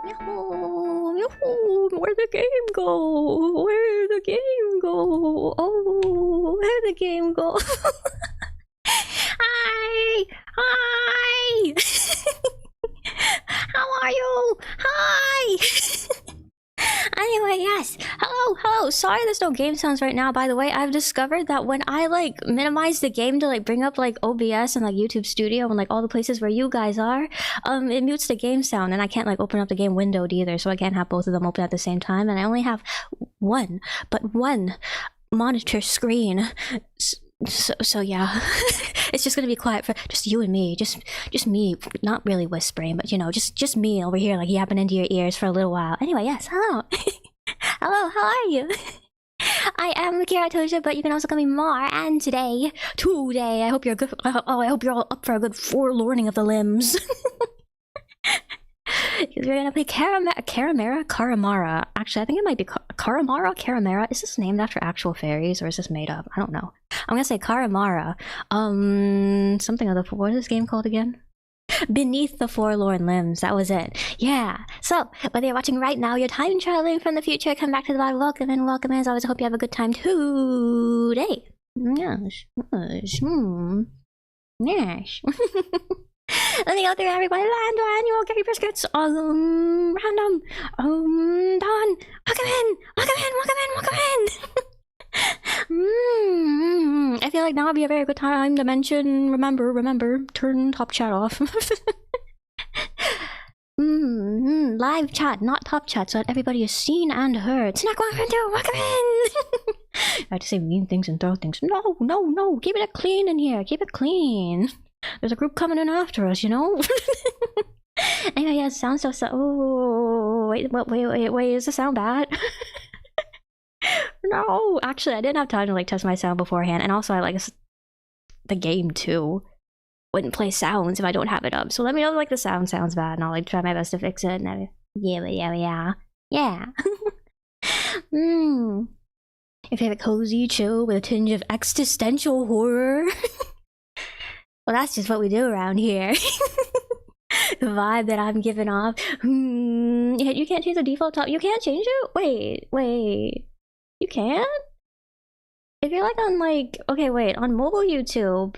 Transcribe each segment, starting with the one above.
Yoo-hoo, yoo-hoo, where'd the game go? Where'd the game go? Oh, where'd the game go? Hi! Hi! How are you? Hi! Anyway, yes. Hello, hello. Sorry there's no game sounds right now. By the way, I've discovered that when I like minimize the game to like bring up like OBS and like YouTube Studio and like all the places where you guys are, it mutes the game sound and I can't like open up the game windowed either, so I can't have both of them open at the same time, and I only have one monitor screen. So yeah, it's just gonna be quiet for just you and me, just me, not really whispering, but you know, just me over here like yapping into your ears for a little while. Anyway, yes, hello. Hello, how are you? I am Kira Tosha, but you can also call me Mar, and today, I hope you're good. I hope you're all up for a good forelearning of the limbs. Because we're gonna play CARIMARA. Actually, I think it might be CARIMARA. Is this named after actual fairies or is this made up? I don't know. I'm gonna say CARIMARA. Something of the what is this game called again? Beneath the Forlorn Limbs. That was it. Yeah. So whether you're watching right now, you're time traveling from the future, come back to the body. Welcome in. As always, I hope you have a good time today. Yes. Yes. Let me go through everybody. Land annual Gary Biscuits. Random. Dawn. Welcome in. I feel like now would be a very good time to mention. Remember, turn top chat off. Live chat, not top chat, so that everybody is seen and heard. Snack 102, welcome in. I have to say mean things and throw things. No. Keep it clean in here. Keep it clean. There's a group coming in after us, you know? Anyway, yeah, it sounds so. Oh, wait, is the sound bad? no. Actually, I didn't have time to like test my sound beforehand, and also I like the game too. Wouldn't play sounds if I don't have it up. So let me know if, like, the sound sounds bad, and I'll like try my best to fix it. And yeah. Your favorite cozy chill with a tinge of existential horror. Well, that's just what we do around here. The vibe that I'm giving off. You can't change the default top. You can't change it? Wait. You can't? If you're like on like, okay, wait, on mobile YouTube,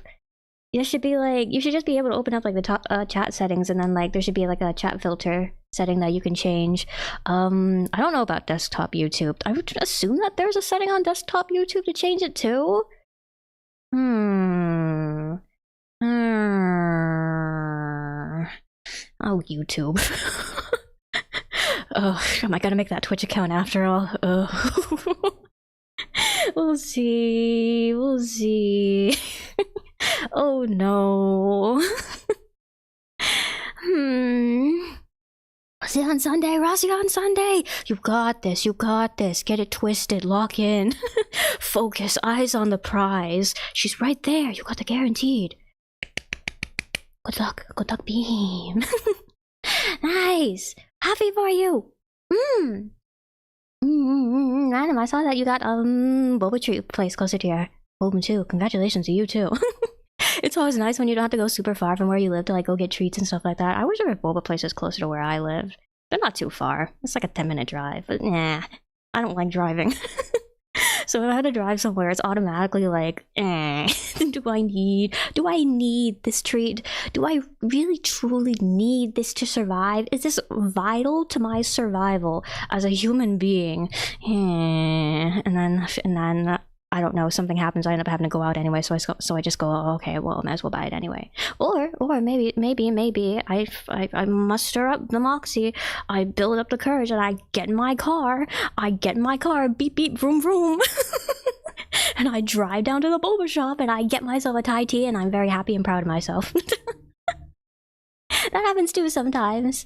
there should be like, you should just be able to open up like the top chat settings, and then like there should be like a chat filter setting that you can change. I don't know about desktop YouTube. I would assume that there's a setting on desktop YouTube to change it too. Oh, YouTube. Oh, am I gonna make that Twitch account after all? We'll see. Oh no. See on Sunday, Rossi on Sunday. You got this. Get it twisted, lock in. Focus, eyes on the prize. She's right there. You got the guaranteed. Good luck, beam. Nice. Happy for you. Random, I saw that you got boba treat place closer to your home too. Congratulations to you too. It's always nice when you don't have to go super far from where you live to like go get treats and stuff like that. I wish there were boba places closer to where I live. They're not too far. It's like a 10-minute drive, but nah, I don't like driving. So if I had to drive somewhere, it's automatically like, do I need this treat? Do I really truly need this to survive? Is this vital to my survival as a human being? And then I don't know, something happens, I end up having to go out anyway, so I just go, oh, okay, well, I might as well buy it anyway. Or maybe I muster up the moxie, I build up the courage, and I get in my car, beep beep, vroom vroom, and I drive down to the boba shop, and I get myself a Thai tea, and I'm very happy and proud of myself. That happens too sometimes.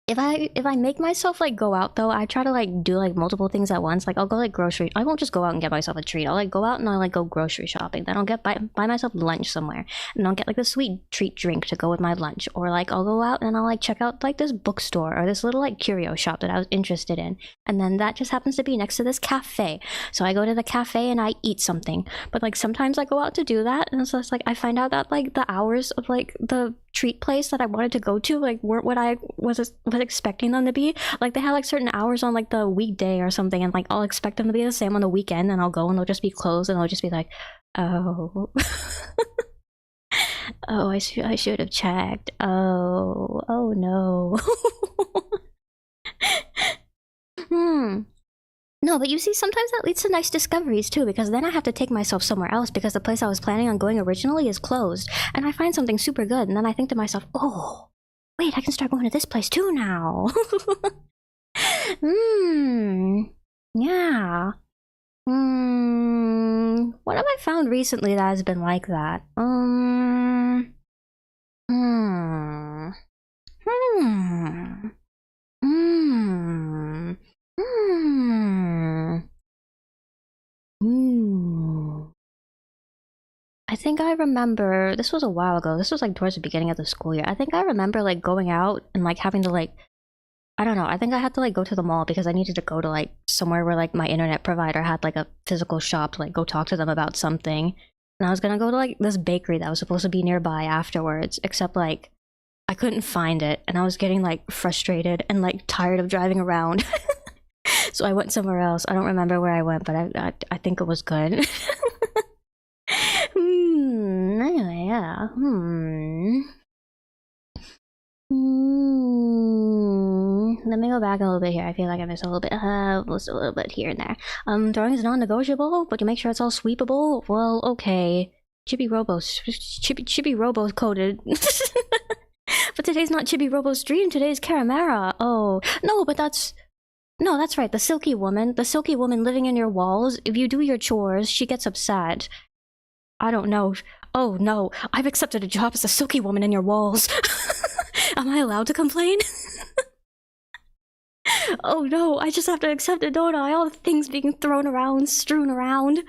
If I make myself like go out though, I try to like do like multiple things at once. Like I'll go like grocery. I won't just go out and get myself a treat. I'll like go out and I'll like go grocery shopping. Then I'll get buy myself lunch somewhere, and I'll get like the sweet treat drink to go with my lunch. Or like I'll go out and I'll like check out like this bookstore or this little like curio shop that I was interested in, and then that just happens to be next to this cafe. So I go to the cafe and I eat something. But like sometimes I go out to do that, and so it's like I find out that like the hours of like the treat place that I wanted to go to like weren't what I was expecting them to be. Like they have like certain hours on like the weekday or something, and like I'll expect them to be the same on the weekend, and I'll go and they'll just be closed, and I'll just be like, oh. Oh, I should have checked. Oh no. No, but you see, sometimes that leads to nice discoveries too, because then I have to take myself somewhere else because the place I was planning on going originally is closed, and I find something super good, and then I think to myself, oh, wait, I can start going to this place too now. Yeah. What have I found recently that has been like that? I think I remember, this was a while ago, this was like towards the beginning of the school year. I think I remember like going out and like having to like, I don't know, I think I had to like go to the mall because I needed to go to like somewhere where like my internet provider had like a physical shop to like go talk to them about something. And I was gonna go to like this bakery that was supposed to be nearby afterwards, except like I couldn't find it, and I was getting like frustrated and like tired of driving around. So I went somewhere else. I don't remember where I went, but I think it was good. Anyway, yeah. Let me go back a little bit here. I feel like I missed a little bit. Just a little bit here and there. Drawing is non-negotiable, but you make sure it's all sweepable. Well, okay. Chibi Robo's coded. But today's not Chibi Robo's stream. Today's CARIMARA. Oh no, but that's right. The silky woman living in your walls. If you do your chores, she gets upset. I don't know. Oh no, I've accepted a job as a silky woman in your walls. Am I allowed to complain? Oh no, I just have to accept it, don't I? All the things being thrown around, strewn around.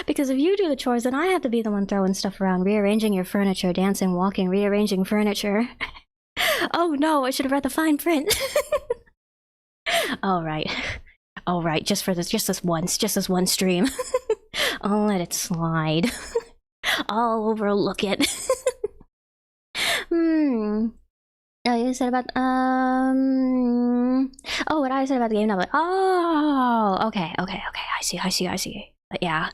Because if you do the chores, then I have to be the one throwing stuff around, rearranging your furniture, dancing, walking, rearranging furniture. Oh no, I should have read the fine print. Alright. Alright, just this one stream. I'll let it slide. I'll overlook it. Oh, you said about oh, what I said about the game. I'm like, oh, okay. I see. But yeah,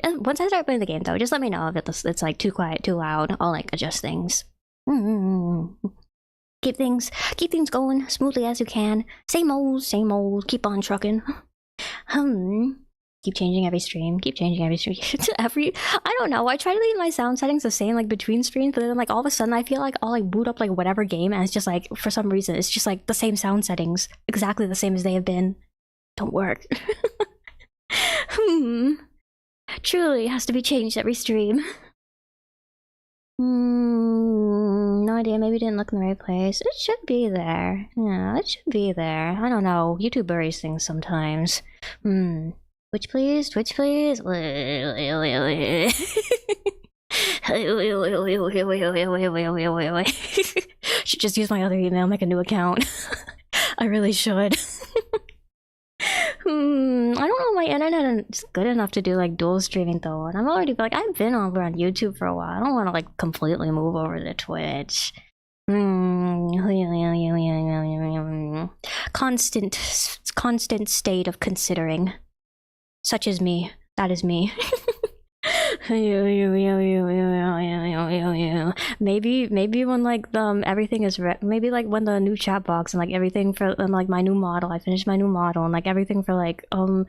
once I start playing the game, though, just let me know if it's like too quiet, too loud. I'll like adjust things. Keep things going smoothly as you can. Same old. Keep on trucking. Keep changing every stream. I don't know. I try to leave my sound settings the same like between streams, but then like all of a sudden I feel like I'll like boot up like whatever game and it's just like for some reason it's just like the same sound settings, exactly the same as they have been. Don't work. Truly has to be changed every stream. No idea. Maybe didn't look in the right place. It should be there. Yeah, it should be there. I don't know. YouTube buries things sometimes. Twitch please. Should just use my other email, make a new account. I really should. I don't know, my internet is good enough to do like dual streaming though, and I'm already like I've been over on YouTube for a while. I don't want to like completely move over to Twitch. Constant state of considering. Such as me. That is me. Maybe when like everything is maybe like when the new chat box and like everything for like my new model, I finished my new model and like everything for like you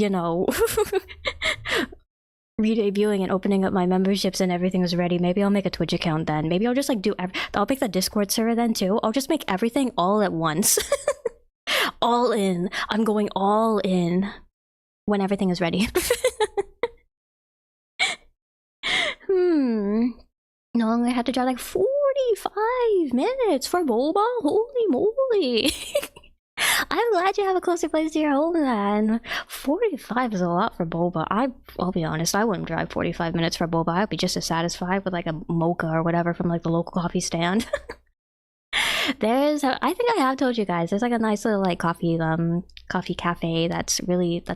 know re-debuting and opening up my memberships and everything is ready. Maybe I'll make a Twitch account then. Maybe I'll just like I'll make the Discord server then too. I'll just make everything all at once. All in. I'm going all in when everything is ready. No longer had to drive like 45 minutes for boba? Holy moly. I'm glad you have a closer place to your home then. 45 is a lot for boba. I'll be honest, I wouldn't drive 45 minutes for boba. I'd be just as satisfied with like a mocha or whatever from like the local coffee stand. I think I have told you guys, there's like a nice little like coffee cafe that's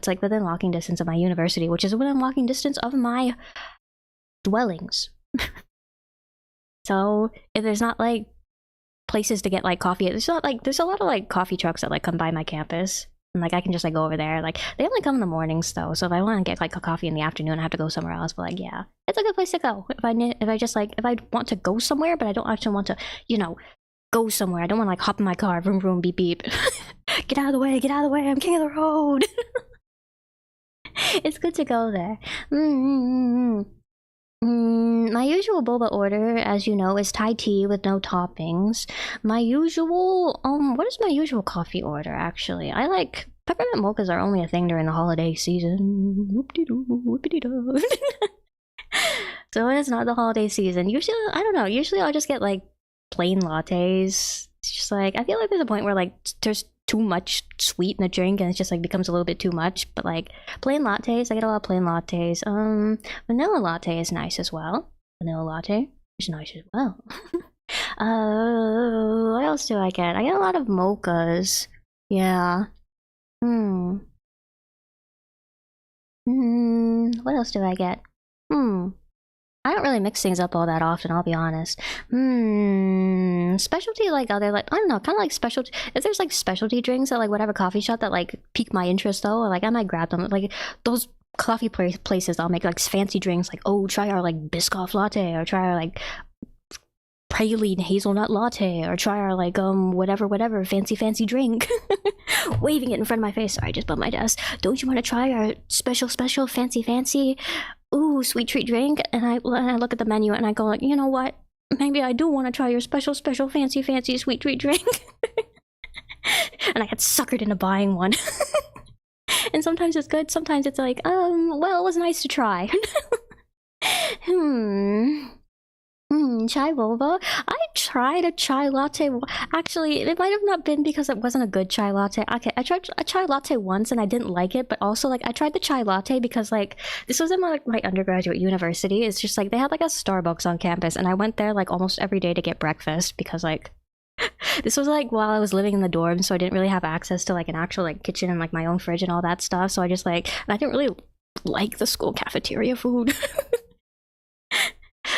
like within walking distance of my university, which is within walking distance of my dwellings. So if there's not like places to get like coffee, there's a lot of like coffee trucks that like come by my campus, and like I can just like go over there. Like they only come in the mornings though, so if I want to get like a coffee in the afternoon I have to go somewhere else. But like yeah, it's a good place to go if I want to go somewhere, but I don't actually want to, you know, go somewhere. I don't want to like hop in my car, vroom vroom, beep beep. Get out of the way, I'm king of the road. It's good to go there. My usual boba order, as you know, is Thai tea with no toppings. My usual, what is my usual coffee order, actually? I like, peppermint mochas are only a thing during the holiday season. Whoop-de-doo, whoop-de-doo. So when it's not the holiday season, usually, I don't know, usually I'll just get like plain lattes. It's just like, I feel like there's a point where like there's too much sweet in the drink and it just like becomes a little bit too much. But like plain lattes, I get a lot of plain lattes. Vanilla latte is nice as well. What else do I get? I get a lot of mochas. Yeah. What else do I get? I don't really mix things up all that often, I'll be honest. Specialty, like other, like, I don't know, kind of like specialty. If there's like specialty drinks at like whatever coffee shop that like pique my interest though, like I might grab them. Like those coffee places, I'll make like fancy drinks, like, oh, try our like Biscoff latte, or try our like praline hazelnut latte, or try our like whatever fancy drink. Waving it in front of my face. Sorry, I just bumped my desk. Don't you want to try our special fancy ooh, sweet treat drink? And I look at the menu and I go like, you know what? Maybe I do want to try your special fancy sweet treat drink. And I get suckered into buying one. And sometimes it's good, sometimes it's like, well, it was nice to try. Chai boba? I tried a chai latte. Actually, it might have not been because it wasn't a good chai latte. Okay, I tried a chai latte once and I didn't like it, but also like I tried the chai latte because like this was in my undergraduate university. It's just like they had like a Starbucks on campus, and I went there like almost every day to get breakfast because like this was like while I was living in the dorm, so I didn't really have access to like an actual like kitchen and like my own fridge and all that stuff. So I just like, and I didn't really like the school cafeteria food.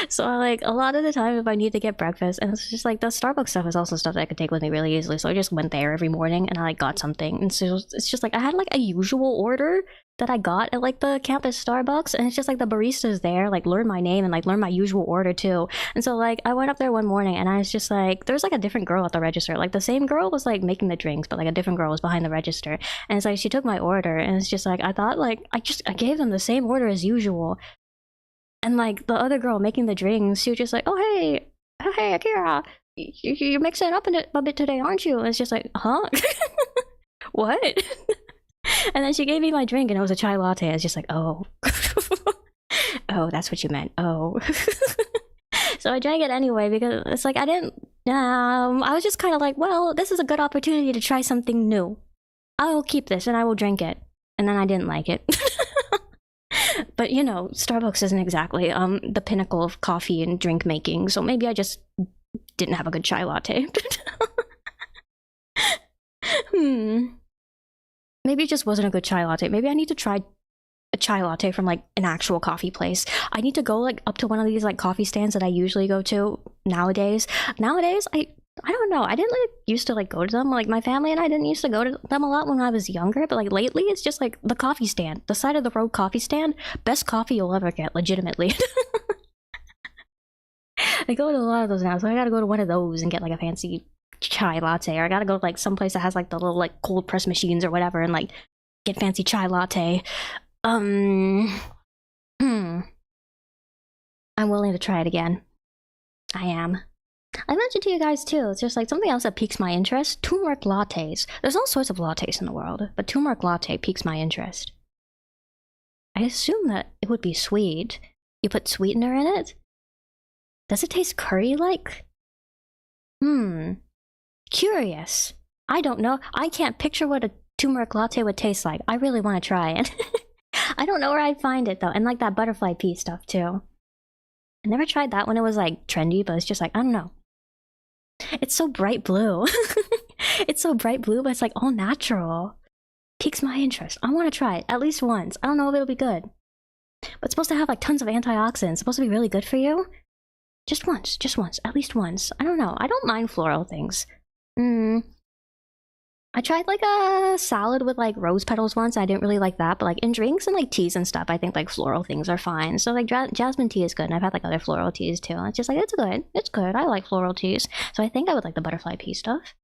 So like a lot of the time if I need to get breakfast, and it's just like the Starbucks stuff is also stuff that I could take with me really easily, so I just went there every morning and I like got something. And so it's just like I had like a usual order that I got at like the campus Starbucks, and it's just like the barista's there like learn my name and like learn my usual order too. And so like I went up there one morning and I was just like, there's like a different girl at the register, like the same girl was like making the drinks, but like a different girl was behind the register. And it's like she took my order, and it's just like I thought like I gave them the same order as usual. And like the other girl making the drinks, she was just like, "Oh hey, Akira, you're mixing it up a bit today, aren't you?" And it's just like, "Huh? What?" And then she gave me my drink, and it was a chai latte. I was just like, "Oh, oh, that's what you meant." Oh, so I drank it anyway because it's like I didn't. I was just kind of like, "Well, this is a good opportunity to try something new. I will keep this and I will drink it." And then I didn't like it. But you know, Starbucks isn't exactly the pinnacle of coffee and drink making, so maybe I just didn't have a good chai latte. Maybe it just wasn't a good chai latte. Maybe I need to try a chai latte from like an actual coffee place. I need to go like up to one of these like coffee stands that I usually go to nowadays. I don't know. I didn't like used to like go to them. Like my family and I didn't used to go to them a lot when I was younger, but like lately it's just like the coffee stand, the side of the road coffee stand, best coffee you'll ever get, legitimately. I go to a lot of those now, so I gotta go to one of those and get like a fancy chai latte, or I gotta go to like someplace that has like the little like cold press machines or whatever and like get fancy chai latte. I'm willing to try it again. I am. I mentioned to you guys too, it's just like something else that piques my interest. Turmeric lattes. There's all sorts of lattes in the world, but turmeric latte piques my interest. I assume that it would be sweet. You put sweetener in it? Does it taste curry-like? Curious. I don't know. I can't picture what a turmeric latte would taste like. I really want to try it. I don't know where I'd find it though, and like that butterfly pea stuff too. I never tried that when it was like trendy, but it's just like, I don't know. It's so bright blue. It's so bright blue, but it's like all natural. Piques my interest. I want to try it at least once. I don't know if it'll be good. But it's supposed to have like tons of antioxidants. It's supposed to be really good for you. Just once, at least once. I don't know. I don't mind floral things. I tried like a salad with like rose petals once. I didn't really like that, but like in drinks and like teas and stuff, I think like floral things are fine. So like jasmine tea is good, and I've had like other floral teas too. And it's just like it's good. I like floral teas, so I think I would like the butterfly pea stuff.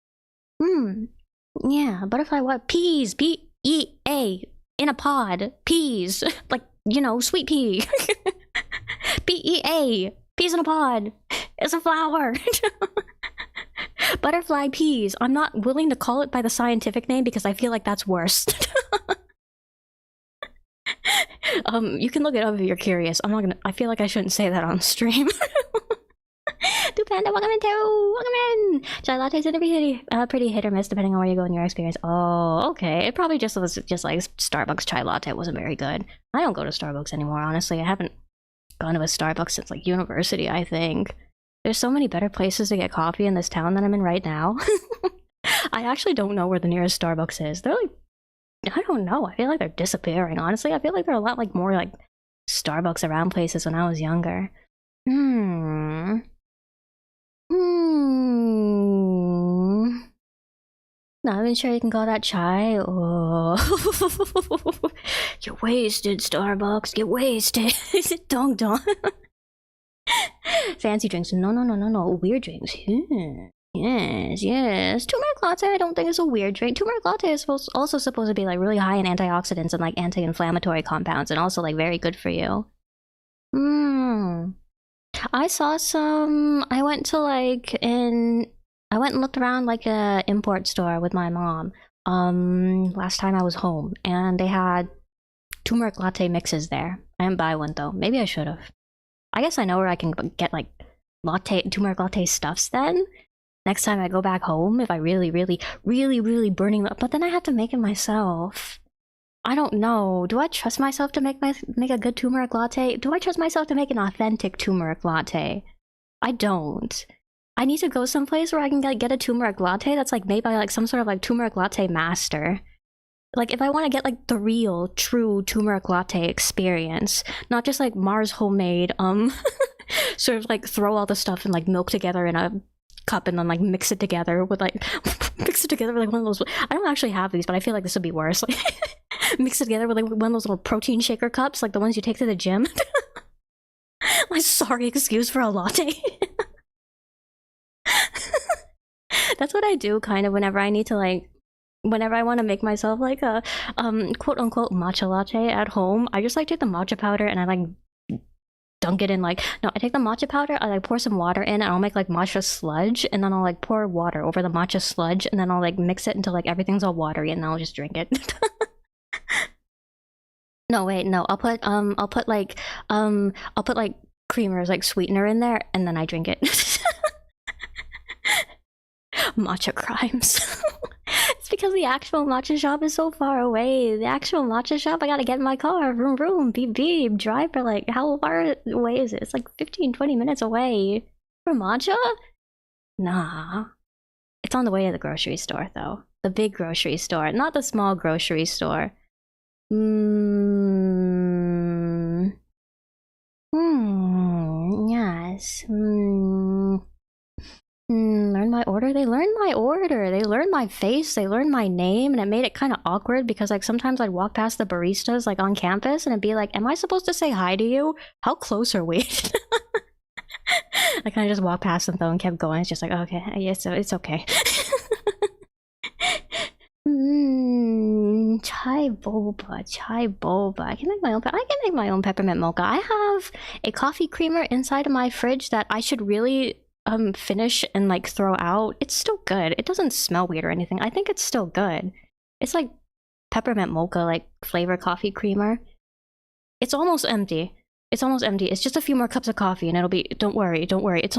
Yeah, butterfly what? Peas, P-E-A, in a pod, peas, like you know, sweet pea. P-E-A, peas in a pod. It's a flower. Butterfly peas. I'm not willing to call it by the scientific name because I feel like that's worse. You can look it up if you're curious. I feel like I shouldn't say that on stream. Panda, welcome in. Chai lattes are pretty hit or miss depending on where you go in your experience. Oh, okay. It probably just was just like Starbucks chai latte wasn't very good. I don't go to Starbucks anymore, honestly. I haven't gone to a Starbucks since like university, I think. There's so many better places to get coffee in this town that I'm in right now. I actually don't know where the nearest Starbucks is. They're like, I don't know. I feel like they're disappearing, honestly. I feel like there are a lot like more like Starbucks around places when I was younger. Not even sure you can call that chai. Oh. You're wasted, Starbucks. Get wasted. Dong dong. Fancy drinks. No. Weird drinks. Yes. Turmeric latte, I don't think it's a weird drink. Turmeric latte is also supposed to be like really high in antioxidants and like anti-inflammatory compounds, and also like very good for you. I saw some. I went and looked around like a import store with my mom. Last time I was home, and they had turmeric latte mixes there. I didn't buy one though. Maybe I should have. I guess I know where I can get like turmeric latte stuffs then. Next time I go back home, if I really burning up, but then I have to make it myself. I don't know. Do I trust myself to make a good turmeric latte? Do I trust myself to make an authentic turmeric latte? I don't. I need to go someplace where I can get a turmeric latte that's like made by like some sort of like turmeric latte master. Like if I want to get like the real, true turmeric latte experience, not just like Mars homemade, sort of like throw all the stuff and like milk together in a cup and then like mix it together with like one of those. I don't actually have these, but I feel like this would be worse. Like mix it together with like one of those little protein shaker cups, like the ones you take to the gym. My sorry excuse for a latte. That's what I do kind of whenever I need to like, whenever I want to make myself like a quote unquote matcha latte at home. I just like take the matcha powder and I like dunk it in like, no, I take the matcha powder, I like pour some water in and I'll make like matcha sludge, and then I'll like pour water over the matcha sludge, and then I'll like mix it until like everything's all watery, and then I'll just drink it. No, wait, no, I'll put like creamer as like sweetener in there, and then I drink it. Matcha crimes. It's because the actual matcha shop is so far away. The actual matcha shop, I gotta get in my car, vroom vroom, beep beep, drive for like, how far away is it? It's like 15-20 minutes away. For matcha? Nah. It's on the way to the grocery store though. The big grocery store, not the small grocery store. Yes. Learn my order? They learned my order. They learned my face. They learned my name, and it made it kind of awkward because like sometimes I'd walk past the baristas like on campus and it'd be like, am I supposed to say hi to you? How close are we? I kind of just walked past them though and kept going. It's just like, okay, yes, it's okay. Chai boba. I can make my own peppermint mocha. I have a coffee creamer inside of my fridge that I should really finish and like throw out. It's still good. It doesn't smell weird or anything. I think it's still good. It's like peppermint mocha, like flavor coffee creamer. It's almost empty. It's just a few more cups of coffee and it'll be, don't worry. It's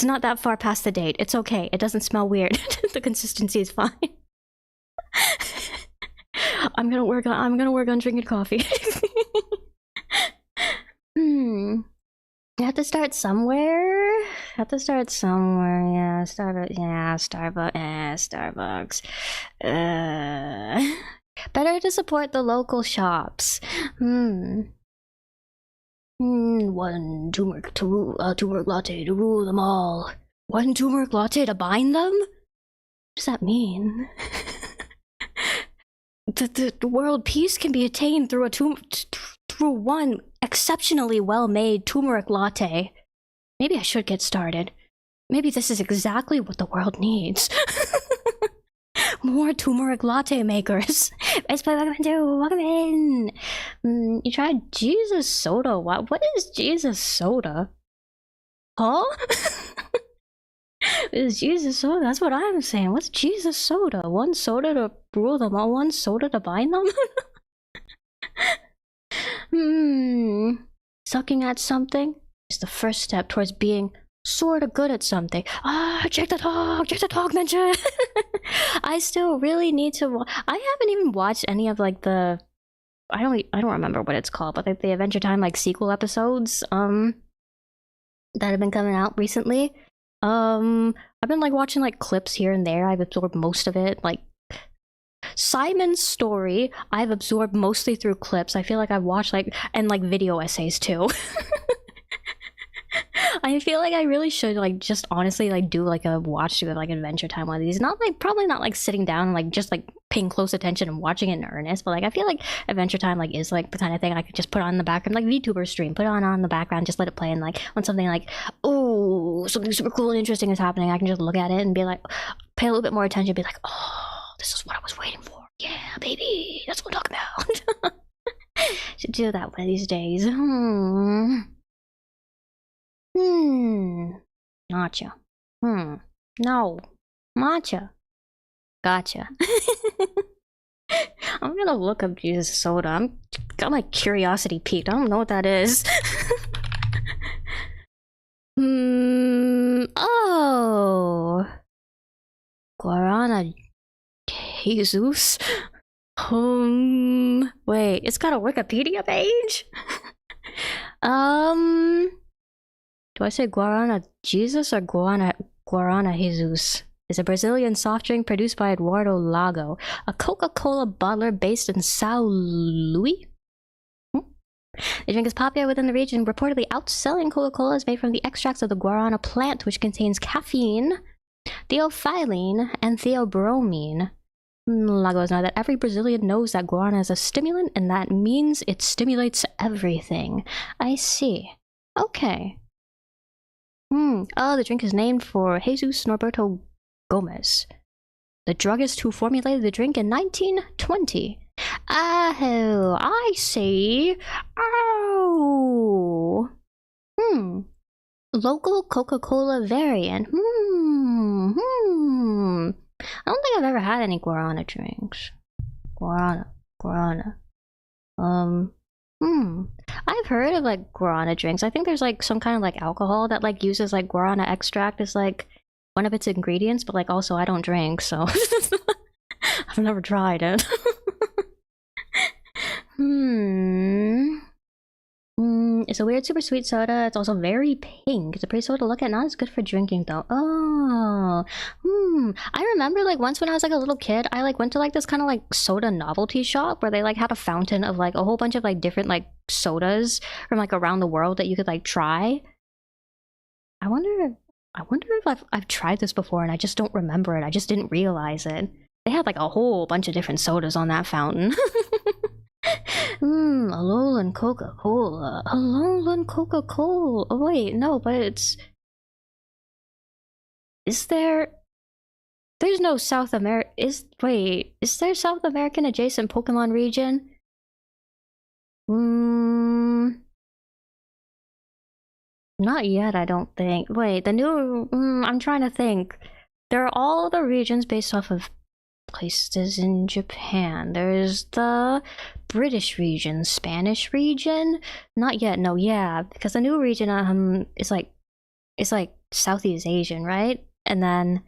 not that far past the date. It's okay. It doesn't smell weird. The consistency is fine. I'm gonna work on drinking coffee. You have to start somewhere. Yeah, Starbucks. Better to support the local shops. One turmeric latte to rule them all. One turmeric latte to bind them? What does that mean? The world peace can be attained through through one exceptionally well-made turmeric latte. Maybe I should get started. Maybe this is exactly what the world needs. More turmeric latte makers. Welcome in. You tried Jesus soda. What is Jesus soda? Huh? Is Jesus soda? That's what I'm saying. What's Jesus soda? One soda to rule them all, one soda to bind them? Sucking at something is the first step towards being sorta good at something. Check the talk mention. I still really need to I haven't even watched any of like the I don't remember what it's called, but like the Adventure Time like sequel episodes that have been coming out recently. I've been like watching like clips here and there. I've absorbed most of it. Like Simon's story, I've absorbed mostly through clips. I feel like I've watched like and like video essays too. I feel like I really should like just honestly like do like a watch through like Adventure Time one of these. Not like probably not like sitting down and like just like paying close attention and watching it in earnest, but like I feel like Adventure Time like is like the kind of thing I could just put on in the background, like VTuber stream, put it on the background, just let it play, and like when something like, oh, something super cool and interesting is happening, I can just look at it and be like, pay a little bit more attention, be like, oh, this is what I was waiting for. Yeah, baby, that's what I'm talking about. Should do that one of these days. Matcha. No. Matcha. Gotcha. I'm gonna look up Jesus soda. Got my curiosity piqued. I don't know what that is. Oh. Guarana Jesus. Wait, it's got a Wikipedia page? Do I say Guarana Jesus or Guarana Jesus? Is a Brazilian soft drink produced by Eduardo Lago, a Coca-Cola bottler based in São Luís. The drink is popular within the region, reportedly outselling Coca-Cola is made from the extracts of the guarana plant, which contains caffeine, theophylline, and theobromine. Lagos know that every Brazilian knows that guarana is a stimulant, and that means it stimulates everything. I see. Okay. Oh, the drink is named for Jesus Norberto Gomes, the druggist who formulated the drink in 1920. Oh, I see. Oh. Local Coca-Cola variant. I don't think I've ever had any guarana drinks. Guarana. I've heard of like guarana drinks. I think there's like some kind of like alcohol that like uses like guarana extract as like one of its ingredients, but like also I don't drink, so I've never tried it. It's a weird super sweet soda. It's also very pink. It's a pretty soda to look at. Not as good for drinking though. Oh. I remember like once when I was like a little kid, I like went to like this kind of like soda novelty shop where they like had a fountain of like a whole bunch of like different like sodas from like around the world that you could like try. I wonder if I've tried this before and I just don't remember it. I just didn't realize it. They had like a whole bunch of different sodas on that fountain. Alolan Coca-Cola. Alolan Coca-Cola. Oh wait, no, but it's... Is there... There's no South America... Is there South American adjacent Pokemon region? Not yet, I don't think. Wait, the new... I'm trying to think. There are all the regions based off of places in Japan. There's the British region, Spanish region. Not yet. No, yeah, because the new region is like Southeast Asian, right? And then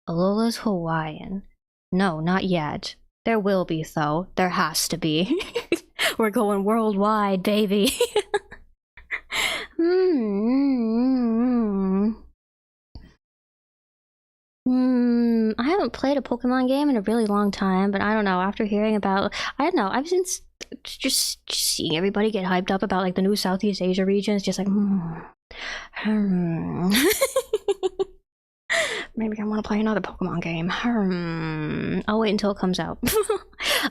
Alola's Hawaiian. No, not yet. There will be though. There has to be. We're going worldwide, baby. I haven't played a Pokemon game in a really long time, but I don't know, after hearing about... I don't know, I've been just seeing everybody get hyped up about, like, the new Southeast Asia region. It's just like, maybe I want to play another Pokemon game. I'll wait until it comes out.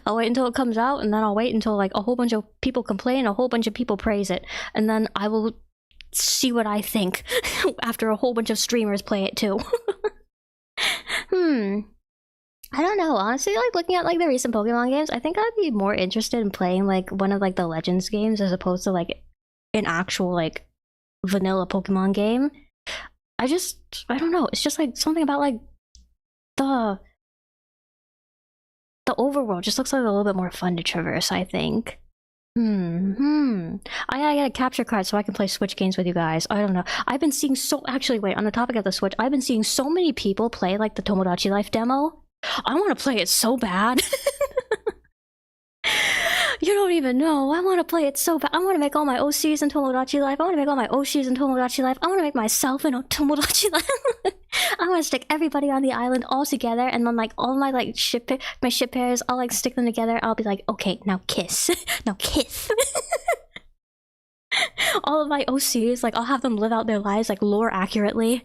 I'll wait until it comes out, and then I'll wait until, like, a whole bunch of people complain, a whole bunch of people praise it, and then I will see what I think after a whole bunch of streamers play it, too. I don't know, honestly, like, looking at, like, the recent Pokemon games, I think I'd be more interested in playing, like, one of, like, the Legends games as opposed to, like, an actual, like, vanilla Pokemon game. I don't know, it's just, like, something about, like, the overworld just looks like a little bit more fun to traverse, I think. I gotta get a capture card so I can play Switch games with you guys. I don't know. I've been seeing actually, wait, on the topic of the Switch, I've been seeing so many people play, like, the Tomodachi Life demo. I want to play it so bad. You don't even know. I want to play it so bad. I want to make all my OCs in Tomodachi Life. I want to make all my OCs in Tomodachi Life. I want to make myself in Tomodachi Life. I want to stick everybody on the island all together, and then, like, all my, like, my ship pairs, I'll, like, stick them together. I'll be like, okay, now kiss. Now kiss. All of my OCs, like, I'll have them live out their lives, like, lore accurately.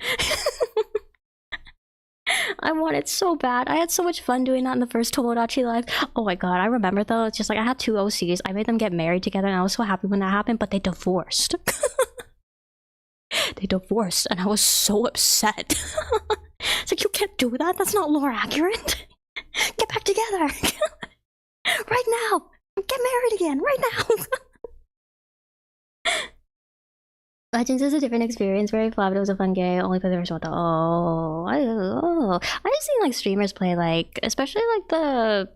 I want it so bad. I had so much fun doing that in the first Tomodachi Life. Oh my god, I remember though, it's just like I had two OCs. I made them get married together and I was so happy when that happened, but they divorced. They divorced and I was so upset. It's like, you can't do that. That's not lore accurate. Get back together. Right now. Get married again. Right now. Legends is a different experience. Very flawed, but it was a fun game. Only play the first one though. I've seen like streamers play, like, especially like the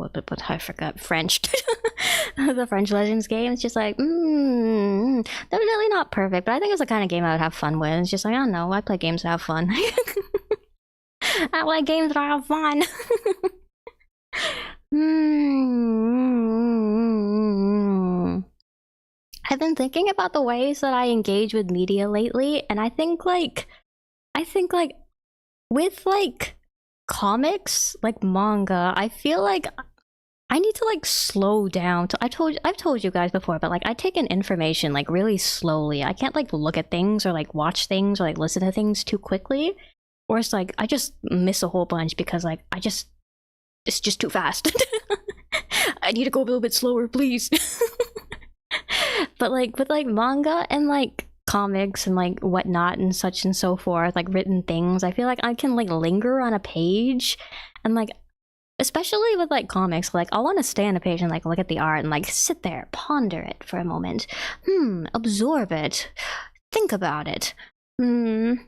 what I forgot French. The French Legends game. It's just like, they're really not perfect, but I think it's the kind of game I would have fun with. It's just like, I don't know, I play games to have fun. I like games that have fun. I've been thinking about the ways that I engage with media lately, and I think like with like comics, like manga, I feel like I need to like slow down. I've told you guys before, but like I take in information like really slowly. I can't like look at things or like watch things or like listen to things too quickly, or it's like I just miss a whole bunch because like it's just too fast. I need to go a little bit slower, please. But like with like manga and like comics and like whatnot and such and so forth, like written things, I feel like I can like linger on a page and like, especially with like comics, like I want to stay on a page and like look at the art and like sit there, ponder it for a moment, absorb it, think about it, and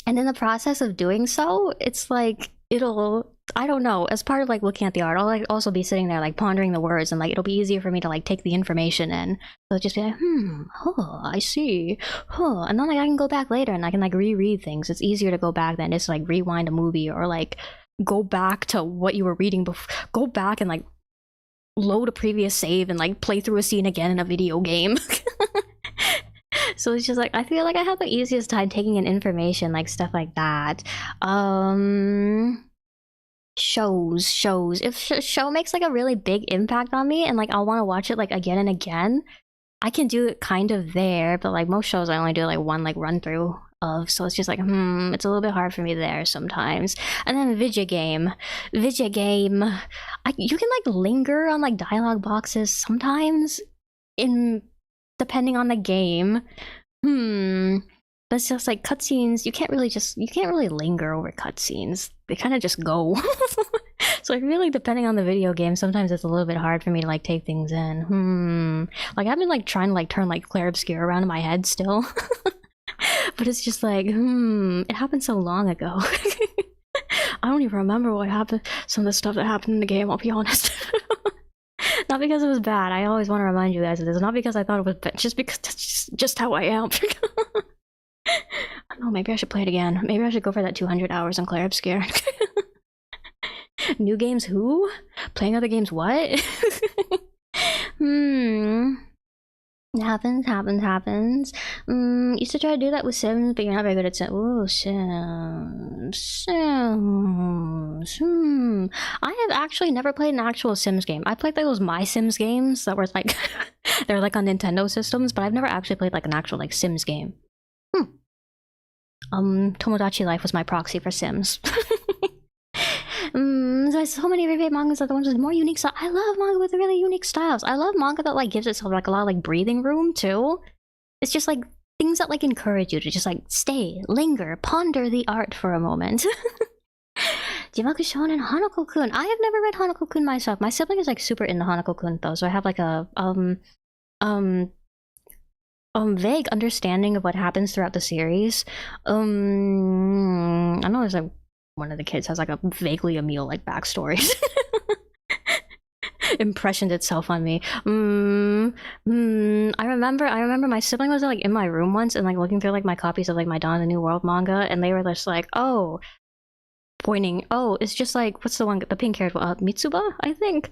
in the process of doing so, it's like I don't know, as part of like looking at the art, I'll like also be sitting there like pondering the words, and like it'll be easier for me to like take the information in. So just be like, I see, and then like I can go back later and I can like reread things. It's easier to go back than just like rewind a movie or like go back to what you were reading before, go back and like load a previous save and like play through a scene again in a video game. So it's just like I feel like I have the easiest time taking in information, like stuff like that. Shows. If a show makes like a really big impact on me and like I'll want to watch it like again and again, I can do it kind of there, but like most shows I only do like one like run through of, so it's just like it's a little bit hard for me there sometimes. And then video game, you can like linger on like dialogue boxes sometimes in depending on the game. That's just like cutscenes. You can't really linger over cutscenes. They kind of just go. So like really depending on the video game, sometimes it's a little bit hard for me to like take things in. Like I've been like trying to like turn like Clair Obscur around in my head still. But it's just like, it happened so long ago. I don't even remember what happened, some of the stuff that happened in the game, I'll be honest. Not because it was bad, I always want to remind you guys of this, not because I thought it was bad, just because that's just how I am. I don't know, maybe I should play it again. Maybe I should go for that 200 hours on Clair Obscur. New games who? Playing other games what? Happens. Used to try to do that with Sims, but you're not very good at Sims. Ooh, Sims. I have actually never played an actual Sims game. I played those My Sims games that were like, they're like on Nintendo systems, but I've never actually played like an actual like Sims game. Tomodachi Life was my proxy for Sims. There's so many favorite mangas are the ones with more unique style. I love manga with really unique styles. I love manga that like gives itself like a lot of like breathing room too. It's just like things that like encourage you to just like stay, linger, ponder the art for a moment. Jimaku Shonen Hanako-kun. I have never read Hanako-kun myself. My sibling is like super into Hanako-kun though, so I have like a vague understanding of what happens throughout the series. I know there's like one of the kids has like a vaguely Emil like backstory. Impressioned itself on me. I remember my sibling was like in my room once and like looking through like my copies of like my Dawn of the New World manga, and they were just like, pointing, it's just like, what's the one, the pink haired Mitsuba, I think,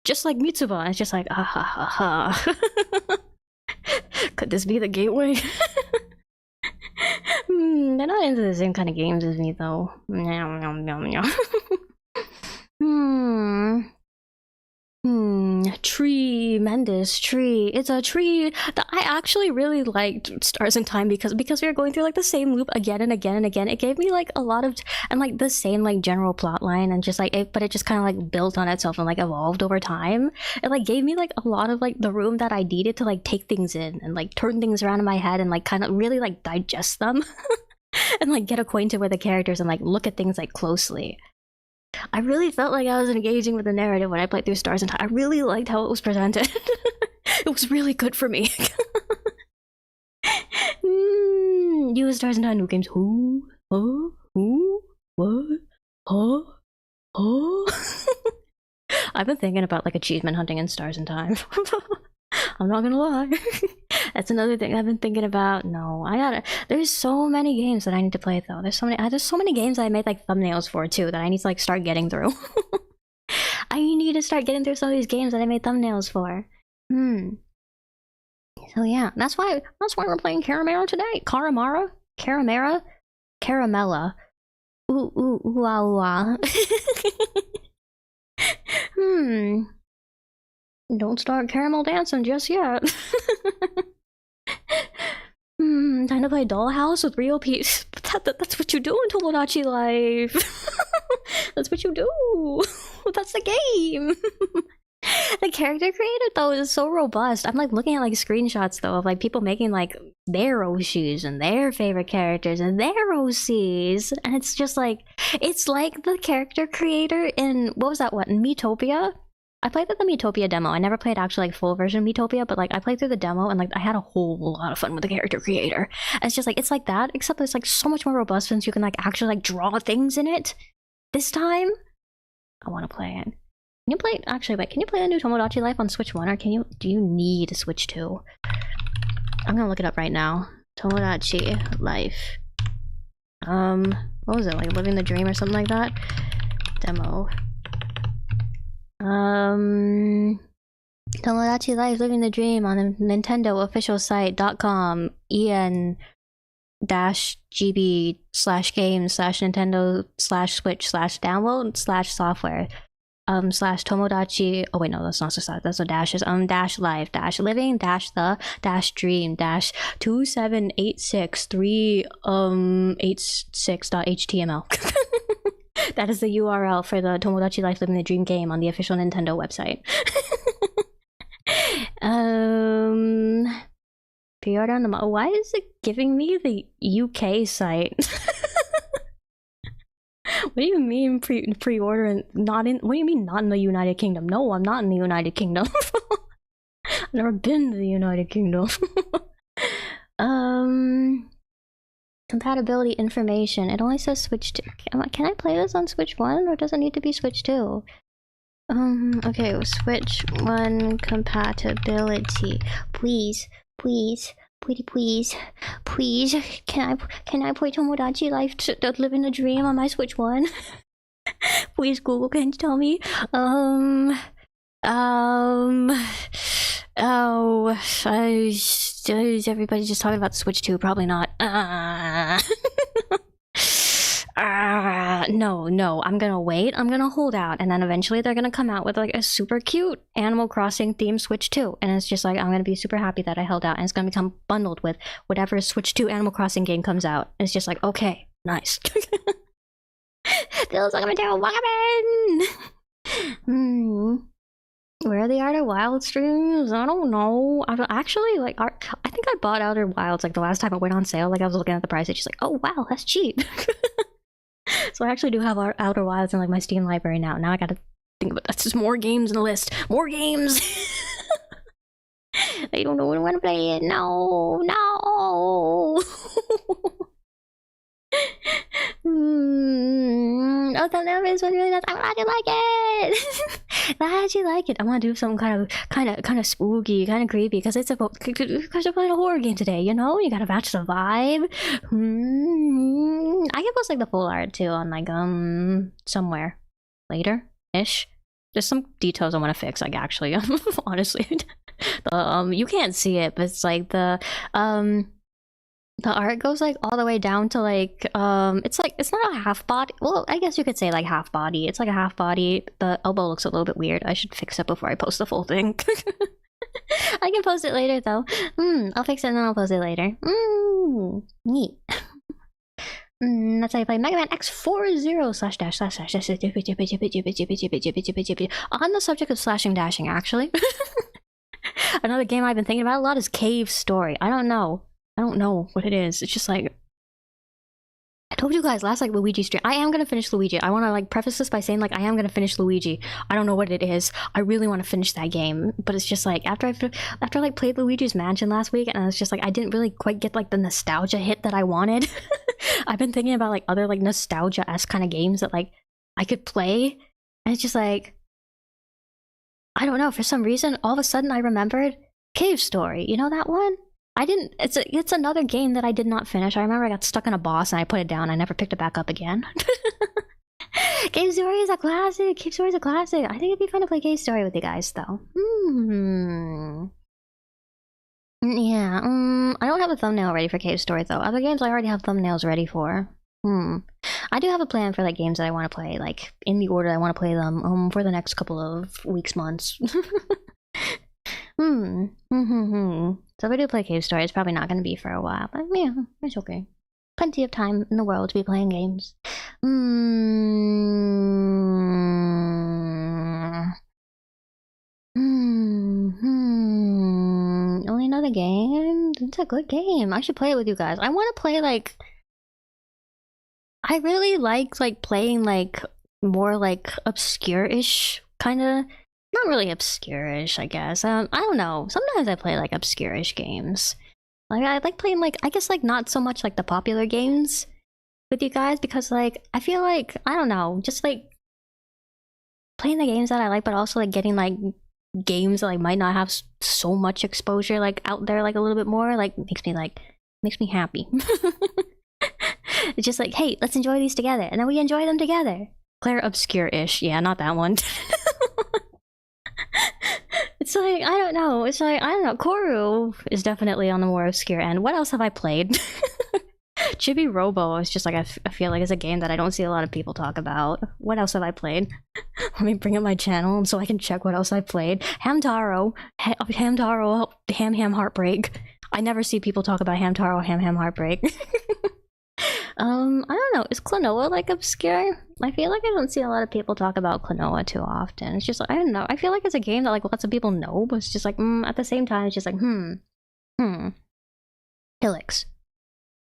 just like Mitsuba. And it's just like, could this be the gateway? They're not into the same kind of games as me though. Tremendous tree. It's a tree that I actually really liked Stars in Time because we were going through like the same loop again and again and again. It gave me like a lot of and like the same like general plot line, and just like but it just kind of like built on itself and like evolved over time. It like gave me like a lot of like the room that I needed to like take things in and like turn things around in my head and like kind of really like digest them and like get acquainted with the characters and like look at things like closely. I really felt like I was engaging with the narrative when I played through Stars in Time. I really liked how it was presented. It was really good for me. You Stars in Time new games. Who? Huh? Who? What? Huh? Huh? I've been thinking about like achievement hunting in Stars in Time. I'm not gonna lie. That's another thing I've been thinking about. No, I gotta. There's so many games that I need to play though. There's so many games that I made like thumbnails for too that I need to like start getting through. I need to start getting through some of these games that I made thumbnails for. So yeah, that's why we're playing CARIMARA today. CARIMARA, Caramella. Ooh ah. Don't start caramel dancing just yet. Time to play Dollhouse with real peeps. That's what you do in Tomodachi Life. That's what you do. That's the game. The character creator though is so robust. I'm like looking at like screenshots though of like people making like their Oshis and their favorite characters and their OCs, and it's just like it's like the character creator in what was that one? Miitopia? I played with the Miitopia demo. I never played actually like full version of Miitopia, but like I played through the demo and like I had a whole lot of fun with the character creator. And it's just like it's like that, except it's like so much more robust since you can like actually like draw things in it. This time, I want to play it. Can you play actually? Wait, can you play the new Tomodachi Life on Switch 1, or can you? Do you need a Switch 2? I'm gonna look it up right now. Tomodachi Life. What was it like? Living the Dream or something like that? Demo. Tomodachi Life Living the Dream on the Nintendo official site .com en-gb/games/nintendo/switch/download/software /Tomodachi. Oh wait, no, that's not so. That's a dashes. Life living the dream 2786386.html. That is the URL for the Tomodachi Life Living the Dream game on the official Nintendo website. Pre-order on the why is it giving me the UK site? What do you mean pre-order and not in? What do you mean not in the United Kingdom? No, I'm not in the United Kingdom. I've never been to the United Kingdom. Compatibility information. It only says Switch 2. Can I play this on Switch 1 or does it need to be Switch 2? Okay, Switch 1 compatibility. Please. Can I play Tomodachi Life Living a Dream on my Switch 1? Please, Google, can you tell me? Everybody's just talking about Switch 2, probably not. No, I'm gonna wait, I'm gonna hold out, and then eventually they're gonna come out with like a super cute Animal Crossing themed Switch 2, and it's just like, I'm gonna be super happy that I held out, and it's gonna become bundled with whatever Switch 2 Animal Crossing game comes out, and it's just like, okay, nice. Feels like I'm a terrible Walkman! Where are the Outer Wilds streams? I don't know. I think I bought Outer Wilds like the last time it went on sale. Like I was looking at the price, it's just like, oh wow, that's cheap. So I actually do have our Outer Wilds in like my Steam library now. Now I gotta think about that's just more games in the list. More games. I don't know when I want to play it. No. Oh, the name is really nice. I'm glad you like it. Glad you like it. I want to do something kind of spooky, kind of creepy, because it's about because you're playing a horror game today. You know, you gotta match the vibe. I can post like the full art too on like somewhere later ish. There's some details I want to fix. Like actually, honestly, you can't see it, but it's like the art goes like all the way down to like it's not a half body. Well, I guess you could say like half body. It's like a half body. The elbow looks a little bit weird. I should fix it before I post the full thing. I can post it later though. I'll fix it and then I'll post it later. Neat. That's how you play Mega Man X40 // on the subject of slashing dashing, actually. Another game I've been thinking about a lot is Cave Story. I don't know what it is. It's just like, I told you guys last like Luigi stream, I am gonna finish Luigi. I want to like preface this by saying like I am gonna finish Luigi. I don't know what it is. I really want to finish that game, but it's just like after I like played Luigi's Mansion last week, and it's just like I didn't really quite get like the nostalgia hit that I wanted. I've been thinking about like other like nostalgia-esque kind of games that like I could play, and it's just like I don't know, for some reason, all of a sudden I remembered Cave Story. You know that one? I didn't. It's another game that I did not finish. I remember I got stuck in a boss and I put it down. I never picked it back up again. Cave Story is a classic. Cave Story is a classic. I think it'd be fun to play Cave Story with you guys, though. Yeah. I don't have a thumbnail ready for Cave Story though. Other games I already have thumbnails ready for. I do have a plan for like games that I want to play, like in the order I want to play them. For the next couple of weeks, months. So if I do play Cave Story, it's probably not going to be for a while, but yeah, it's okay. Plenty of time in the world to be playing games. Only another game? It's a good game. I should play it with you guys. I want to play like... I really like playing like more like obscure-ish kind of... Not really obscure-ish, I guess. I don't know. Sometimes I play like obscure-ish games. Like I like playing like, I guess like not so much like the popular games with you guys, because like I feel like, I don't know, just like playing the games that I like, but also like getting like games that like might not have so much exposure like out there like a little bit more, like makes me happy. It's just like, hey, let's enjoy these together, and then we enjoy them together. Claire obscure-ish, yeah, not that one. It's like, I don't know. It's like, I don't know. Koru is definitely on the more obscure end. What else have I played? Chibi Robo is just like, I feel like it's a game that I don't see a lot of people talk about. What else have I played? Let me bring up my channel so I can check what else I played. Hamtaro, Ham Heartbreak. I never see people talk about Hamtaro, Ham Heartbreak. I don't know. Is Klonoa like obscure? I feel like I don't see a lot of people talk about Klonoa too often. It's just like, I don't know. I feel like it's a game that like lots of people know, but it's just like, at the same time, it's just like, Helix.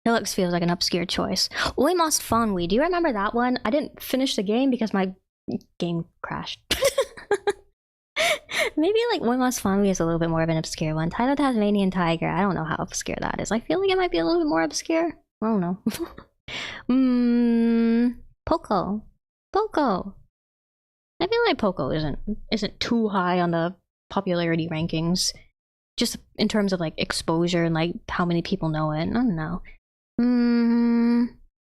Helix feels like an obscure choice. Oimos Fanwi. Do you remember that one? I didn't finish the game because my game crashed. Maybe like Oimos Fanwi is a little bit more of an obscure one. Tyler Tasmanian Tiger. I don't know how obscure that is. I feel like it might be a little bit more obscure. I don't know. Poco. I feel like Poco isn't too high on the popularity rankings, just in terms of like exposure and like how many people know it. I don't know.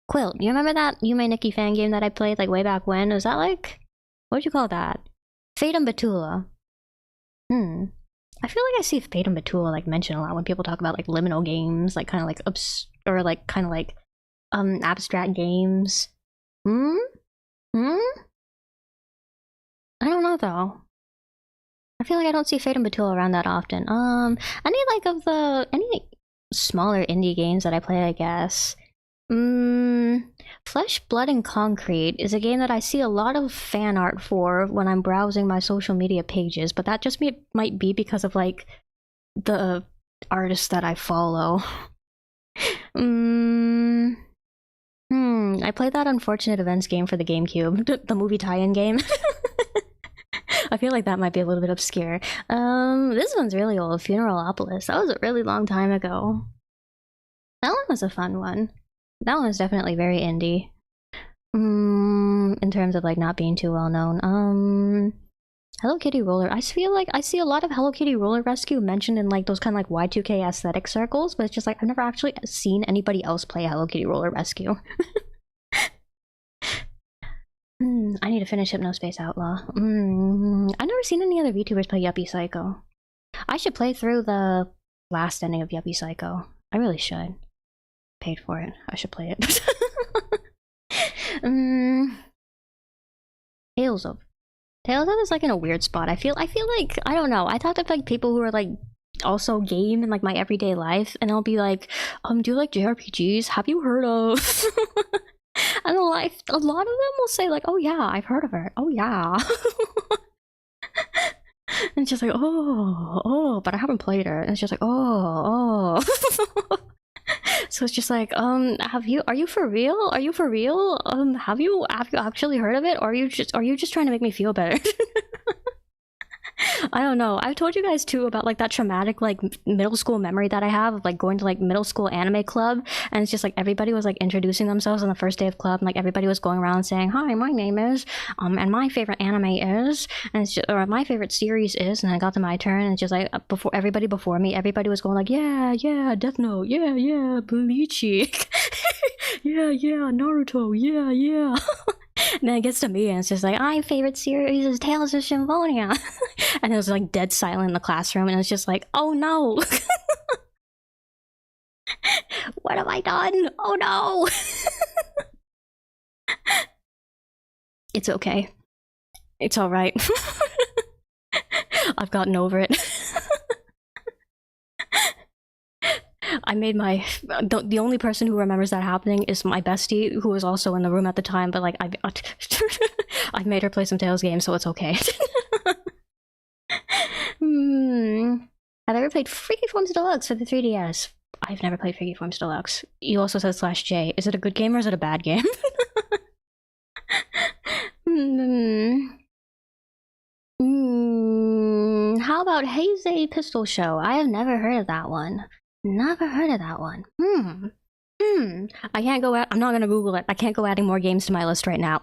Quilt. You remember that Yume Nikki fan game that I played like way back when? Was that like, what would you call that? Fate and Batula. I feel like I see Fate and Batula like mentioned a lot when people talk about like liminal games, like kind of like abstract games. I don't know though. I feel like I don't see Fate and Batula around that often. Any smaller indie games that I play, I guess. Flesh, Blood, and Concrete is a game that I see a lot of fan art for when I'm browsing my social media pages, but that just might be because of like the artists that I follow. I played that Unfortunate Events game for the GameCube, the movie tie-in game. I feel like that might be a little bit obscure. This one's really old, Funeralopolis. That was a really long time ago. That one was a fun one. That one was definitely very indie. In terms of like not being too well known. Hello Kitty Roller. I feel like I see a lot of Hello Kitty Roller Rescue mentioned in like those kind of like Y2K aesthetic circles, but it's just like I've never actually seen anybody else play Hello Kitty Roller Rescue. I need to finish Hypnospace Outlaw. I've never seen any other VTubers play Yuppie Psycho. I should play through the last ending of Yuppie Psycho. I really should. Paid for it. I should play it. Tales of is like in a weird spot. I feel like, I don't know. I talk to like people who are like also game in like my everyday life, and I'll be like, do you like JRPGs? Have you heard of? And a lot of them will say like, oh yeah, I've heard of her. Oh yeah. And it's just like, oh, but I haven't played her. And it's just like, oh. So it's just like, are you for real? Are you for real? Have you actually heard of it? Or are you just trying to make me feel better? I don't know. I've told you guys too about like that traumatic like middle school memory that I have of like going to like middle school anime club, and it's just like everybody was like introducing themselves on the first day of club, and like everybody was going around saying, "Hi, my name is," and my favorite anime is, and it's just, or my favorite series is, and I got to my turn, and it's just like before everybody before me, everybody was going like, "Yeah, yeah, Death Note, yeah, yeah, Bleach, yeah, yeah, Naruto, yeah, yeah." And then it gets to me, and it's just like, my favorite series is Tales of Symphonia. And it was like dead silent in the classroom, and it was just like, oh no. What have I done? Oh no. It's okay. It's alright. I've gotten over it. I made my the only person who remembers that happening is my bestie, who was also in the room at the time, but like I've made her play some Tales games, so it's okay. Have I ever played Freaky Forms Deluxe for the 3DS? I've never played Freaky Forms Deluxe. You also said /J. Is it a good game or is it a bad game? How about Haze Pistol Show? I have never heard of that one. Never heard of that one. I can't go out. I'm not gonna Google it. I can't go adding more games to my list right now.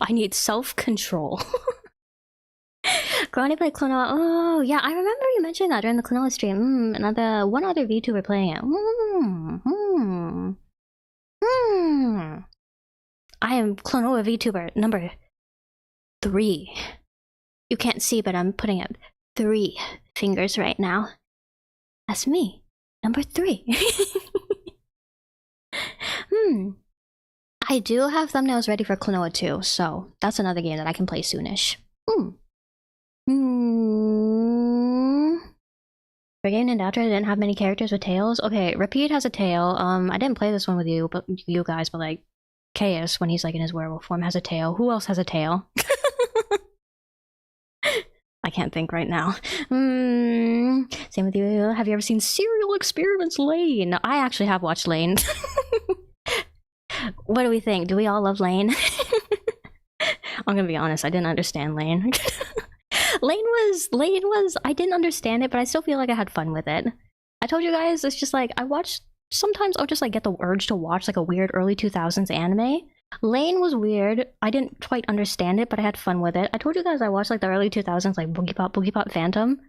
I need self-control. Grani played Klonoa. Oh, yeah, I remember you mentioned that during the Klonoa stream. Another one other VTuber playing it. I am Klonoa VTuber number 3. You can't see, but I'm putting up 3 fingers right now. That's me. Number 3. I do have thumbnails ready for Klonoa 2, so that's another game that I can play soonish. For game named after, I didn't have many characters with tails. Okay, Repeat has a tail. I didn't play this one with you, but you guys, but like Chaos, when he's like in his werewolf form, has a tail. Who else has a tail? I can't think right now. Same with you. Have you ever seen Serial Experiments Lane? I actually have watched Lane. What do we think? Do we all love Lane? I'm gonna be honest, I didn't understand Lane. Lane was, I didn't understand it, but I still feel like I had fun with it. I told you guys, it's just like, sometimes I'll just like get the urge to watch like a weird early 2000s anime. Lane was weird. I didn't quite understand it, but I had fun with it. I told you guys I watched like the early 2000s like Boogie Pop Phantom,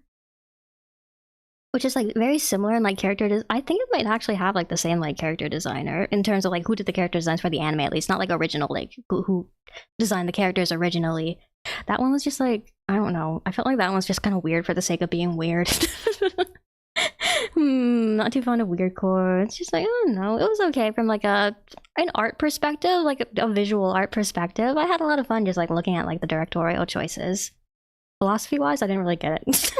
which is like very similar in like character I think it might actually have like the same like character designer in terms of like who did the character designs for the anime, at least not like original, like who designed the characters originally. That one was just like, I don't know, I felt like that one's just kind of weird for the sake of being weird. Not too fond of weirdcore. It's just like, I don't know, it was okay from like an art perspective, like a visual art perspective. I had a lot of fun just like looking at like the directorial choices. Philosophy wise, I didn't really get it.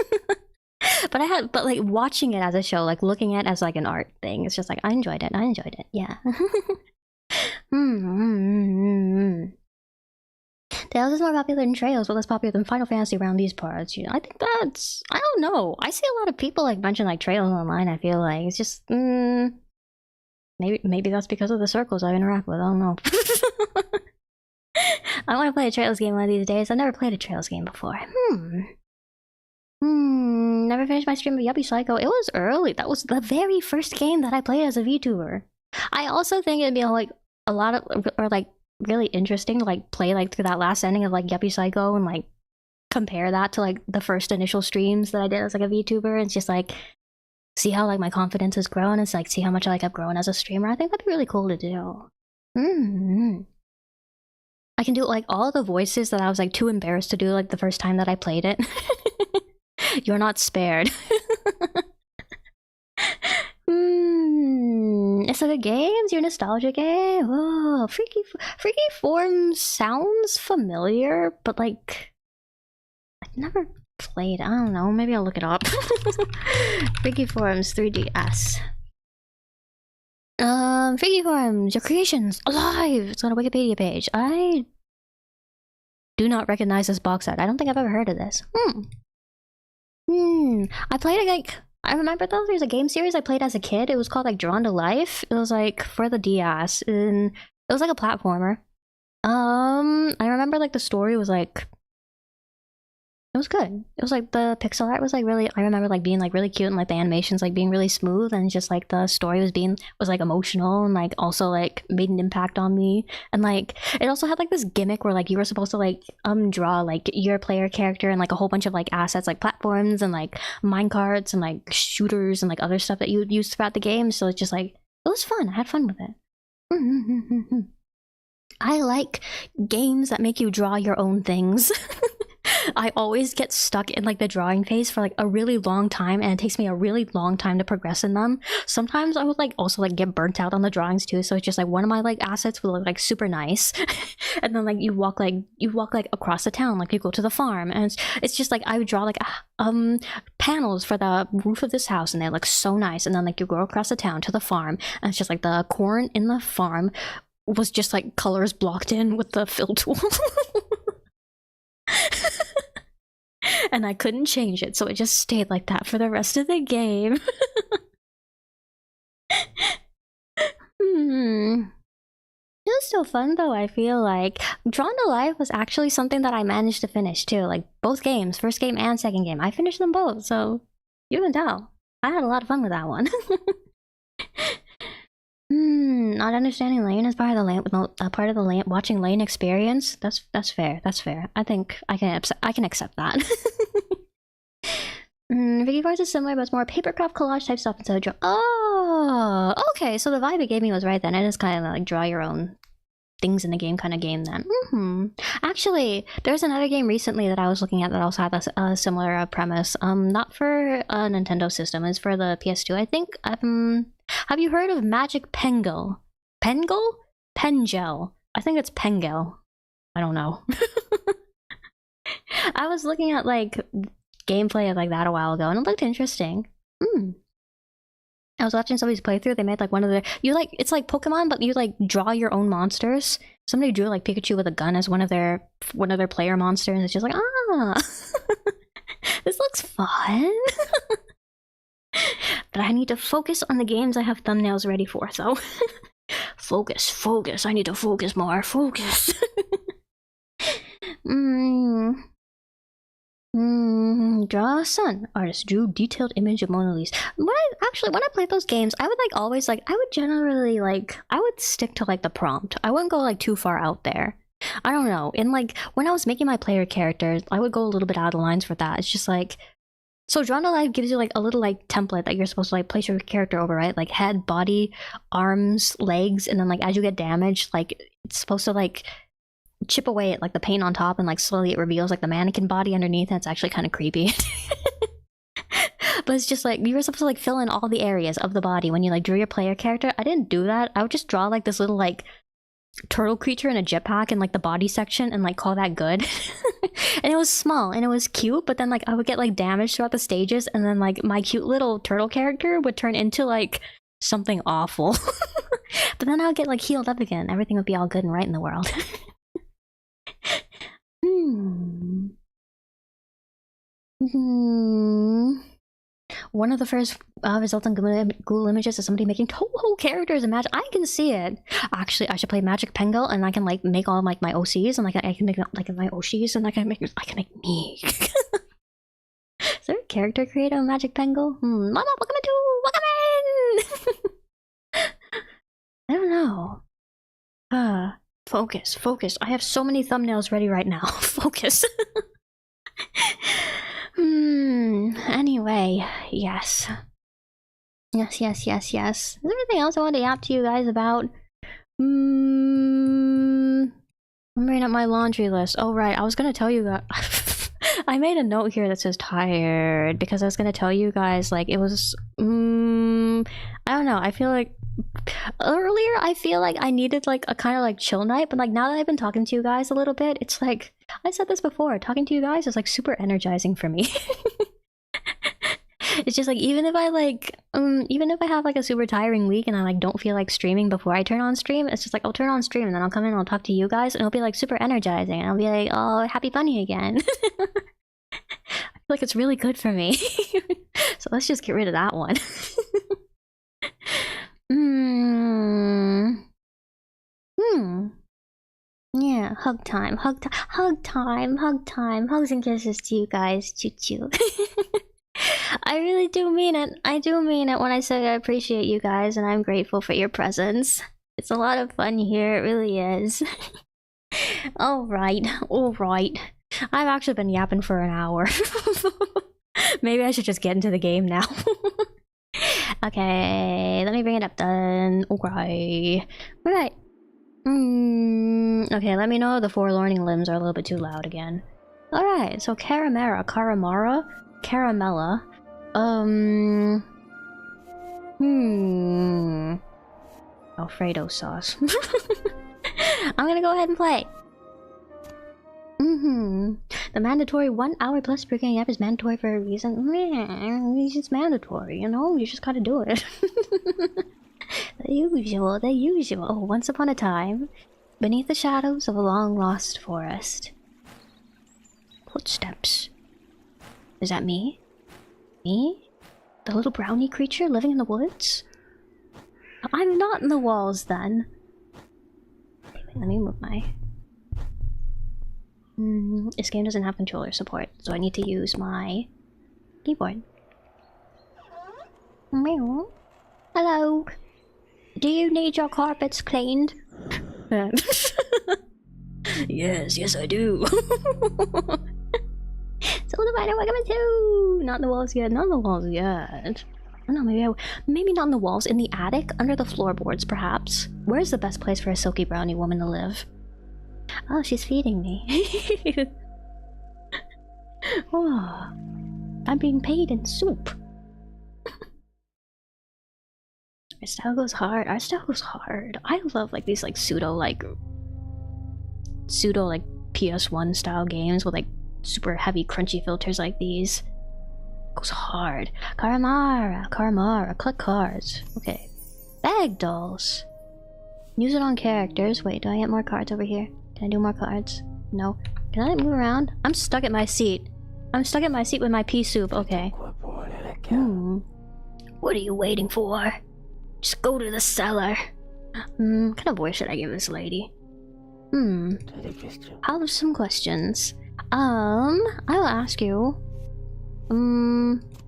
But like watching it as a show, like looking at it as like an art thing, it's just like I enjoyed it, yeah. Tales is more popular than Trails, but less popular than Final Fantasy around these parts. You know, I think that's, I don't know. I see a lot of people like mention like Trails online. I feel like it's just maybe that's because of the circles I interact with. I don't know. I want to play a Trails game one of these days. I've never played a Trails game before. Never finished my stream of Yuppie Psycho. It was early. That was the very first game that I played as a VTuber. I also think it'd be like a lot of, or like really interesting to like play like through that last ending of like Yuppie Psycho and like compare that to like the first initial streams that I did as like a VTuber. It's just like see how like my confidence has grown. It's like see how much I like have grown as a streamer. I think that'd be really cool to do. I can do like all the voices that I was like too embarrassed to do like the first time that I played it. You're not spared. It's a good game. It's your nostalgia game. Oh, Freaky Form sounds familiar, but like I've never played. I don't know. Maybe I'll look it up. Freaky Forms 3DS. Freaky Forms, your creations alive. It's on a Wikipedia page. I do not recognize this box art. I don't think I've ever heard of this. I played like, I remember though there's a game series I played as a kid. It was called like Drawn to Life. It was like for the DS, and it was like a platformer. I remember like the story was like It was good. It was like the pixel art was like really. I remember like being like really cute and like the animations like being really smooth and just like the story was like emotional and like also like made an impact on me. And like it also had like this gimmick where like you were supposed to like draw like your player character and like a whole bunch of like assets like platforms and like minecarts and like shooters and like other stuff that you would use throughout the game. So it's just like it was fun. I had fun with it. I like games that make you draw your own things. I always get stuck in like the drawing phase for like a really long time, and it takes me a really long time to progress in them. Sometimes I would like also like get burnt out on the drawings too, so it's just like one of my like assets will look like super nice and then like you walk like across the town, like you go to the farm, and it's just like I would draw like panels for the roof of this house and they look so nice, and then like you go across the town to the farm and it's just like the corn in the farm was just like colors blocked in with the fill tool. And I couldn't change it, so it just stayed like that for the rest of the game. It was still fun though, I feel like. Drawn to Life was actually something that I managed to finish too, like both games, first game and second game. I finished them both, so you can tell. I had a lot of fun with that one. Not understanding Lane is part of the lane watching Lane experience. That's fair. That's fair. I think I can accept that. Vicky Cars is similar, but it's more papercraft collage type stuff instead of oh, okay. So the vibe it gave me was right then. It is kind of like draw your own things in the game kind of game then. Actually, there's another game recently that I was looking at that also had a similar premise. Not for a Nintendo system. It's for the PS2, I think. Have you heard of Magic Pengel? Pengel? Pengel. I think it's Pengel. I don't know. I was looking at like gameplay of like that a while ago and it looked interesting. I was watching somebody's playthrough. They made like one of the it's like Pokemon, but you like draw your own monsters. Somebody drew like Pikachu with a gun as one of their player monsters, and it's just like this looks fun. But I need to focus on the games I have thumbnails ready for, so focus. I need to focus more. Focus. Draw a sun. Artist drew detailed image of Mona Lisa. When I played those games, I would like always like I would generally like I would stick to like the prompt. I wouldn't go like too far out there. I don't know. And like when I was making my player characters, I would go a little bit out of lines for that. It's just like so Drawn to Life gives you like a little like template that you're supposed to like place your character over, right? Like head, body, arms, legs, and then like as you get damaged, like it's supposed to like chip away at like the paint on top, and like slowly it reveals like the mannequin body underneath, and it's actually kind of creepy. But it's just like you were supposed to like fill in all the areas of the body when you like drew your player character. I didn't do that. I would just draw like this little like turtle creature in a jetpack in like the body section and like call that good. And it was small and it was cute, but then like I would get like damaged throughout the stages, and then like my cute little turtle character would turn into like something awful. But then I would get like healed up again. Everything would be all good and right in the world. One of the first resulting Google images is somebody making Toho characters in Magic. I can see it. Actually, I should play Magic Pengel, and I can like make all like my OCs, and like I can make like my Oshis, and I can make me. Is there a character creator in Magic Pengel? Mama, welcome in. I don't know. Focus. I have so many thumbnails ready right now. Focus. Anyway, yes. Is there anything else I want to yap to you guys about? I'm bringing up my laundry list. Oh, right. I was going to tell you that. I made a note here that says tired because I was going to tell you guys, like, it was. I don't know. I feel like earlier I feel like I needed like a kind of like chill night, but like now that I've been talking to you guys a little bit, it's like I said this before, talking to you guys is like super energizing for me. It's just like even if I have like a super tiring week and I like don't feel like streaming before I turn on stream, it's just like I'll turn on stream and then I'll come in and I'll talk to you guys and it'll be like super energizing and I'll be like, oh, happy funny again. I feel like it's really good for me. So let's just get rid of that one. Yeah. hug time, hug time, hug time, hug time. Hugs and kisses to you guys. Choo choo. I really do mean it. I do mean it when I say I appreciate you guys and I'm grateful for your presence. It's a lot of fun here, it really is. Alright, alright. I've actually been yapping for an hour. Maybe I should just get into the game now. Okay, let me bring it up then. Okay. Alright. Okay, let me know the forlorning limbs are a little bit too loud again. Alright, so CARIMARA, Caramella. Alfredo sauce. I'm gonna go ahead and play. The mandatory 1 hour plus per game is mandatory for a reason. It's just mandatory, you know? You just gotta do it. The usual. Oh, once upon a time, beneath the shadows of a long lost forest. Footsteps. Is that me? Me? The little brownie creature living in the woods? I'm not in the walls then. Let me move my... this game doesn't have controller support, so I need to use my keyboard. Meow. Hello. Do you need your carpets cleaned? Yes, I do. So the fighter, welcome to not the walls yet, not the walls yet. I don't know, maybe not in the walls, in the attic, under the floorboards, perhaps. Where's the best place for a silky brownie woman to live? Oh, she's feeding me. Oh, I'm being paid in soup. Our style goes hard. Our style goes hard. I love like these like pseudo PS1 style games with like super heavy crunchy filters like these. Goes hard. CARIMARA, click cards. Okay. Bag dolls. Use it on characters. Wait, do I get more cards over here? Can I do more cards? No. Can I move around? I'm stuck at my seat. I'm stuck at my seat with my pea soup. Okay. What are you waiting for? Just go to the cellar. What kind of voice should I give this lady? I'll have some questions. I'll ask you.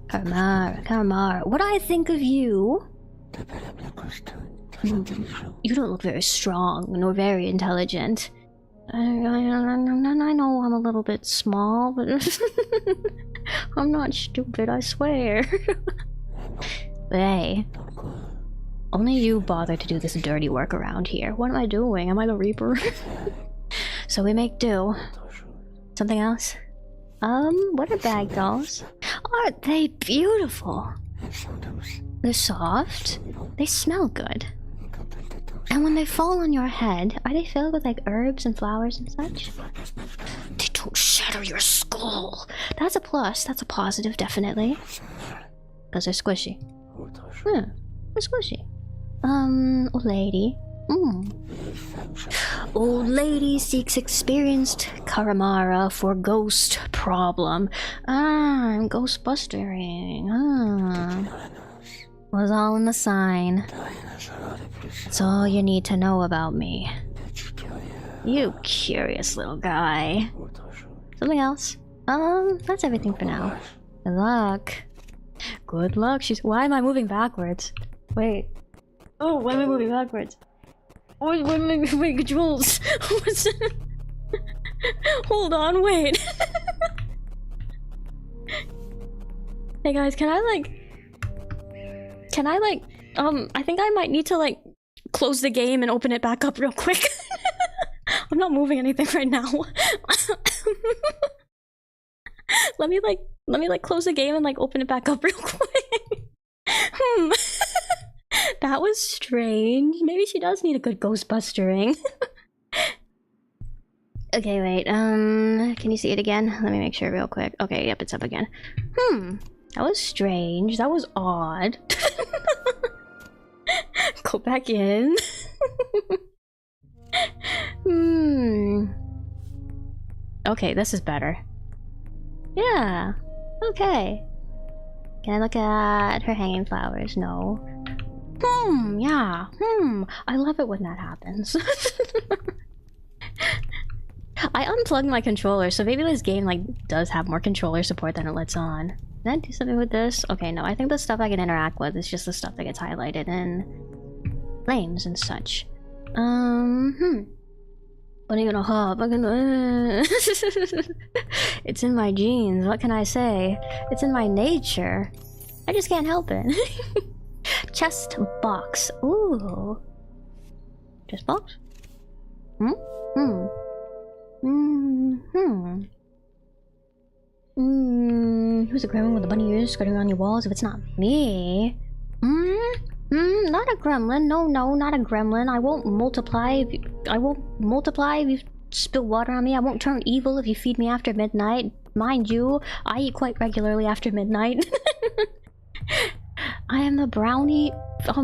CARIMARA, what do I think of you? You don't look very strong, nor very intelligent. I know I'm a little bit small, but I'm not stupid, I swear. But hey, only you bother to do this dirty work around here. What am I doing? Am I the Reaper? So we make do. Something else? What are bag dolls? Aren't they beautiful? They're soft. They smell good. And when they fall on your head, are they filled with like herbs and flowers and such? They don't shatter your skull. That's a plus. That's a positive, definitely. Because they're squishy. They're squishy. Old lady. Old lady seeks experienced CARIMARA for ghost problem. I'm ghostbustering. Was all in the sign. That's all you need to know about me. You curious little guy. Something else? That's everything for now. Good luck. Good luck. Why am I moving backwards? Wait. Oh, why am I moving backwards? Wait, Jules. What's that? Hold on, wait. Hey guys, can I I think I might need to like close the game and open it back up real quick. I'm not moving anything right now. let me close the game and like open it back up real quick. That was strange. Maybe she does need a good ghostbustering. Okay, wait, can you see it again? Let me make sure real quick. Okay, yep, it's up again. That was strange. That was odd. Go back in. Okay, this is better. Yeah. Okay. Can I look at her hanging flowers? No. Yeah. I love it when that happens. I unplugged my controller, so maybe this game like does have more controller support than it lets on. Can I do something with this? Okay, no, I think the stuff I can interact with is just the stuff that gets highlighted in flames and such. What are you gonna hop? It's in my genes, what can I say? It's in my nature. I just can't help it. Chest box. Ooh. Chest box? Who's a gremlin with a bunny ears skirting around your walls? If it's not me. Not a gremlin. No, not a gremlin. I won't multiply if you spill water on me. I won't turn evil if you feed me after midnight. Mind you, I eat quite regularly after midnight. I am the brownie, what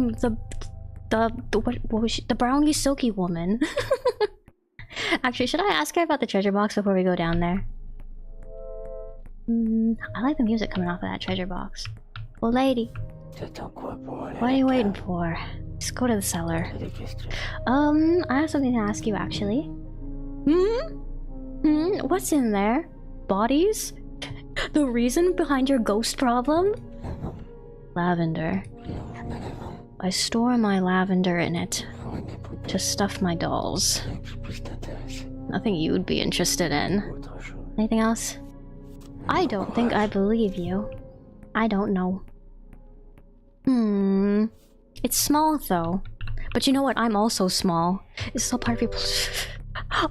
was she? The brownie silky woman. Actually, should I ask her about the treasure box before we go down there? I like the music coming off of that treasure box. Well, lady, what are you waiting for? Just go to the cellar. I have something to ask you, actually. What's in there? Bodies? The reason behind your ghost problem? Lavender. I store my lavender in it to stuff my dolls. Nothing you would be interested in. Anything else? I don't think I believe you. I don't know. It's small though. But you know what? I'm also small. Is this all part of your...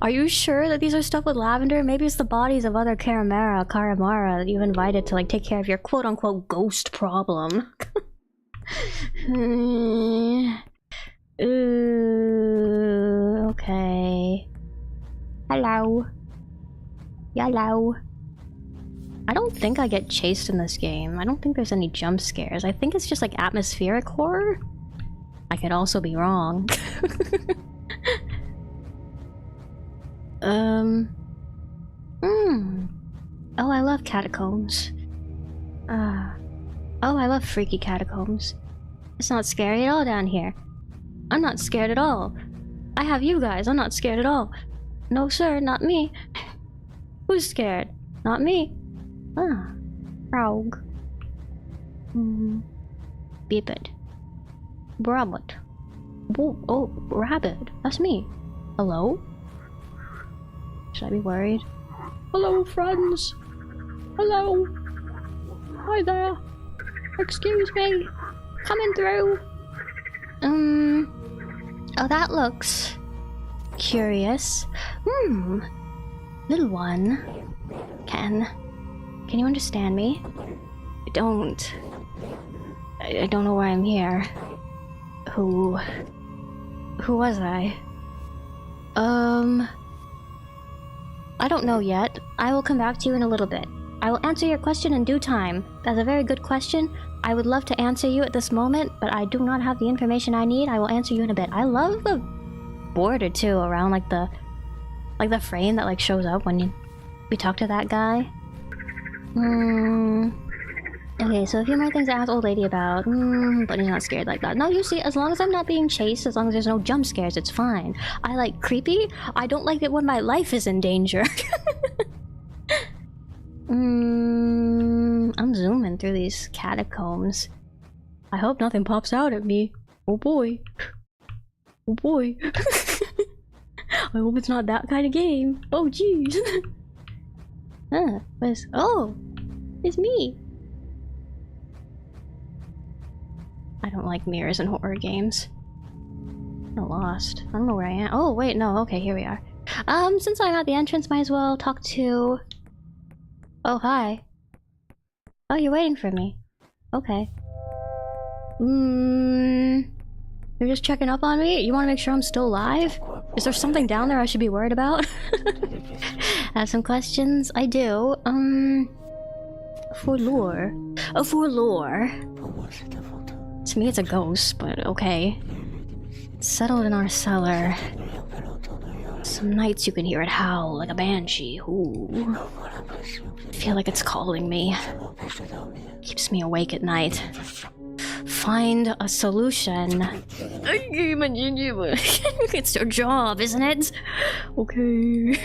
Are you sure that these are stuff with lavender? Maybe it's the bodies of other CARIMARA that you've invited to like take care of your quote-unquote ghost problem. Okay. Hello. Hello. I don't think I get chased in this game. I don't think there's any jump scares. I think it's just like atmospheric horror. I could also be wrong. Oh, I love catacombs. Oh, I love freaky catacombs. It's not scary at all down here. I'm not scared at all. I have you guys. I'm not scared at all. No, sir, not me. Who's scared? Not me. Ah, frog. Beeped. Rabbit. Oh, rabbit. That's me. Hello? Should I be worried? Hello, friends. Hello. Hi there. Excuse me. Coming through. Oh, that looks curious. Little one. Can you understand me? I don't know why I'm here. Who was I? I don't know yet. I will come back to you in a little bit. I will answer your question in due time. That's a very good question. I would love to answer you at this moment, but I do not have the information I need. I will answer you in a bit. I love the border too around like the frame that like shows up when we talk to that guy. Okay, so a few more things to ask old lady about. But he's not scared like that. No, you see, as long as I'm not being chased, as long as there's no jump scares, it's fine. I like creepy. I don't like it when my life is in danger. I'm zooming through these catacombs. I hope nothing pops out at me. Oh boy. Oh boy. I hope it's not that kind of game. Oh jeez. Oh! It's me! I don't like mirrors in horror games. I'm lost. I don't know where I am. Oh wait, no, okay, here we are. Since I'm at the entrance, might as well talk to... Oh, hi. Oh, you're waiting for me. Okay. You're just checking up on me? You want to make sure I'm still alive? Is there something down there I should be worried about? I have some questions. I do. For lore. Oh, for lore. To me it's a ghost, but okay. It's settled in our cellar. Some nights you can hear it howl like a banshee. Ooh. I feel like it's calling me. Keeps me awake at night. find a solution. It's your job, isn't it? Okay.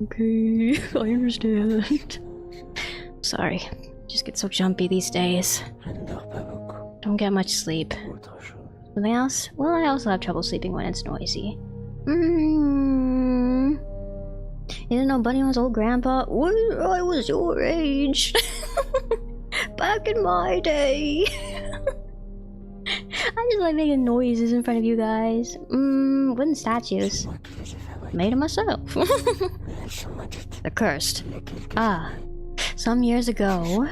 Okay, I understand. Sorry, just get so jumpy these days. Don't get much sleep. Something else? Well, I also have trouble sleeping when it's noisy. You didn't know Bunny was old grandpa? Well, I was your age. Back in my day. I just like making noises in front of you guys. Wooden statues. Made them myself. They're cursed. Ah. Some years ago,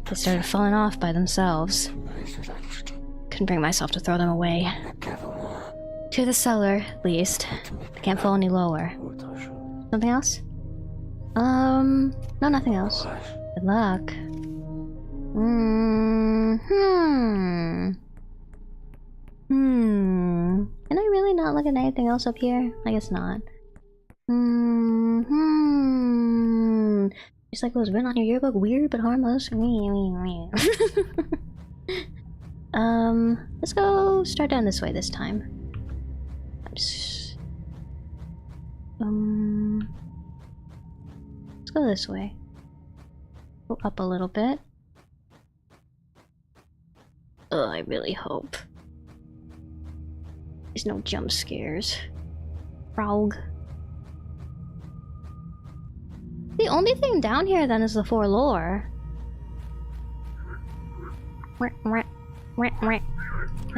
they started falling off by themselves. Couldn't bring myself to throw them away. To the cellar, at least. I can't fall any lower. Something else? No, nothing else. Good luck. Can I really not look at anything else up here? I guess not. Just like it was written on your yearbook, weird but harmless. Let's go start down this way this time. Let's go this way. Go up a little bit. I really hope there's no jump scares. Frog. The only thing down here then is the four lore. Can I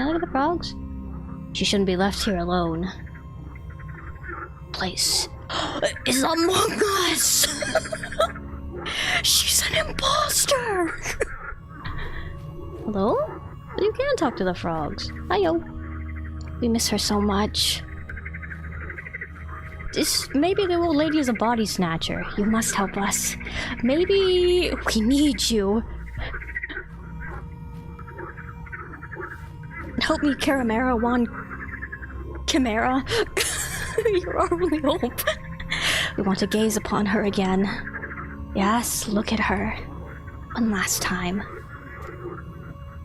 look at the frogs? She shouldn't be left here alone. Place is among us! She's an imposter! Hello? You can talk to the frogs. Hiyo. We miss her so much. Maybe the old lady is a body snatcher. You must help us. Maybe we need you. Help me, CARIMARA, Chimera. You're our only hope. We want to gaze upon her again. Yes, look at her. One last time.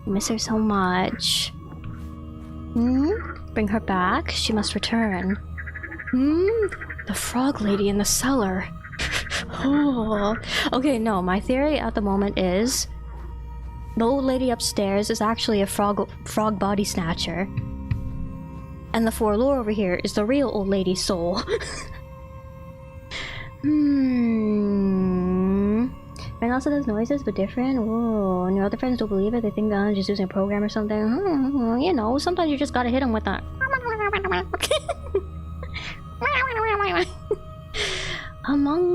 I miss her so much. Bring her back. She must return. The frog lady in the cellar. Oh. Okay, no, my theory at the moment is the old lady upstairs is actually a frog body snatcher. And the four lore over here is the real old lady's soul. Friend also does noises, but different. Whoa, and your other friends don't believe it. They think I'm just using a program or something. You know, sometimes you just gotta hit them with that.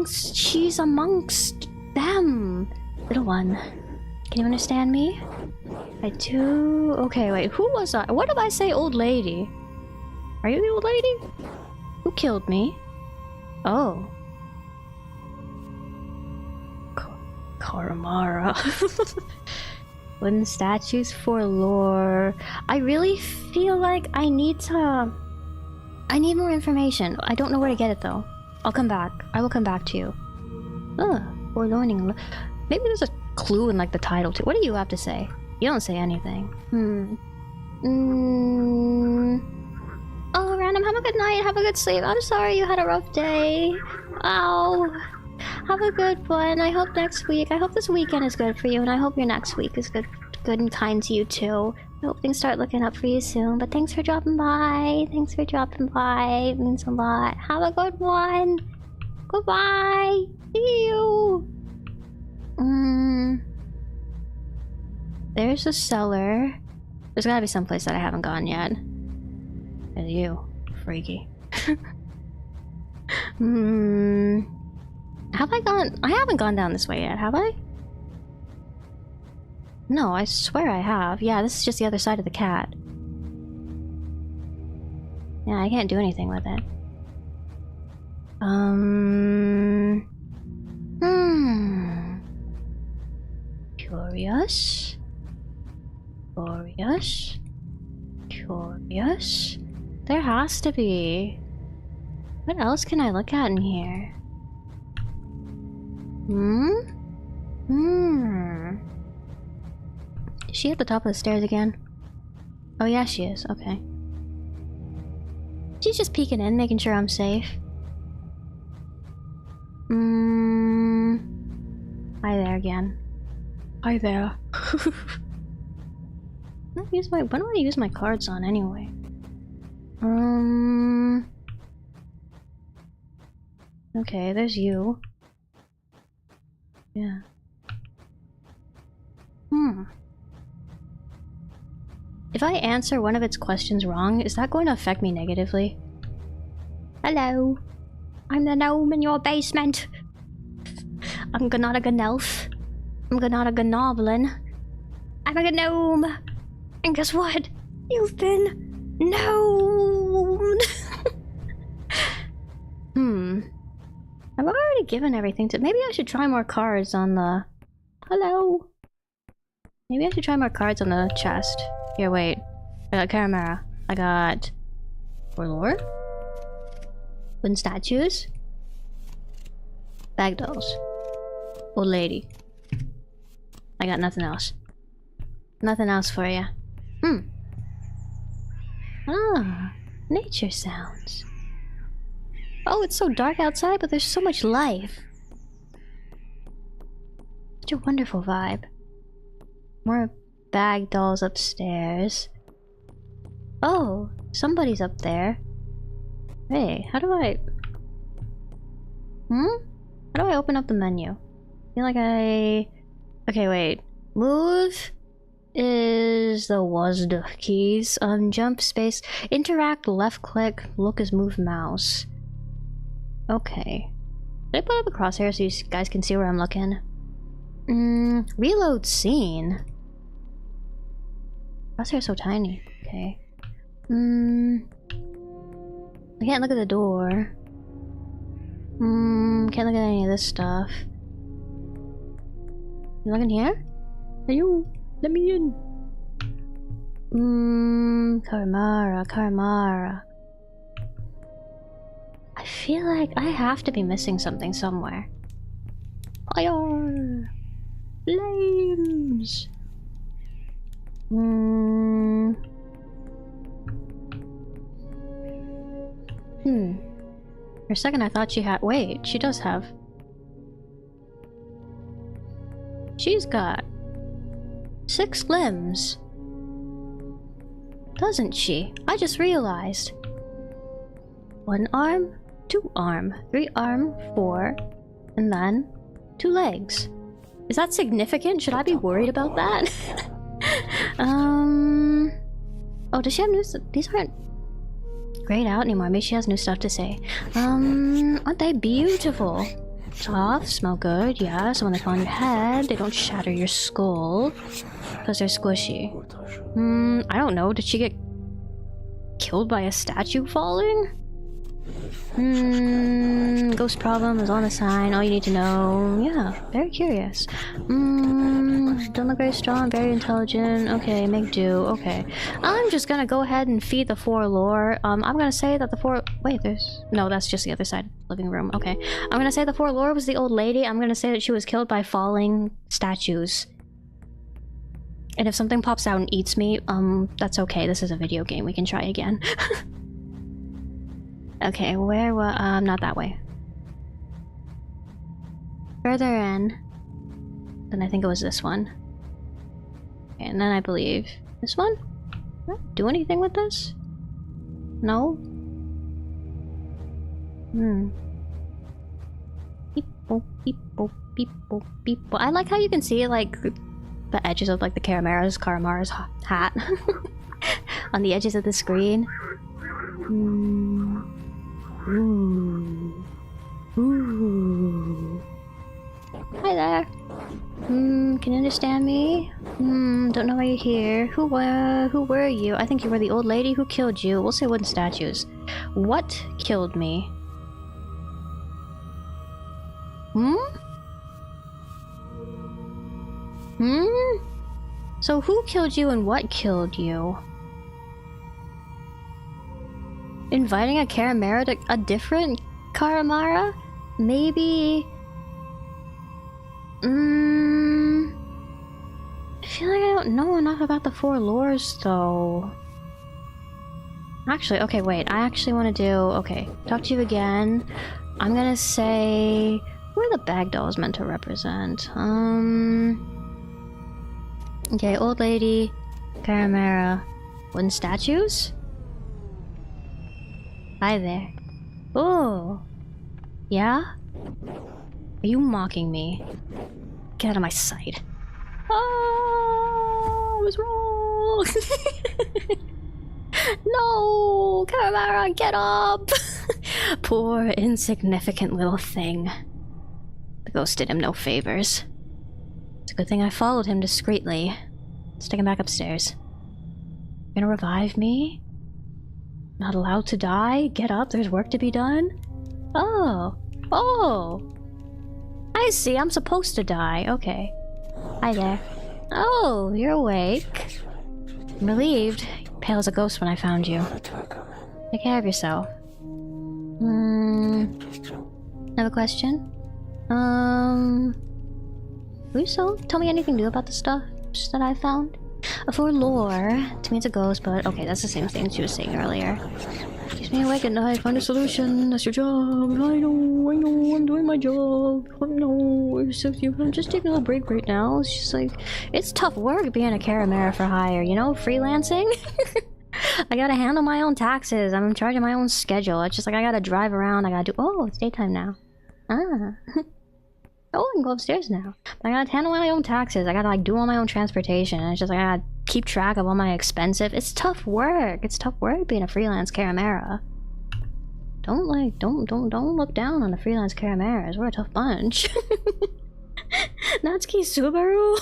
She's amongst them. Little one, can you understand me? I do. Okay, wait, who was I? What did I say, old lady? Are you the old lady? Who killed me? Oh. CARIMARA. Wooden statues for lore. I really feel like I need more information. I don't know where to get it though. I'll come back. I will come back to you. Forlorning. Maybe there's a clue in like the title too. What do you have to say? You don't say anything. Oh, random. Have a good night. Have a good sleep. I'm sorry you had a rough day. Ow. Have a good one. I hope next week. I hope this weekend is good for you, and I hope your next week is good and kind to you too. I hope things start looking up for you soon. But thanks for dropping by. Thanks for dropping by. It means a lot. Have a good one. Goodbye. See you. There's a cellar. There's gotta be someplace that I haven't gone yet. And you, freaky. Have I gone? I haven't gone down this way yet, have I? No, I swear I have. Yeah, this is just the other side of the cat. Yeah, I can't do anything with it. Curious. Curious. Curious. There has to be. What else can I look at in here? Is she at the top of the stairs again? Oh yeah, she is. Okay. She's just peeking in, making sure I'm safe. Hi there again. Hi there. When do I use my cards on anyway? Okay, there's you. Yeah. If I answer one of its questions wrong, is that going to affect me negatively? Hello. I'm the gnome in your basement. I'm not a gnelf. I'm not a gnoblin. I'm a gnome. And guess what? You've been gnomed. I've already given everything to... Maybe I should try more cards on the... Hello. Maybe I should try more cards on the chest. Here, wait. I got CARIMARA. I got... Warlord? Wooden statues? Bag dolls. Old lady. I got nothing else. Nothing else for you. Ah, nature sounds. Oh, it's so dark outside, but there's so much life. Such a wonderful vibe. More bag dolls upstairs. Oh, somebody's up there. Hey, how do I... How do I open up the menu? I feel like I... Okay, wait. Move is the WASD keys. Jump, space, interact, left click, look is move mouse. Okay. Did I put up a crosshair so you guys can see where I'm looking? Reload scene. Crosshair's so tiny. Okay. I can't look at the door. Can't look at any of this stuff. You looking here? Hey you, let me in. CARIMARA. I feel like I have to be missing something somewhere. Fire! Flames! For a second I thought she had- wait, she does have. She's got 6 limbs. Doesn't she? I just realized. 1 arm, 2 arm, 3 arm, 4, and then 2 legs. Is that significant? Should I be worried about that? Oh, does she have new stuff? These aren't grayed out anymore. Maybe she has new stuff to say. Aren't they beautiful? Soft, smell good, yeah. So when they fall on your head, they don't shatter your skull. Because they're squishy. I don't know. Did she get killed by a statue falling? Ghost problem is on the sign. All you need to know. Yeah, very curious. Don't look very strong, very intelligent. Okay, make do. Okay. I'm just gonna go ahead and feed the 4 lore. I'm gonna say that the 4... Wait, there's... No, that's just the other side of the living room. Okay. I'm gonna say the 4 lore was the old lady. I'm gonna say that she was killed by falling statues. And if something pops out and eats me, that's okay. This is a video game. We can try again. Okay, where was... not that way. Further in. Then I think it was this one. Okay, and then I believe... This one? Can I do anything with this? No? Beep-boop, beep-boop, beep-boop, beep-boop. I like how you can see, like, the edges of, like, the CARIMARA's hat. On the edges of the screen. Ooh. Hi there. Can you understand me? Don't know why you're here. Who were you? I think you were the old lady. Who killed you? We'll say wooden statues. What killed me? So who killed you and what killed you? Inviting a CARIMARA to a different CARIMARA? Maybe... I feel like don't know enough about the four lores, though. Actually, okay, wait. I actually want to do... Okay, talk to you again. I'm gonna say... Who are the bag dolls meant to represent? Okay, old lady, CARIMARA. Wooden statues? Hi there. Oh! Yeah? Are you mocking me? Get out of my sight. Oh, I was wrong! No! CARIMARA, get up! Poor, insignificant little thing. The ghost did him no favors. It's a good thing I followed him discreetly. Let's take him back upstairs. You're gonna revive me? Not allowed to die? Get up, there's work to be done? Oh! Oh! I see, I'm supposed to die. Okay. Hi there. Oh, you're awake. I'm relieved. You're pale as a ghost when I found you. Take care of yourself. I have a question? Russo, tell me anything new about the stuff that I found? For lore, to me it's a ghost, but okay, that's the same thing she was saying earlier. Keeps me awake at night, find a solution, that's your job. I know, I'm doing my job. No, I'm just taking a little break right now. It's just like, it's tough work being a CARIMARA for hire, you know, freelancing. I gotta handle my own taxes, I'm in charge of my own schedule. It's just like I gotta drive around, I gotta do- oh, it's daytime now. Ah. Oh, I can go upstairs now. But I gotta handle my own taxes. I gotta like do all my own transportation. And it's just like I gotta keep track of all my expensive. It's tough work. It's tough work being a freelance CARIMARA. Don't look down on the freelance CARIMARAs. We're a tough bunch. Natsuki Subaru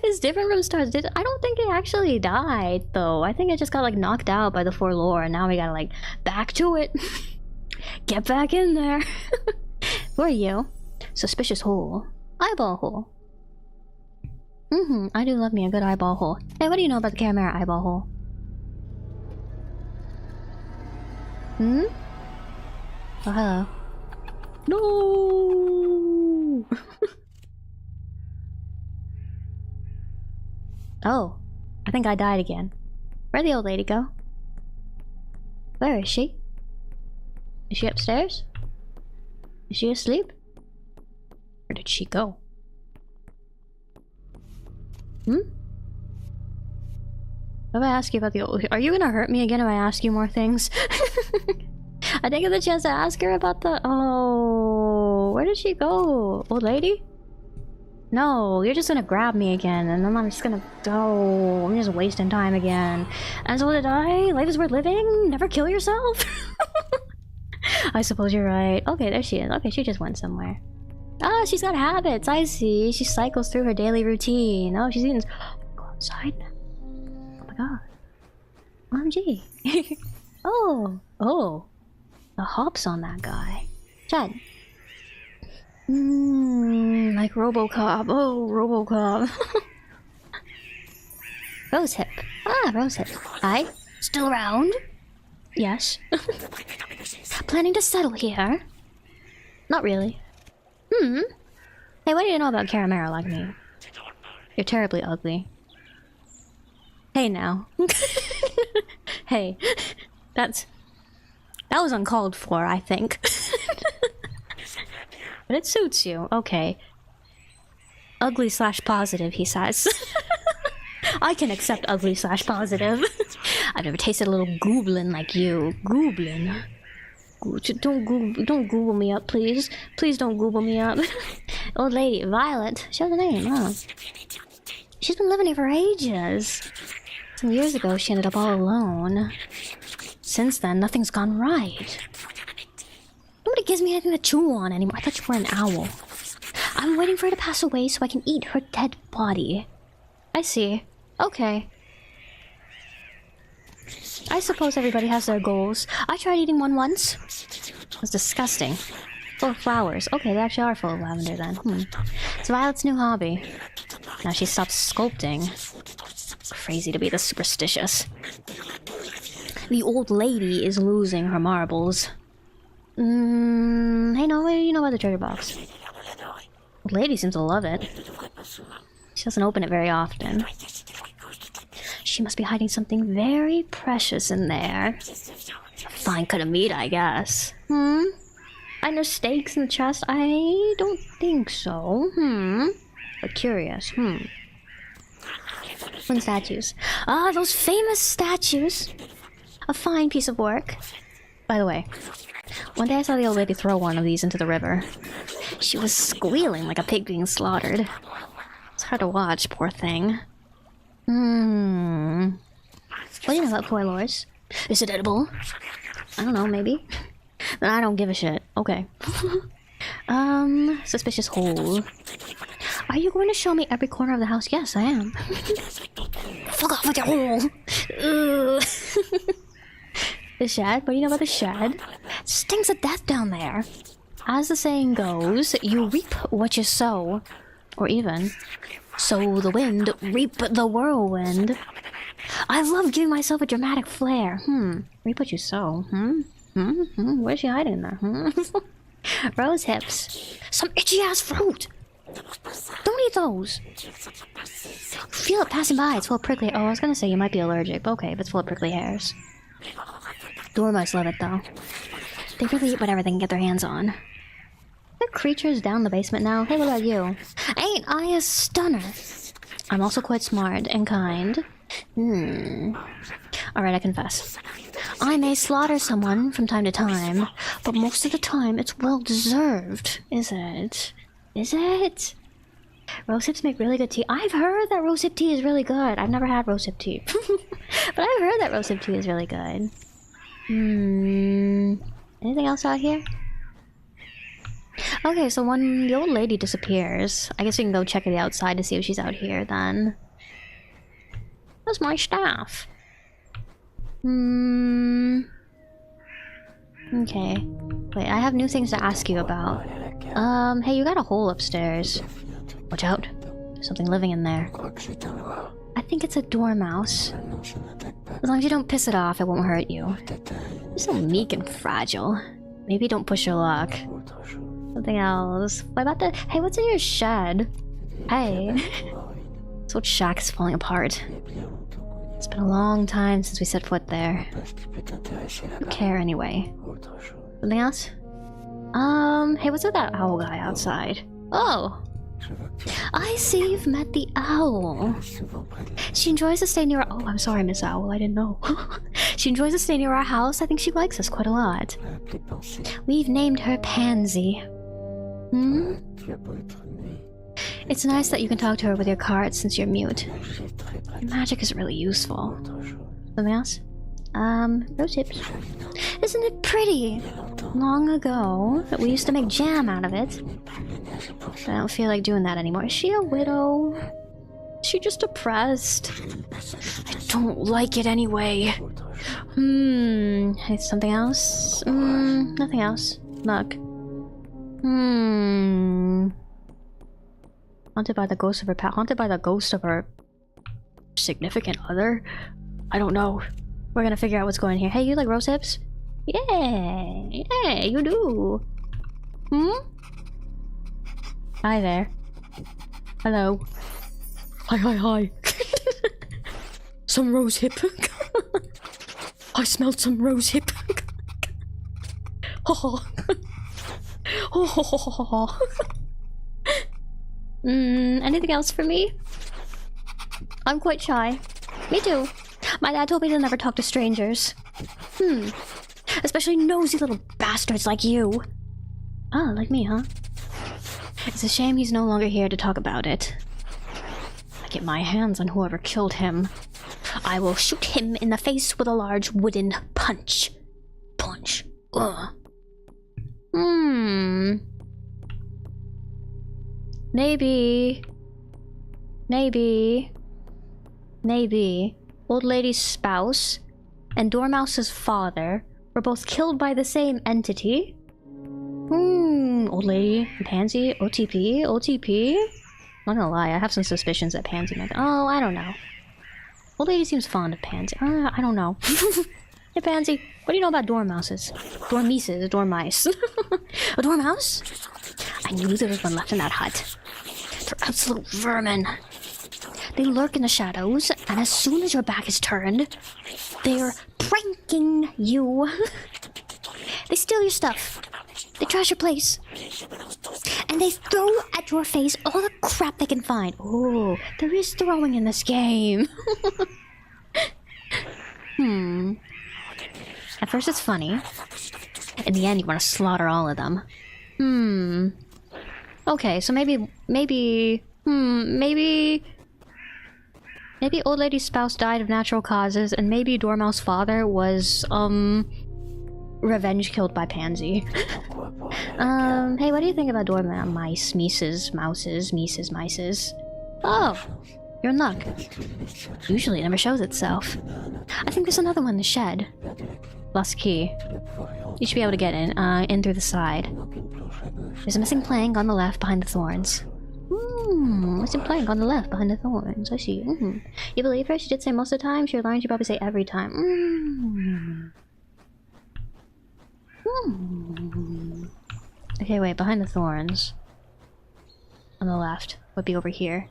is different from Stars. I don't think it actually died though. I think it just got like knocked out by the four lore, and now we gotta like back to it. Get back in there. Who are you? Suspicious hole. Eyeball hole. I do love me a good eyeball hole. Hey, what do you know about the CARIMARA eyeball hole? Oh, hello. No! Oh, I think I died again. Where'd the old lady go? Where is she? Is she upstairs? Is she asleep? Where did she go? If I ask you about the old... Are you gonna hurt me again if I ask you more things? I didn't get the chance to ask her about the... Oh... Where did she go? Old lady? No, you're just gonna grab me again, and then I'm just gonna... Oh, I'm just wasting time again. And so did I? Life is worth living? Never kill yourself? I suppose you're right. Okay, there she is. Okay, she just went somewhere. Ah, she's got habits. I see. She cycles through her daily routine. Oh, she's eating... Go outside now. Oh my god. OMG. Oh. Oh. The hops on that guy. Chad. Like Robocop. Oh, Robocop. Rosehip. Ah, Rosehip. Hi. Still around? Yes. Planning to settle here? Not really. Hey, what do you know about CARIMARA like me? You're terribly ugly. Hey now. Hey. That was uncalled for, I think. But it suits you. Okay. Ugly / positive, he says. I can accept ugly / positive. I've never tasted a little goblin like you. Goblin. Don't Google me up, please. Please don't Google me up. Old lady, Violet. Show the name, huh? She's been living here for ages. Some years ago, she ended up all alone. Since then, nothing's gone right. Nobody gives me anything to chew on anymore. I thought you were an owl. I'm waiting for her to pass away so I can eat her dead body. I see. Okay. I suppose everybody has their goals. I tried eating one once. It was disgusting. Full of flowers. Okay, they actually are full of lavender then. It's Violet's new hobby. Now she stopped sculpting. Crazy to be this superstitious. The old lady is losing her marbles. Hey, no, what do you know about the treasure box? Old lady seems to love it. She doesn't open it very often. She must be hiding something very precious in there. A fine cut of meat, I guess. Find there steaks in the chest? I don't think so. But curious. Wooden statues. Ah, those famous statues! A fine piece of work. By the way, one day I saw the old lady throw one of these into the river. She was squealing like a pig being slaughtered. It's hard to watch, poor thing. What do you know about koi lures? Is it edible? I don't know, maybe. Then I don't give a shit. Okay. Suspicious hole. Are you going to show me every corner of the house? Yes, I am. Fuck off with your hole! The shed? What do you know about the shed? It stinks to death down there. As the saying goes, you reap what you sow. Or even, sow the wind, reap the whirlwind. I love giving myself a dramatic flair. Reap what you sow. Where's she hiding there? Rose hips. Some itchy ass fruit! Don't eat those! Feel it passing by, it's full of prickly... Oh, I was gonna say you might be allergic, but okay, if it's full of prickly hairs. Dormice love it, though. They really eat whatever they can get their hands on. Are there creatures down the basement now? Hey, what about you? Ain't I a stunner? I'm also quite smart and kind. Alright, I confess. I may slaughter someone from time to time, but most of the time it's well-deserved, is it? Is it? Rosehip make really good tea. I've heard that rosehip tea is really good. I've never had rosehip tea. But I've heard that rosehip tea is really good. Anything else out here? Okay, so when the old lady disappears, I guess we can go check the outside to see if she's out here then. That's my staff. Okay. Wait, I have new things to ask you about. Hey, you got a hole upstairs. Watch out. There's something living in there. I think it's a dormouse. As long as you don't piss it off, it won't hurt you. You're so meek and fragile. Maybe don't push your luck. Something else. What about the... Hey, what's in your shed? Hey. This old shack is falling apart. It's been a long time since we set foot there. Who care anyway? Something else? Hey, what's with that owl guy outside? Oh! I see you've met the owl. She enjoys to stay near our... Oh, I'm sorry, Miss Owl, I didn't know. She enjoys to stay near our house. I think she likes us quite a lot. We've named her Pansy. It's nice that you can talk to her with your cards since you're mute. Your magic is really useful. Something else? Rose hips. Isn't it pretty? Long ago, we used to make jam out of it. But I don't feel like doing that anymore. Is she a widow? Is she just depressed? I don't like it anyway. Something else? Nothing else. Look. Haunted by the ghost of her haunted by the ghost of her significant other? I don't know. We're gonna figure out what's going here. Hey, you like rose hips? Yeah, yeah, you do. Hi there. Hello. Hi. Some rose hip. I smelled some rose hip. Anything else for me? I'm quite shy. Me too. My dad told me to never talk to strangers. Especially nosy little bastards like you. Ah, like me, huh? It's a shame he's no longer here to talk about it. I get my hands on whoever killed him. I will shoot him in the face with a large wooden punch. Punch. Ugh. Maybe old lady's spouse and Dormouse's father were both killed by the same entity. Old lady and Pansy, OTP. I'm not gonna lie, I have some suspicions that Pansy might... Oh, I don't know. Old lady seems fond of Pansy. I don't know. Hey, Pansy, what do you know about dormouses? Dormice. A dormouse? I knew there was one left in that hut. They're absolute vermin. They lurk in the shadows, and as soon as your back is turned, they're pranking you. They steal your stuff. They trash your place. And they throw at your face all the crap they can find. Oh, there is throwing in this game. At first it's funny. In the end, you want to slaughter all of them. Okay, so maybe old lady's spouse died of natural causes, and maybe Dormouse father was, revenge killed by Pansy. Hey, what do you think about mice, mices? Oh, you're in luck. Usually it never shows itself. I think there's another one in the shed. Lost key. You should be able to get in through the side. There's a missing plank on the left behind the thorns. Missing plank on the left behind the thorns. I see. You believe her? She did say most of the time. She learned, she probably say every time. Okay, wait, behind the thorns. On the left. Would be over here.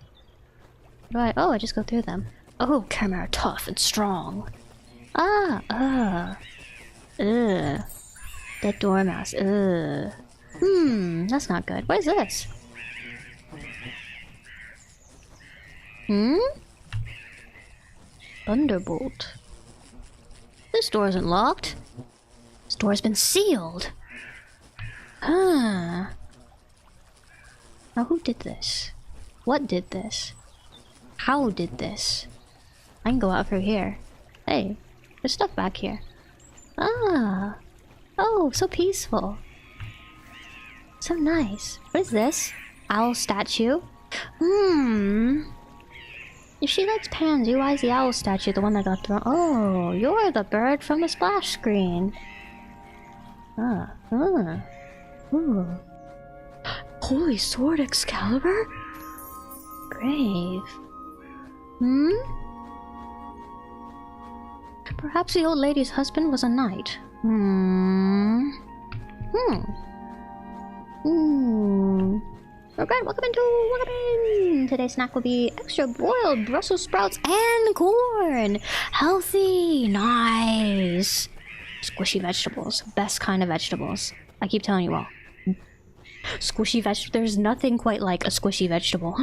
Right. Oh, I just go through them. Oh, CARIMARA, tough and strong. Dead dormouse. That's not good. What is this? Thunderbolt. This door isn't locked. This door has been sealed. Now who did this? What did this? How did this? I can go out through here. Hey, there's stuff back here. Oh, so peaceful. So nice. What is this? Owl statue? If she likes Pansy, why is the owl statue the one that got thrown? Oh, you're the bird from the splash screen. Ooh. Holy sword Excalibur? Grave. Perhaps the old lady's husband was a knight. Alright, welcome in! Today's snack will be extra boiled Brussels sprouts and corn! Healthy! Nice! Squishy vegetables. Best kind of vegetables. I keep telling you all. Squishy vegetable. There's nothing quite like a squishy vegetable.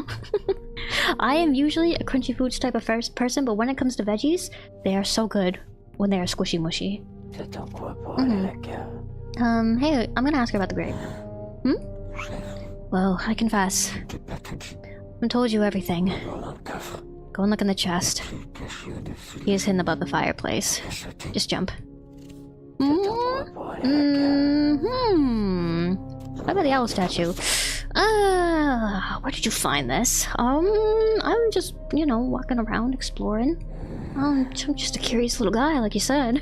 I am usually a crunchy foods type of person, but when it comes to veggies, they are so good when they are squishy mushy. Hey, I'm gonna ask her about the grape. Well, I confess. I told you everything. Go and look in the chest. He is hidden above the fireplace. Just jump. What about the owl statue? Where did you find this? I'm just, walking around, exploring. I'm just a curious little guy, like you said.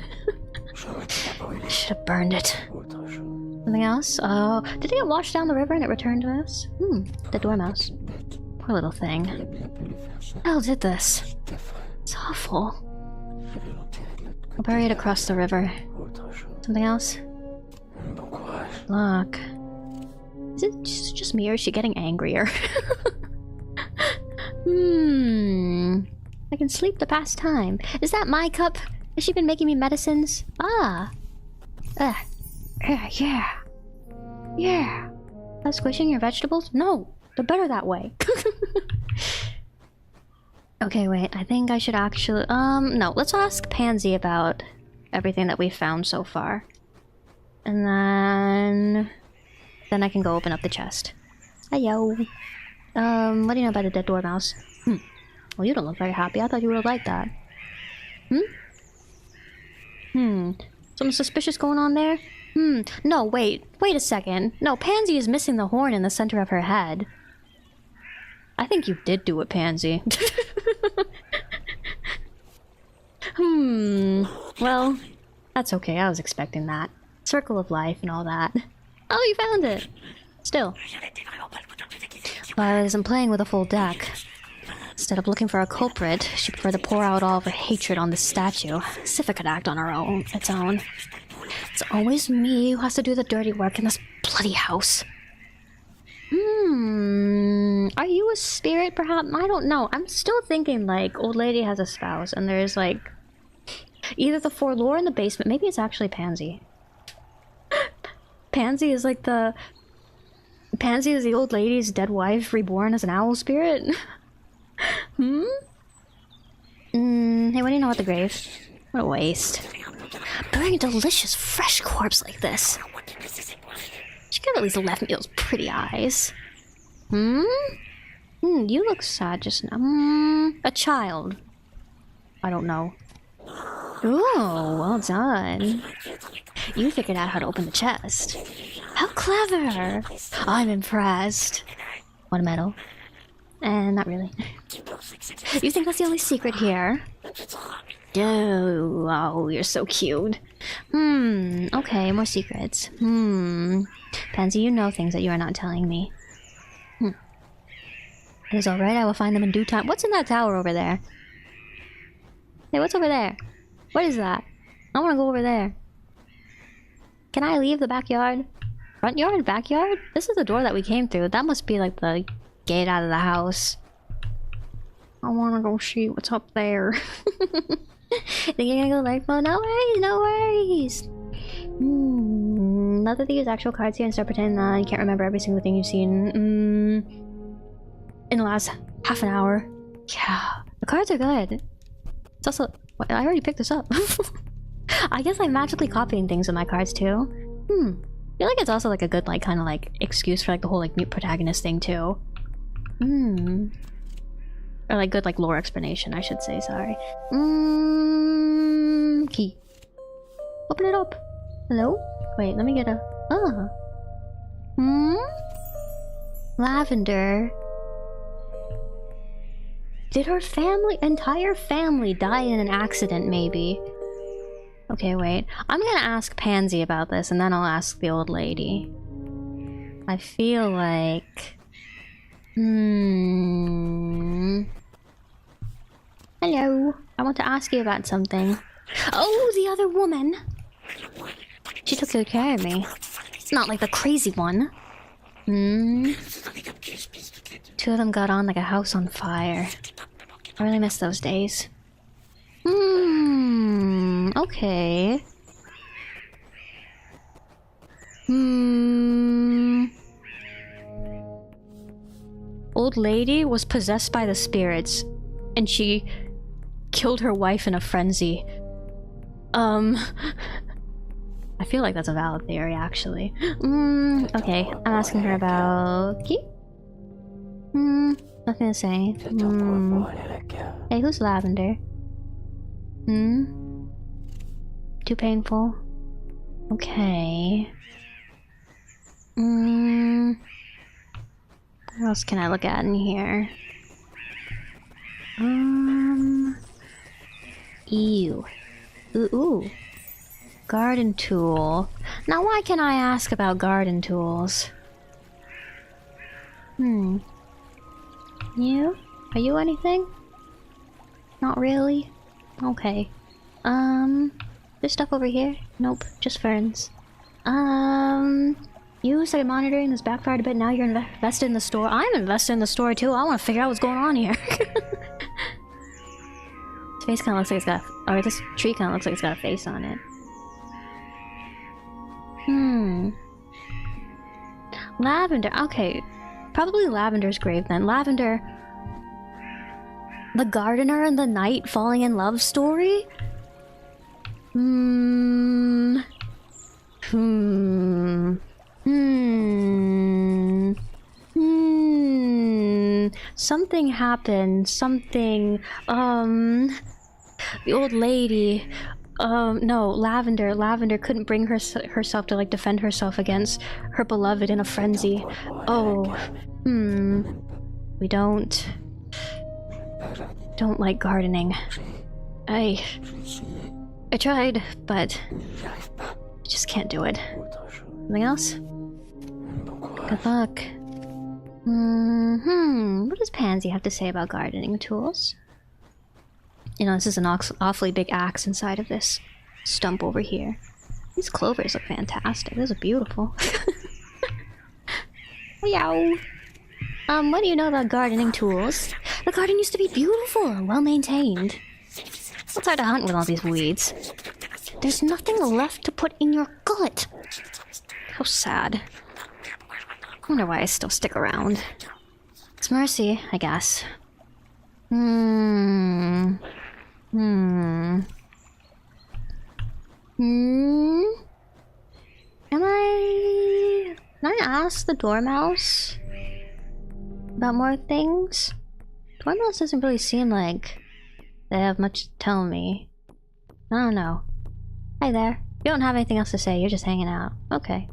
Should have burned it. Something else? Did it get washed down the river and it returned to us? The dormouse. Poor little thing. Who the hell did this? It's awful. I'll bury it across the river. Something else? Look. Is it just me or is she getting angrier? I can sleep to pass time. Is that my cup? Has she been making me medicines? Yeah. That's squishing your vegetables? No, they're better that way. Okay, wait, I think I should actually, no, let's ask Pansy about everything that we've found so far. And then I can go open up the chest. Heyo. What do you know about a dead dormouse? Well, you don't look very happy. I thought you would have liked that. Something suspicious going on there? No, wait a second. No, Pansy is missing the horn in the center of her head. I think you did do it, Pansy. Well, that's okay. I was expecting that. Circle of life and all that. Oh, you found it! Still. Violet isn't playing with a full deck. Instead of looking for a culprit, she preferred to pour out all of her hatred on this statue, as if it could act on her own, its own. It's always me who has to do the dirty work in this bloody house. Are you a spirit, perhaps? I don't know. I'm still thinking, like, old lady has a spouse, and there's, like, either the forlorn in the basement. Maybe it's actually Pansy. Pansy is, like, the... Pansy is the old lady's dead wife reborn as an owl spirit? Hmm? Hey, what do you know about the grave? What a waste. Burying a delicious fresh corpse like this. She could have at least left me those pretty eyes. You look sad just now. A child. I don't know. Ooh, well done. You figured out how to open the chest. How clever! I'm impressed. Want a medal? And not really. You think that's the only secret here? Oh, you're so cute. Okay, more secrets. Pansy, you know things that you are not telling me. It is alright, I will find them in due time. What's in that tower over there? Hey, what's over there? What is that? I wanna go over there. Can I leave the backyard? Front yard? Backyard? This is the door that we came through. That must be like the gate out of the house. I wanna go see what's up there. Think you're gonna go life mode? No worries, no worries. Not that they use actual cards here and start pretending that you can't remember every single thing you've seen. In the last half an hour. Yeah, the cards are good. It's also... Wait, I already picked this up. I guess I'm magically copying things with my cards too. I feel like it's also like a good like kind of like excuse for like the whole like mute protagonist thing too. Or like good like lore explanation, I should say, sorry. Key. Open it up. Hello? Wait, let me get a... Lavender. Did her entire family die in an accident, maybe? Okay, wait. I'm gonna ask Pansy about this, and then I'll ask the old lady. I feel like... Hello. I want to ask you about something. Oh, the other woman! She took good care of me. It's not like the crazy one. Two of them got on like a house on fire. I really miss those days. Okay. Old lady was possessed by the spirits, and she killed her wife in a frenzy. I feel like that's a valid theory, actually. Okay, I'm asking her about... Key? Nothing to say. Hey, who's Lavender? Too painful? Okay. What else can I look at in here? Ew. Ooh. Garden tool. Now why can I ask about garden tools? You? Are you anything? Not really? Okay. There's stuff over here? Nope, just ferns. You started monitoring this backfired a bit, now you're invested in the store. I'm invested in the store too, I want to figure out what's going on here. This face kind of looks like it's got or this tree kind of looks like it's got a face on it. Lavender, okay. Probably Lavender's grave then. Lavender... The gardener and the knight falling in love story? Something happened. Something... The old lady... no, Lavender. Lavender couldn't bring herself to, like, defend herself against her beloved in a frenzy. Oh. We don't like gardening. I tried, but I just can't do it. Something else? Good luck. What does Pansy have to say about gardening tools? You know, this is an awfully big axe inside of this stump over here. These clovers look fantastic. Those are beautiful. Yow. What do you know about gardening tools? The garden used to be beautiful and well maintained. It's hard to hunt with all these weeds. There's nothing left to put in your gullet. How sad. I wonder why I still stick around. It's mercy, I guess. Am I... Can I ask the dormouse about more things? Dormouse doesn't really seem like they have much to tell me. I don't know. Hi there. You don't have anything else to say, you're just hanging out. Okay.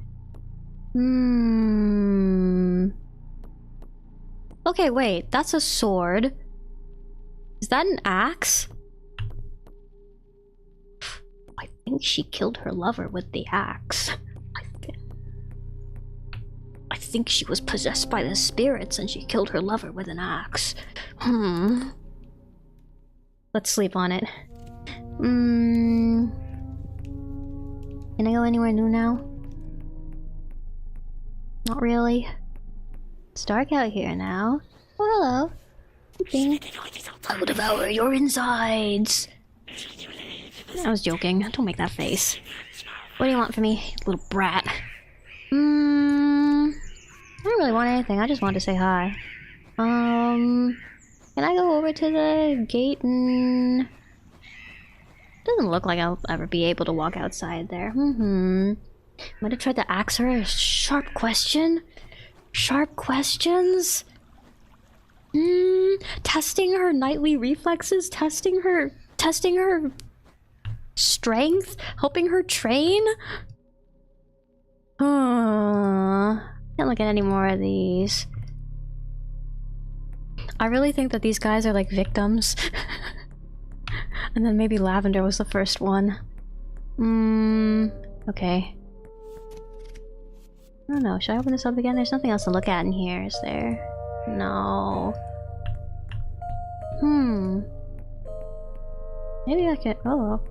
Okay, wait, that's a sword. Is that an axe? I think she killed her lover with the axe. I think she was possessed by the spirits and she killed her lover with an axe. Let's sleep on it. Can I go anywhere new now? Not really. It's dark out here now. Oh, hello. I will devour your insides. I was joking. Don't make that face. What do you want from me, little brat? I don't really want anything. I just wanted to say hi. Can I go over to the gate and... Doesn't look like I'll ever be able to walk outside there. Might have tried to ask her a sharp question. Sharp questions? Testing her nightly reflexes, testing her strength, helping her train? Can't look at any more of these. I really think that these guys are like victims. And then maybe Lavender was the first one. Okay. I don't know, should I open this up again? There's nothing else to look at in here, is there? No. Maybe I could... Oh,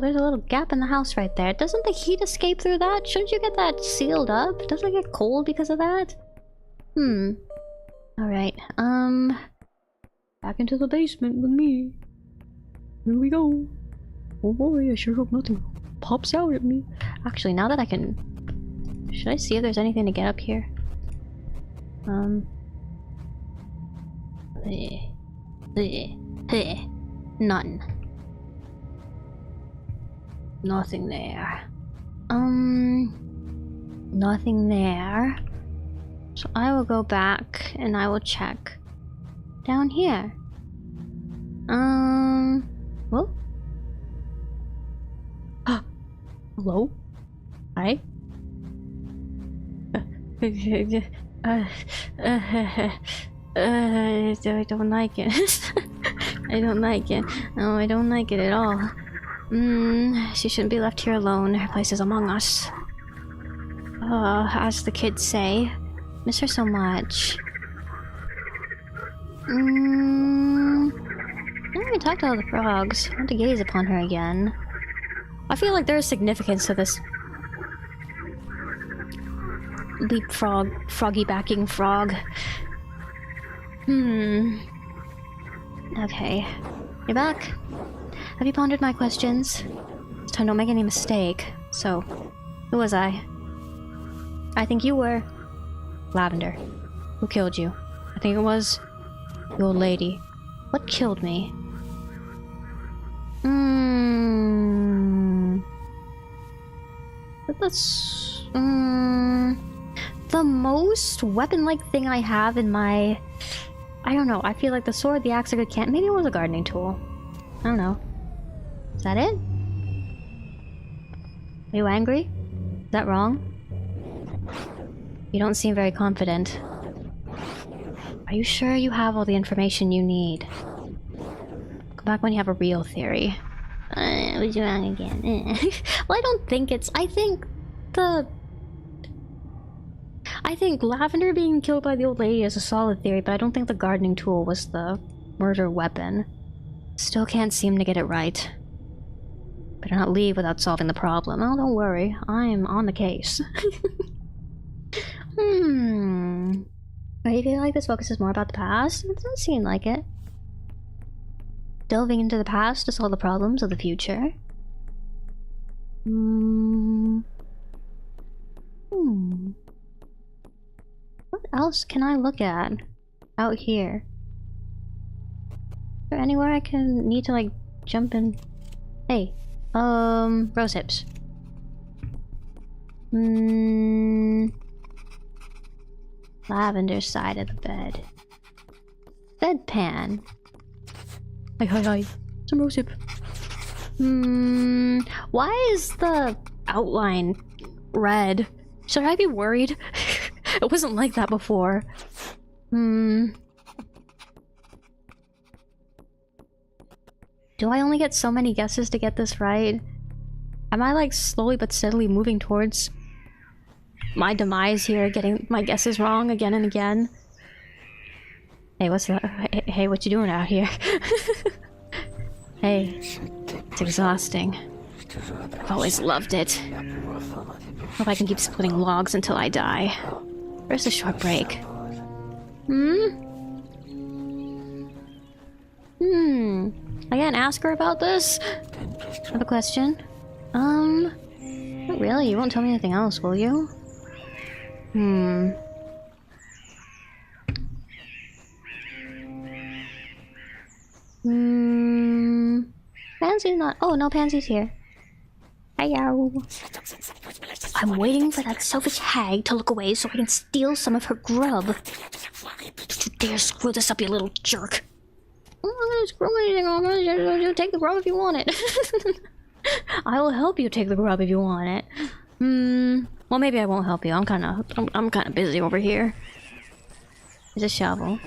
there's a little gap in the house right there. Doesn't the heat escape through that? Shouldn't you get that sealed up? Doesn't it get cold because of that? Alright, back into the basement with me. Here we go. Oh boy, I sure hope nothing pops out at me. Actually, now that I can... Should I see if there's anything to get up here? None. Nothing there. Nothing there. So I will go back and I will check down here. Well? Hello? Hi? I don't like it. I don't like it. No, I don't like it at all. She shouldn't be left here alone. Her place is among us. As the kids say. Miss her so much. I don't even talk to all the frogs. I want to gaze upon her again. I feel like there's significance to this leapfrog, froggy backing frog. Okay. You're back? Have you pondered my questions? This time don't make any mistake. So, who was I? I think you were... Lavender. Who killed you? I think it was... the old lady. What killed me? But that's... the most weapon-like thing I have in my... I don't know, I feel like the sword, the axe, a good can't. Maybe it was a gardening tool. I don't know. Is that it? Are you angry? Is that wrong? You don't seem very confident. Are you sure you have all the information you need? Come back when you have a real theory. What's wrong again? Well, I don't think it's... I think Lavender being killed by the old lady is a solid theory, but I don't think the gardening tool was the murder weapon. Still can't seem to get it right. Better not leave without solving the problem. Oh, don't worry. I'm on the case. Gonna Or do you feel like this focuses more about the past? It doesn't seem like it. Delving into the past to solve the problems of the future. What else can I look at out here? Is there anywhere I can need to like jump in? Hey, rose hips. Lavender side of the bed. Bedpan. Hi. Some rose hip. Why is the outline red? Should I be worried? It wasn't like that before. Do I only get so many guesses to get this right? Am I like slowly but steadily moving towards my demise here, getting my guesses wrong again and again? Hey, what's that? Hey, what you doing out here? Hey, it's exhausting. I've always loved it. Hope I can keep splitting logs until I die. Where's the short break? I can't ask her about this? I have a question. Not really. You won't tell me anything else, will you? Pansy's not— oh, no, Pansy's here. Hiyo. I'm waiting for that selfish hag to look away so I can steal some of her grub. Don't you dare screw this up, you little jerk. I'm not gonna screw anything on. You take the grub if you want it. I will help you take the grub if you want it. Well, maybe I won't help you. I'm kind of busy over here. There's a shovel.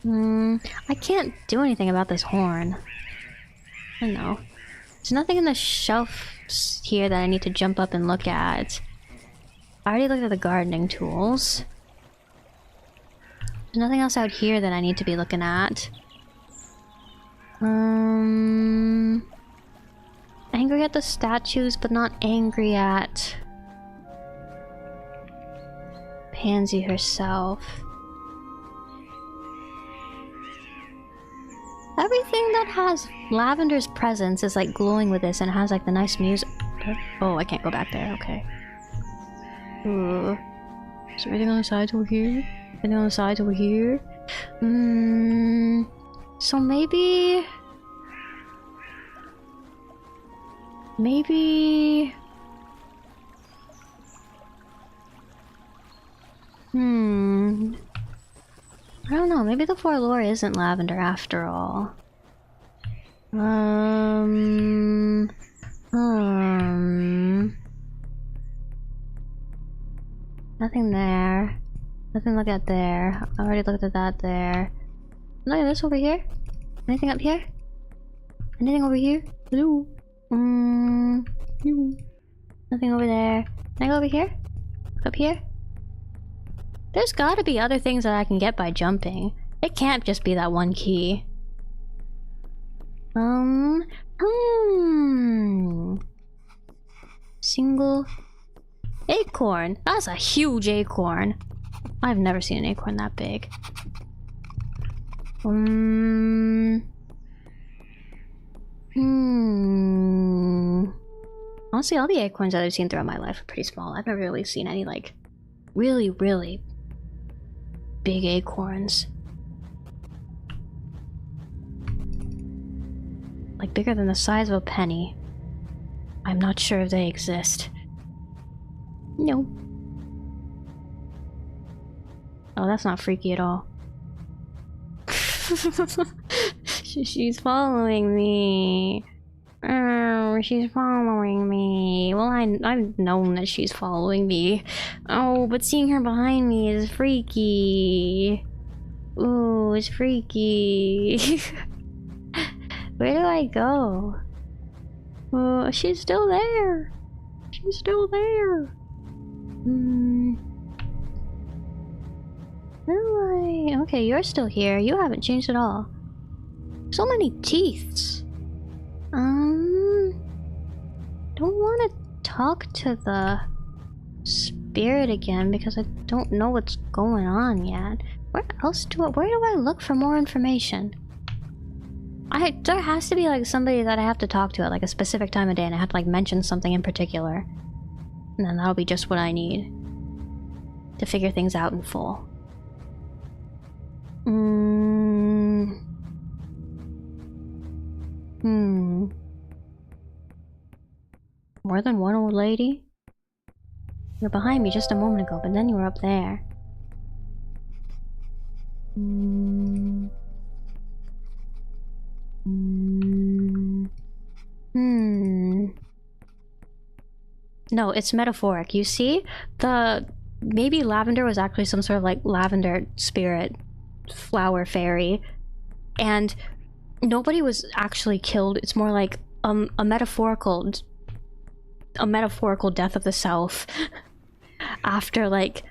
I can't do anything about this horn. I know. There's nothing in the shelf here that I need to jump up and look at. I already looked at the gardening tools. There's nothing else out here that I need to be looking at. Angry at the statues, but not angry at Pansy herself. Everything that has Lavender's presence is like glowing with this and has like the nice music. Oh, I can't go back there. Okay. Is there anything on the sides over here? Anything on the sides over here? So maybe... I don't know, maybe the Forlore isn't Lavender after all. Nothing there. Nothing to look at there. I already looked at that there. Look at this over here. Anything up here? Anything over here? Hello? Nothing over there. Can I go over here? Up here? There's gotta be other things that I can get by jumping. It can't just be that one key. Single acorn. That's a huge acorn. I've never seen an acorn that big. Honestly, all the acorns that I've seen throughout my life are pretty small. I've never really seen any like really big acorns. Like bigger than the size of a penny. I'm not sure if they exist. No. Oh, that's not freaky at all. She's following me. Oh, she's following me. Well, I've known that she's following me. Oh, but seeing her behind me is freaky. Ooh, it's freaky. Where do I go? Oh, she's still there. She's still there. Where do I... Okay, you're still here. You haven't changed at all. So many teeths. Don't want to talk to the spirit. spirit again because I don't know what's going on yet. Where do I look for more information? There has to be like somebody that I have to talk to at like a specific time of day, and I have to like mention something in particular. And then that'll be just what I need to figure things out in full. More than one old lady? You were behind me just a moment ago, but then you were up there. No, it's metaphoric. You see? Maybe lavender was actually some sort of like lavender spirit flower fairy. And nobody was actually killed. It's more like a metaphorical death of the self. After like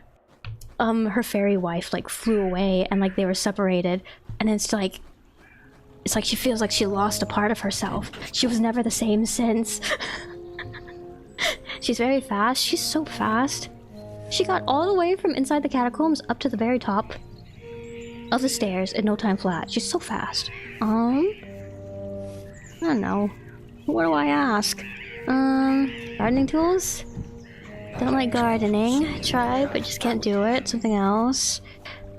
her fairy wife like flew away and like they were separated, and it's like she feels like she lost a part of herself. She was never the same since. She's very fast. She's so fast. She got all the way from inside the catacombs up to the very top of the stairs in no time flat. She's so fast. I don't know. What do I ask? Gardening tools? Don't like gardening. Tried, but just can't do it. Something else.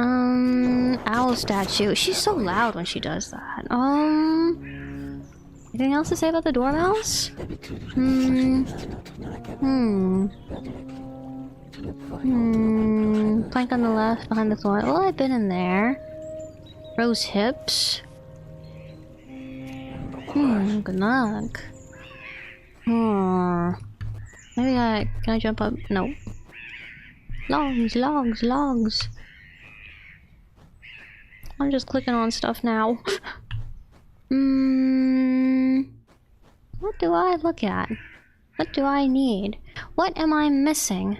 Owl statue. She's so loud when she does that. Anything else to say about the dormouse? Plank on the left, behind the thorn. Well, I've been in there. Rose hips. Good luck. Maybe can I jump up? No. Logs. I'm just clicking on stuff now. What do I look at? What do I need? What am I missing?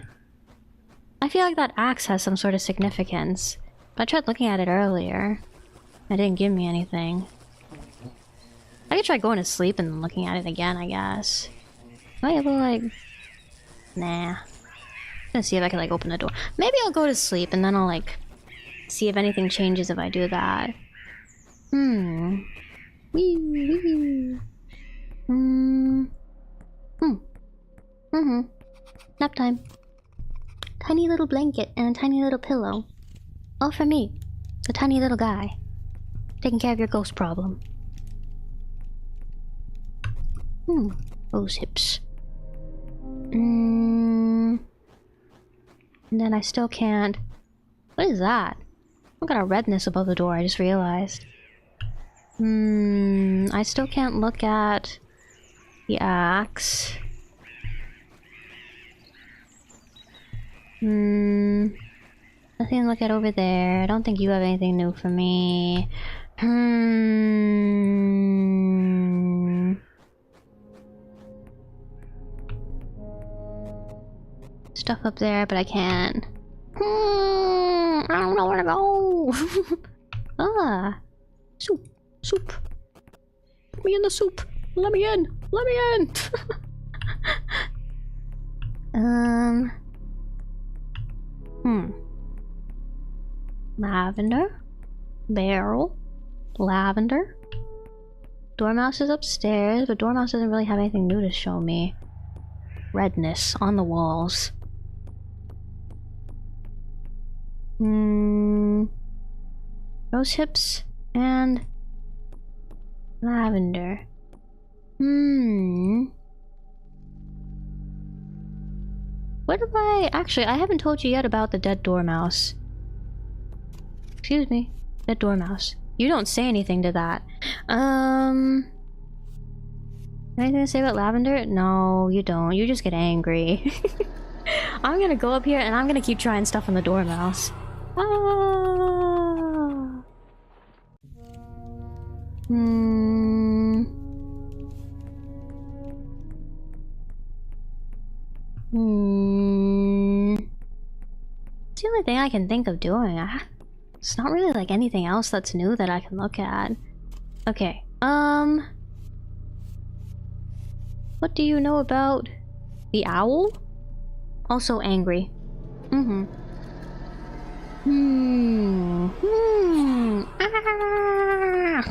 I feel like that axe has some sort of significance. But I tried looking at it earlier. It didn't give me anything. I could try going to sleep and looking at it again, I guess. Am I able to like... Nah. I'm gonna see if I can like open the door. Maybe I'll go to sleep and then I'll like... see if anything changes if I do that. Nap time. Tiny little blanket and a tiny little pillow. All for me. The tiny little guy. Taking care of your ghost problem. Rose hips. And then I still can't... What is that? I've got a redness above the door, I just realized. I still can't look at the axe. Nothing to look at over there. I don't think you have anything new for me. Stuff up there, but I can't. I don't know where to go. Soup. Put me in the soup. Let me in. Lavender. Barrel. Lavender. Dormouse is upstairs, but Dormouse doesn't really have anything new to show me. Redness on the walls. Rose hips and lavender. What have I... Actually, I haven't told you yet about the dead dormouse. Excuse me. Dead dormouse. You don't say anything to that. Anything to say about lavender? No, you don't. You just get angry. I'm gonna go up here and I'm gonna keep trying stuff on the dormouse. It's the only thing I can think of doing. It's not really like anything else that's new that I can look at. Okay, what do you know about the owl? Also angry. Mm-hmm. Ah!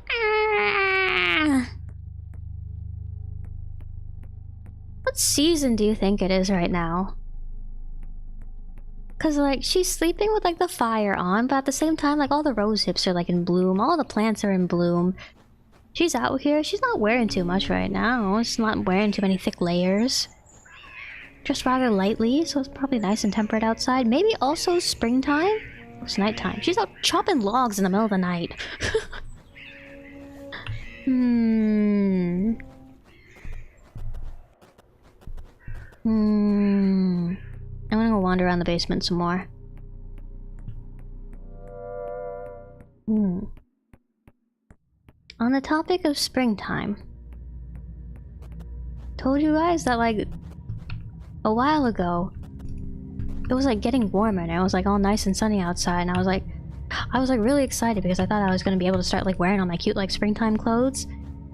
Ah! What season do you think it is right now? Cause like she's sleeping with like the fire on, but at the same time like all the rose hips are like in bloom, all the plants are in bloom. She's out here, she's not wearing too much right now. She's not wearing too many thick layers. Just rather lightly, so it's probably nice and temperate outside. Maybe also springtime? It's nighttime. She's out chopping logs in the middle of the night. I'm gonna go wander around the basement some more. On the topic of springtime, told you guys that like a while ago it was like getting warmer and it was like all nice and sunny outside, and I was like really excited because I thought I was gonna be able to start like wearing all my cute like springtime clothes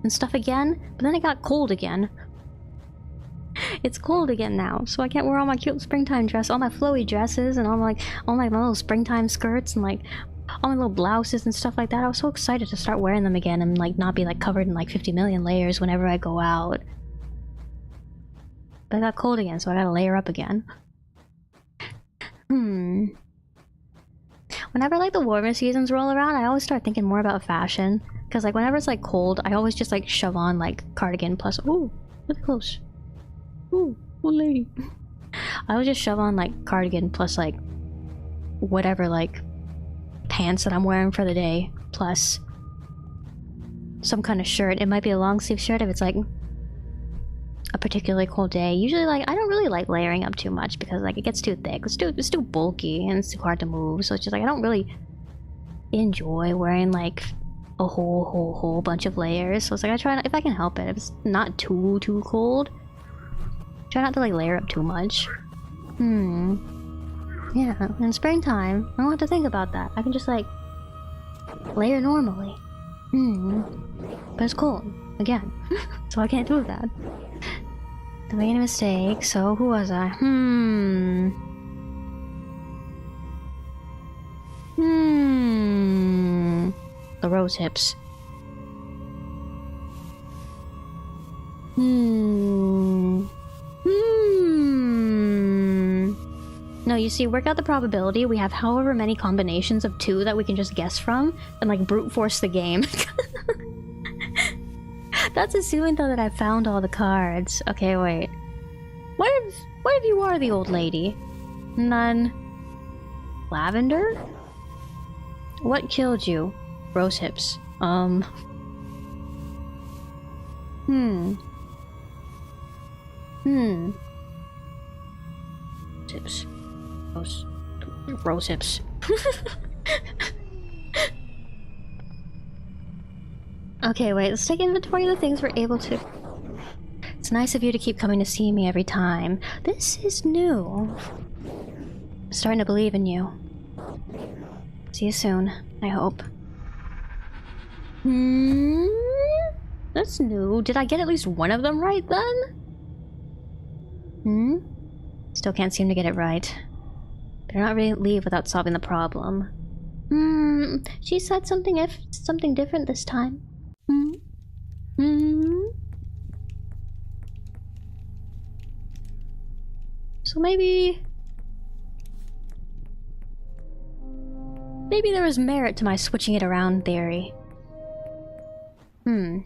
and stuff again, but then it got cold again. It's cold again now, so I can't wear all my cute springtime dress, all my flowy dresses, and all my little springtime skirts, and like all my little blouses and stuff like that. I was so excited to start wearing them again and like not be like covered in like 50 million layers whenever I go out. But it got cold again, so I gotta layer up again. Whenever like the warmer seasons roll around, I always start thinking more about fashion. Cause like whenever it's like cold, I always just like shove on like cardigan plus ooh, really close. Ooh, old lady. I would just shove on like cardigan plus like whatever like pants that I'm wearing for the day, plus some kind of shirt. It might be a long sleeve shirt if it's like a particularly cold day. Usually like I don't really like layering up too much because like it gets too thick. It's too bulky and it's too hard to move. So it's just like I don't really enjoy wearing like a whole bunch of layers. So it's like I try not, if I can help it, if it's not too cold, try not to like layer up too much. Yeah, in springtime, I don't have to think about that. I can just like layer normally. But it's cold again, so I can't do that. I made a mistake. So who was I? The rose hips. No, you see, work out the probability. We have however many combinations of 2 that we can just guess from and like brute force the game. That's assuming though that I found all the cards. Okay, wait. What if you are the old lady? None. Lavender? What killed you? Rose hips. Hips. Rose hips. Okay, wait, let's take inventory of the things we're able to. It's nice of you to keep coming to see me every time. This is new. I'm starting to believe in you. See you soon, I hope. That's new. Did I get at least one of them right then? Still can't seem to get it right. Better not really leave without solving the problem. She said something different this time. So maybe there was merit to my switching it around theory. Can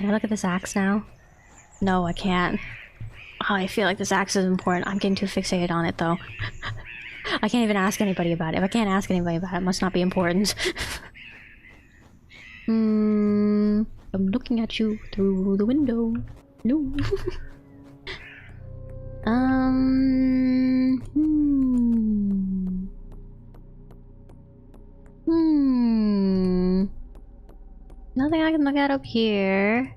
I look at this axe now? No, I can't. Oh, I feel like this axe is important. I'm getting too fixated on it, though. I can't even ask anybody about it. If I can't ask anybody about it, it must not be important. I'm looking at you through the window. No. Nothing I can look at up here.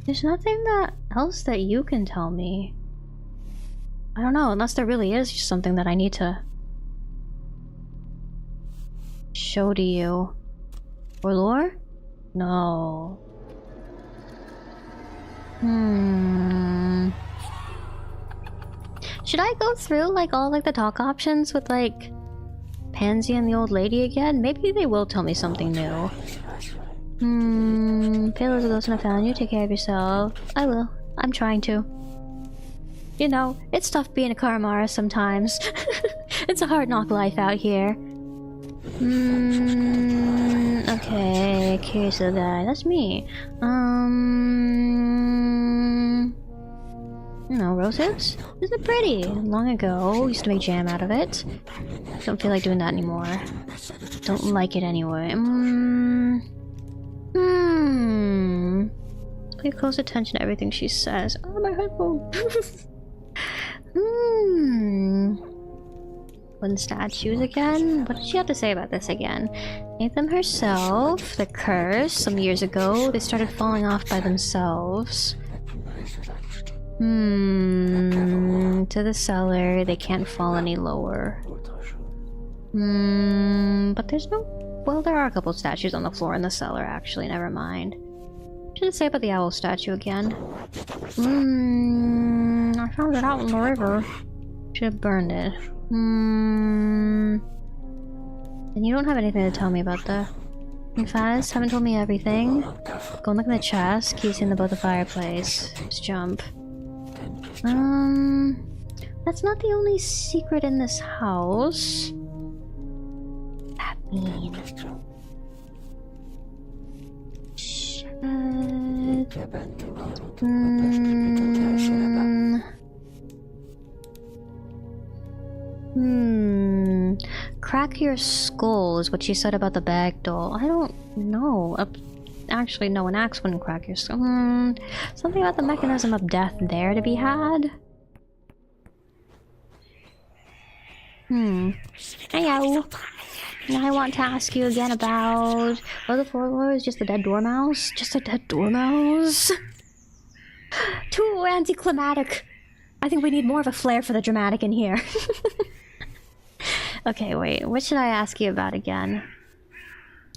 There's nothing else that you can tell me. I don't know, unless there really is just something that I need to show to you. Or lore? No. Should I go through like all like the talk options with like Pansy and the old lady again? Maybe they will tell me something new. Payload's a ghost and I found you. Take care of yourself. I will. I'm trying to. You know, it's tough being a CARIMARA sometimes. It's a hard knock life out here. Okay, curious little guy. That's me. You know, rose hips? Isn't it pretty? Long ago, used to make jam out of it. Don't feel like doing that anymore. Don't like it anyway. Pay close attention to everything she says. Oh, my headphone. Wooden statues again? What did she have to say about this again? Made them herself. The curse. Some years ago, they started falling off by themselves. To the cellar. They can't fall any lower. But there's no... Well, there are a couple statues on the floor in the cellar, actually. Never mind. What should it say about the owl statue again? I found it out in the river. Should have burned it. And you don't have anything to tell me about the... Fast, haven't told me everything. Go and look in the chest. Keys in above the fireplace. Just jump. That's not the only secret in this house. That mean. Shit. Crack your skull is what she said about the bag doll. I don't know. Actually, no, an axe wouldn't crack your skull. Something about the mechanism of death there to be had. Heyo. I want to ask you again about... Oh, the floor is just a dead dormouse? Just a dead dormouse? Too anticlimactic. I think we need more of a flair for the dramatic in here. Okay, wait. What should I ask you about again?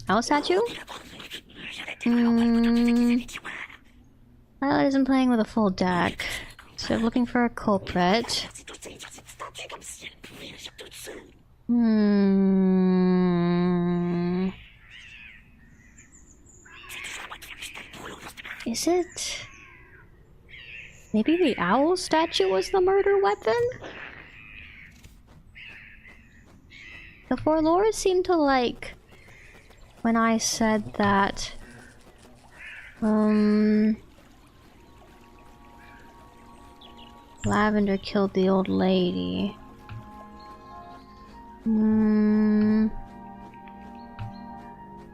Owl statue? Violet isn't playing with a full deck. So looking for a culprit. Is it... Maybe the owl statue was the murder weapon? The Forlords seem to like... When I said that... Lavender killed the old lady.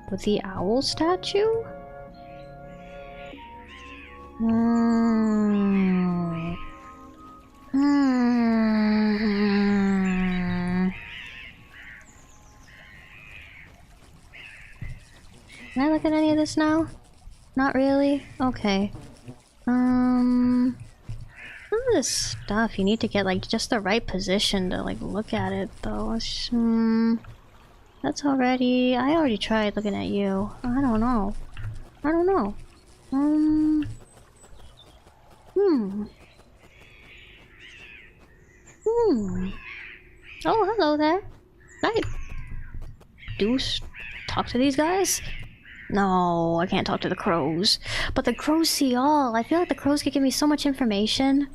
With the owl statue? Can I look at any of this now? Not really? Okay. Some of this stuff you need to get like just the right position to like look at it though. It's, that's already... I already tried looking at you. I don't know. I don't know. Oh, hello there. Can I talk to these guys? No, I can't talk to the crows. But the crows see all. I feel like the crows could give me so much information.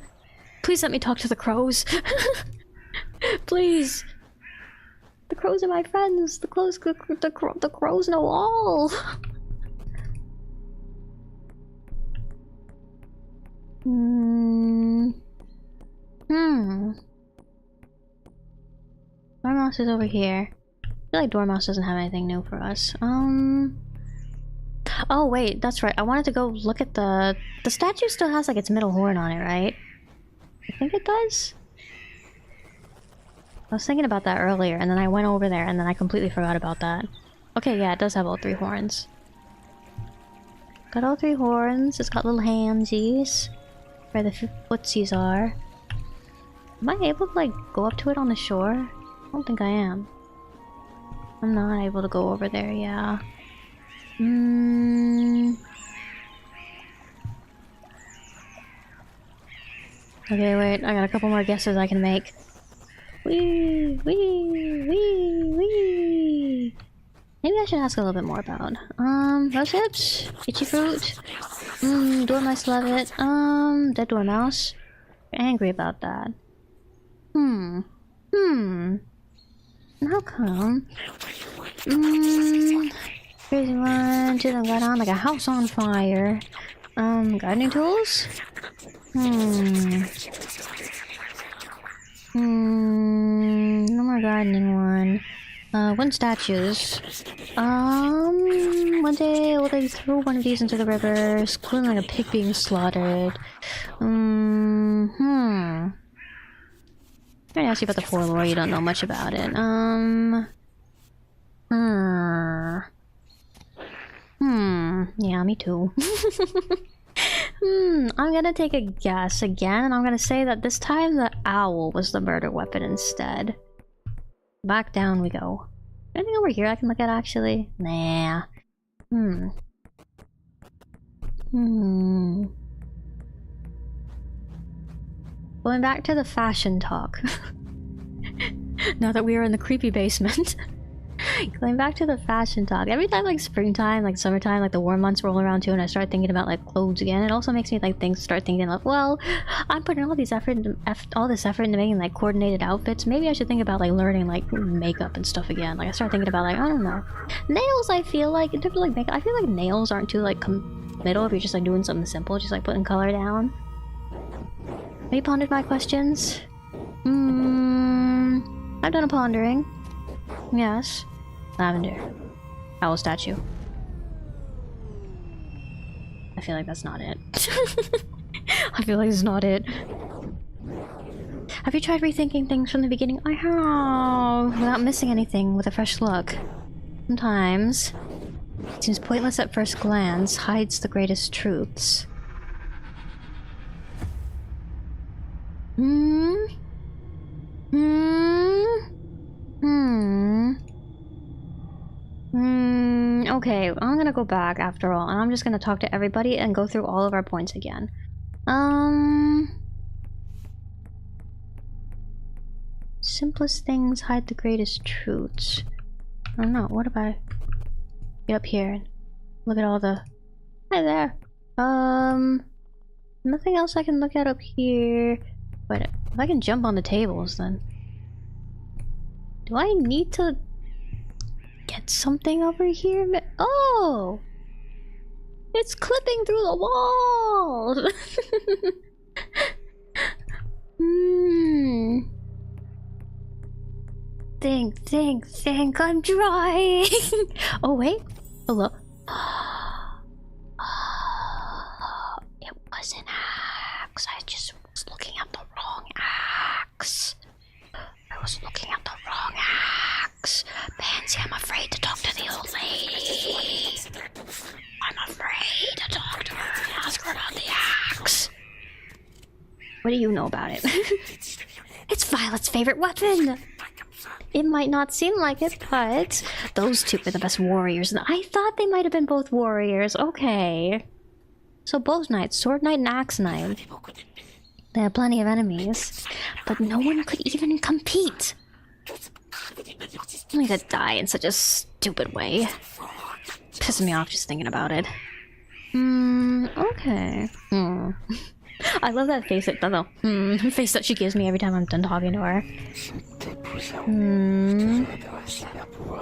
Please let me talk to the crows. Please. The crows are my friends. The crows know all. Dormouse is over here. I feel like Dormouse doesn't have anything new for us. Oh wait, that's right. I wanted to go look at the statue still has like its middle horn on it, right? I think it does? I was thinking about that earlier and then I went over there and then I completely forgot about that. Okay, yeah, it does have all three horns. Got all three horns. It's got little handsies where the footsies are. Am I able to like go up to it on the shore? I don't think I am. I'm not able to go over there, yeah. Okay, wait, I got a couple more guesses I can make. Wee, wee, wee, wee. Maybe I should ask a little bit more about. Rose hips? Itchy fruit? Dormice love it. Dead dormouse? Angry about that. How come? Crazy one, to them got on like a house on fire. Gardening tools? No more gardening one. Wooden statues. One day will they throw one of these into the river, squealing like a pig being slaughtered. I'm gonna ask you about the poor lore, you don't know much about it. Yeah, me too. I'm gonna take a guess again, and I'm gonna say that this time the owl was the murder weapon instead. Back down we go. Anything over here I can look at actually? Nah. Going back to the fashion talk. Now that we are in the creepy basement. Going back to the fashion talk. Every time like springtime, like summertime, like the warm months roll around too and I start thinking about like clothes again, it also makes me like start thinking like, well, I'm putting all this effort into making like coordinated outfits. Maybe I should think about like learning like makeup and stuff again. Like I start thinking about like, I don't know. Nails, I feel like in terms of like makeup, I feel like nails aren't too like committal if you're just like doing something simple, just like putting color down. Have you pondered my questions? I've done a pondering. Yes. Lavender. Owl statue. I feel like that's not it. I feel like it's not it. Have you tried rethinking things from the beginning? I have, without missing anything, with a fresh look. Sometimes, it seems pointless at first glance, hides the greatest truths. Okay, I'm gonna go back after all, and I'm just gonna talk to everybody and go through all of our points again. Simplest things hide the greatest truths. I don't know, what if I get up here and look at all the... Hi there! Nothing else I can look at up here. But if I can jump on the tables, then... Do I need to... get something over here? Oh! It's clipping through the wall! Think, I'm drying! Oh, wait. Hello? It was an axe. I just was looking at the wrong axe. I was looking at the wrong axe. Pansy, I'm afraid to talk to the old lady. I'm afraid to talk to her and ask her about the axe. What do you know about it? It's Violet's favorite weapon! It might not seem like it, but those two are the best warriors. I thought they might have been both warriors. Okay. So both knights, sword knight and axe knight. They had plenty of enemies, but no one could even compete. Only to die in such a stupid way. Pisses me off just thinking about it. Okay. I love that face face that she gives me every time I'm done talking to her.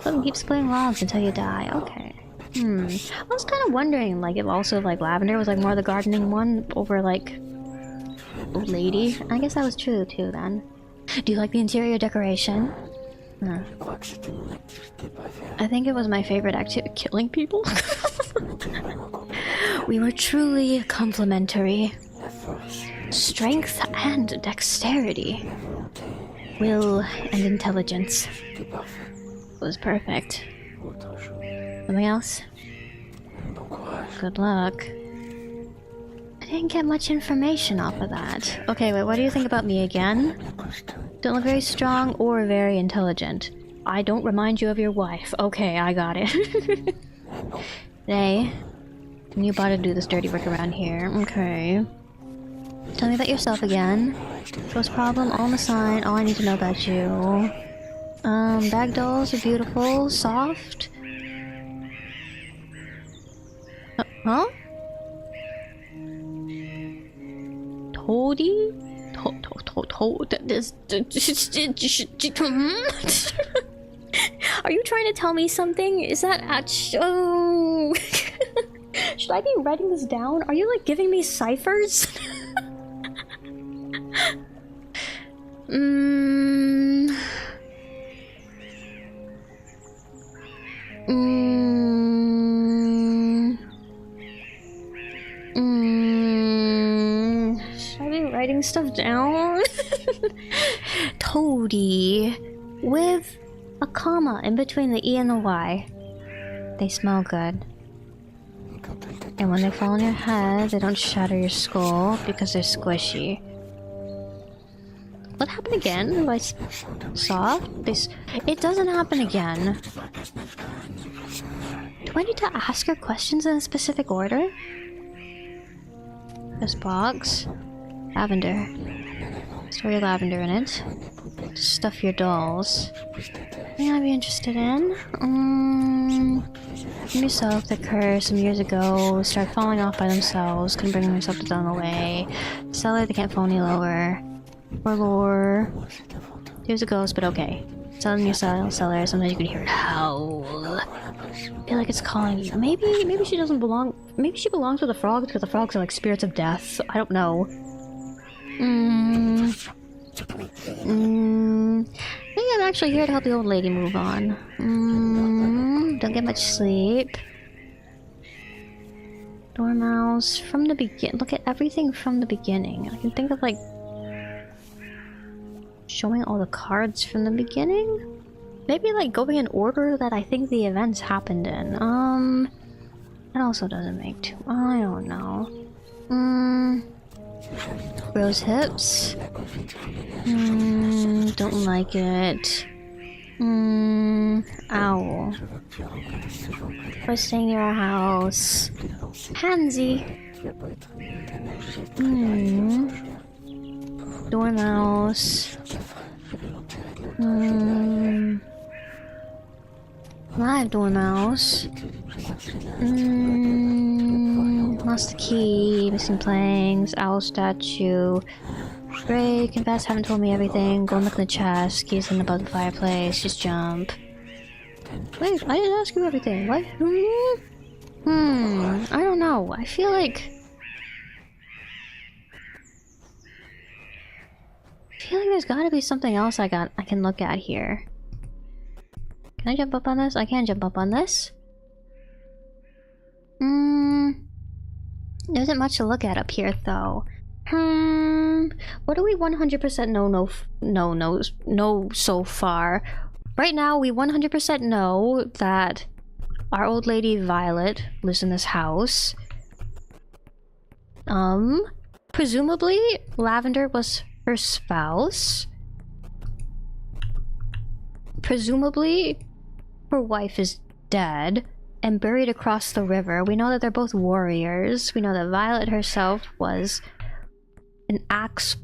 Doesn't keep splitting logs until you die. Okay. I was kind of wondering, like, if also, like, Lavender was, like, more the gardening one over, like, old lady. I guess that was true, too, then. Do you like the interior decoration? I think it was my favorite activity, killing people. We were truly complementary. Strength and dexterity. Will and intelligence. It was perfect. Something else? Good luck. I didn't get much information off of that. Okay, wait, what do you think about me again? Don't look very strong or very intelligent. I don't remind you of your wife. Okay, I got it. Hey, you about to do this dirty work around here. Okay. Tell me about yourself again. First problem, all on the sign, all I need to know about you. Bag dolls are beautiful, soft. Huh? Toady? Are you trying to tell me something? Is that oh. Should I be writing this down? Are you like giving me ciphers? Should I be writing stuff down? Toady with a comma in between the E and the Y. They smell good. And when they fall on your head, they don't shatter your skull because they're squishy. What happened again? I saw this. It doesn't happen again. Do I need to ask her questions in a specific order? This box. Lavender. Story of lavender in it. Stuff your dolls. Anything I'd be interested in? Yourself that cursed some years ago started falling off by themselves, couldn't bring themselves to throw them away. Seller, they can't fall any lower. Or lore. Here's a ghost, but okay. Selling your seller, sometimes you can hear it howl. I feel like it's calling you. Maybe she doesn't belong. Maybe she belongs with the frogs because the frogs are like spirits of death. I don't know. I think I'm actually here to help the old lady move on. Don't get much sleep. Dormouse from the begin. Look at everything from the beginning. I can think of like showing all the cards from the beginning. Maybe like going in order that I think the events happened in. It also doesn't make too. I don't know. Rose hips. Don't like it. Owl. First staying near our house. Pansy. Dormouse. Live dormouse. Lost the key, missing planks, owl statue. Great, confess, haven't told me everything. Go and look in the chest, keys in above the fireplace, just jump. Wait, I didn't ask you everything. What? I don't know. I feel like there's gotta be something else I can look at here. Can I jump up on this? I can jump up on this. There isn't much to look at up here though. What do we 100% know so far? Right now we 100% know that our old lady Violet lives in this house. Presumably Lavender was her spouse. Presumably her wife is dead and buried across the river. We know that they're both warriors. We know that Violet herself was an axe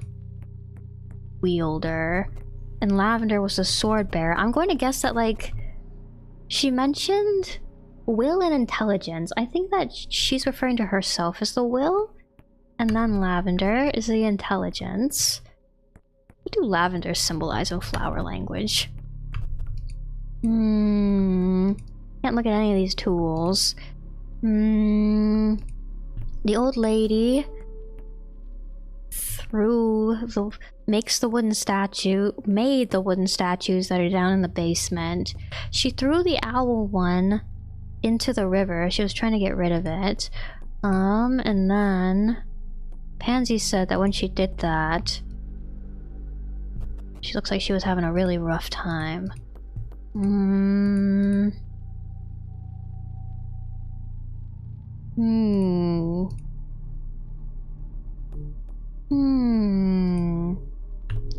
wielder and Lavender was the sword bearer. I'm going to guess that like she mentioned will and intelligence. I think that she's referring to herself as the will and then Lavender is the intelligence. What do lavender symbolize in flower language? Can't look at any of these tools. The old lady made the wooden statues that are down in the basement. She threw the owl one into the river. She was trying to get rid of it. And then Pansy said that when she did that, she looks like she was having a really rough time.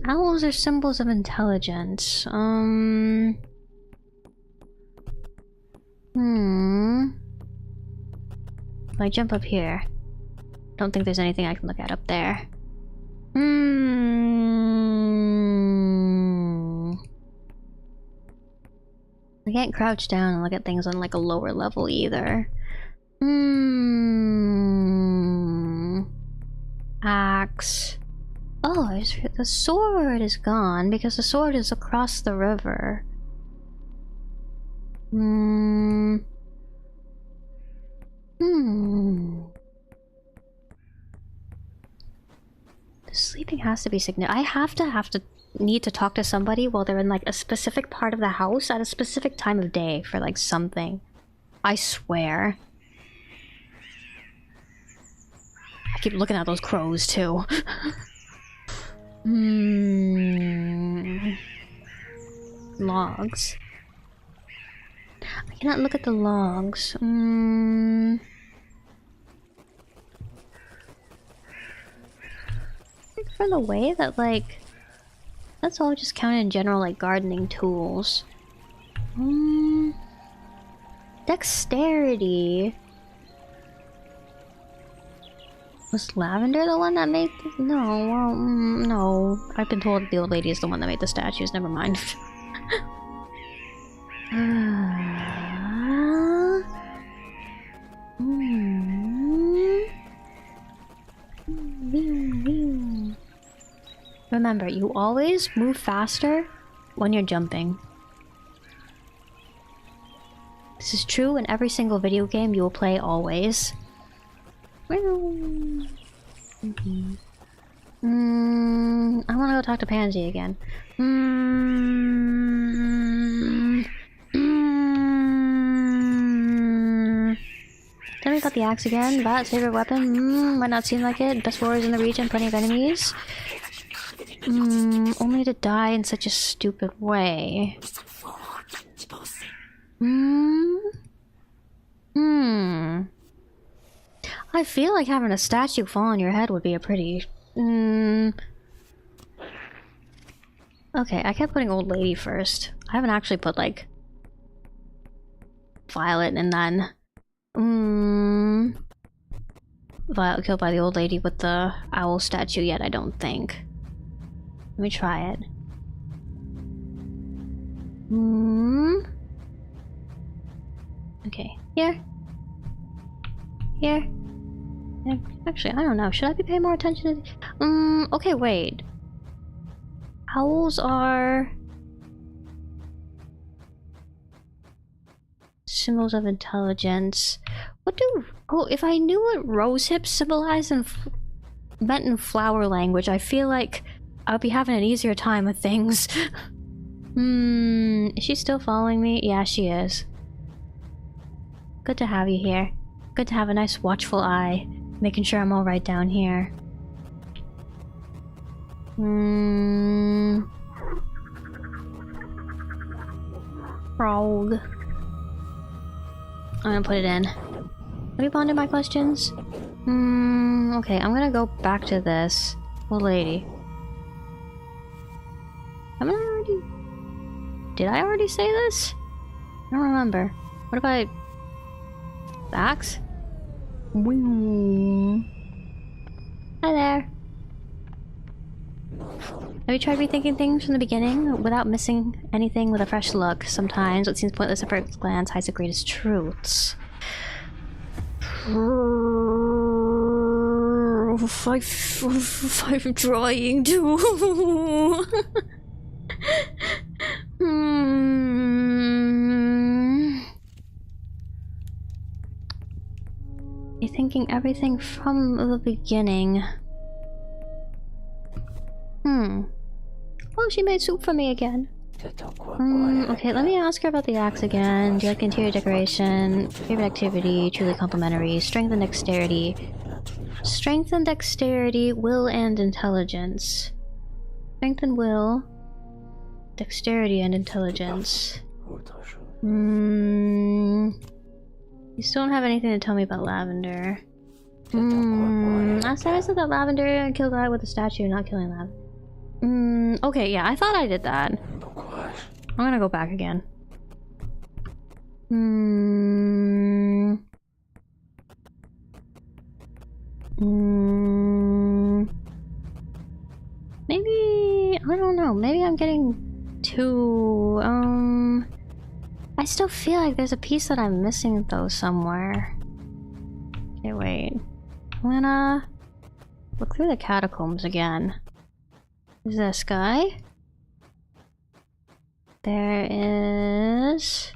Owls are symbols of intelligence. If I jump up here, don't think there's anything I can look at up there. I can't crouch down and look at things on like a lower level either. Axe. Oh, the sword is gone because the sword is across the river. The sleeping has to be significant. I have to need to talk to somebody while they're in like a specific part of the house at a specific time of day for like something. I swear. I keep looking at those crows too. Logs. I cannot look at the logs. For the way that like that's all just counted in general like gardening tools. Dexterity. Was lavender the one that made the no, well, no. I've been told the old lady is the one that made the statues, never mind. Remember, you always move faster when you're jumping. This is true in every single video game you will play always. I want to go talk to Pansy again. Tell me about the axe again. That favorite weapon? Might not seem like it. Best warriors in the region, plenty of enemies. Only to die in such a stupid way. I feel like having a statue fall on your head would be a pretty... Okay, I kept putting old lady first. I haven't actually put, like... Violet and then... Violet killed by the old lady with the owl statue yet, I don't think. Let me try it. Okay, here. Here. Actually, I don't know. Should I be paying more attention to... okay, wait. Owls are... symbols of intelligence. What do... oh, if I knew what rose hips symbolized and meant in flower language, I feel like I'd be having an easier time with things. Is she still following me? Yeah, she is. Good to have you here. Good to have a nice watchful eye, making sure I'm alright down here. Frog. I'm gonna put it in. Have you responded to my questions? Okay, I'm gonna go back to this. Old lady. Haven't I already... did I already say this? I don't remember. What if I... the axe? Hi there. Have you tried rethinking things from the beginning without missing anything with a fresh look? Sometimes what seems pointless at first glance hides the greatest truths. I'm trying to. You're thinking everything from the beginning. Oh, she made soup for me again. Okay, let me ask her about the axe again. Do you like interior decoration? Favorite activity? Truly complimentary. Strength and dexterity. Strength and dexterity, will and intelligence. Strength and will. Dexterity and intelligence. You still don't have anything to tell me about lavender. Last time I said that lavender killed a guy with a statue, not killing lavender. Okay, yeah, I thought I did that. I'm gonna go back again. I don't know. Maybe I'm getting too... I still feel like there's a piece that I'm missing though somewhere. Okay, wait. I'm gonna look through the catacombs again. Is this guy? There is...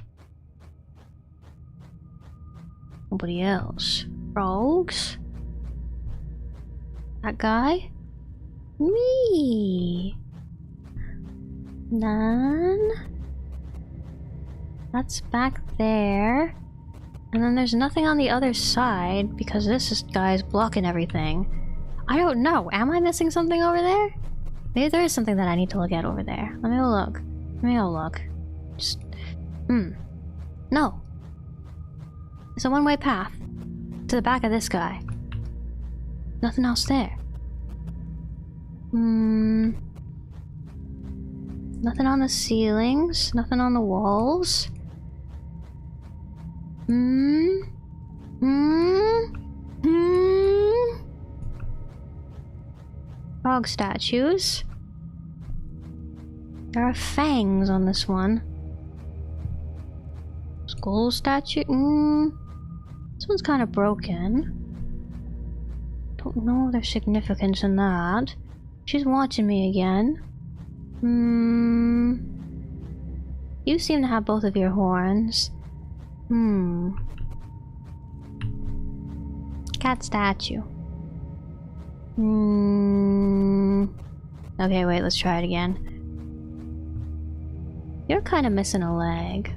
nobody else. Frogs? That guy? Me! None? That's back there. And then there's nothing on the other side because this guy is blocking everything. I don't know. Am I missing something over there? Maybe there is something that I need to look at over there. Let me go look. Let me go look. Just... No. It's a one-way path. To the back of this guy. Nothing else there. Nothing on the ceilings. Nothing on the walls. Frog statues. There are fangs on this one. Skull statue. This one's kind of broken. Don't know their significance in that. She's watching me again. You seem to have both of your horns. Cat statue. Okay, wait, let's try it again. You're kind of missing a leg.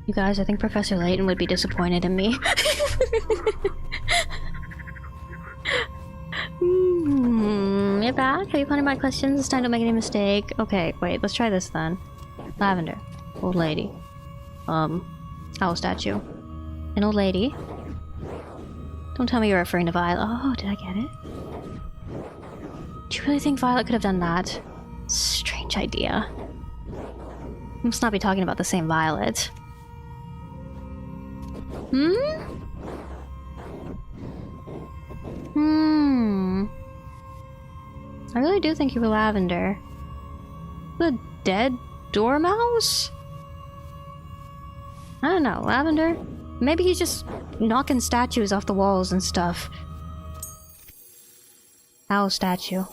You guys, I think Professor Layton would be disappointed in me. You're back? Have you pondered my questions? It's time to make any mistake. Okay, wait, let's try this then. Lavender. Old lady. Owl statue. An old lady. Don't tell me you're referring to Violet. Oh, did I get it? Do you really think Violet could have done that? Strange idea. I must not be talking about the same Violet. I really do think you were Lavender. The dead dormouse? I don't know, Lavender? Maybe he's just knocking statues off the walls and stuff. Owl statue.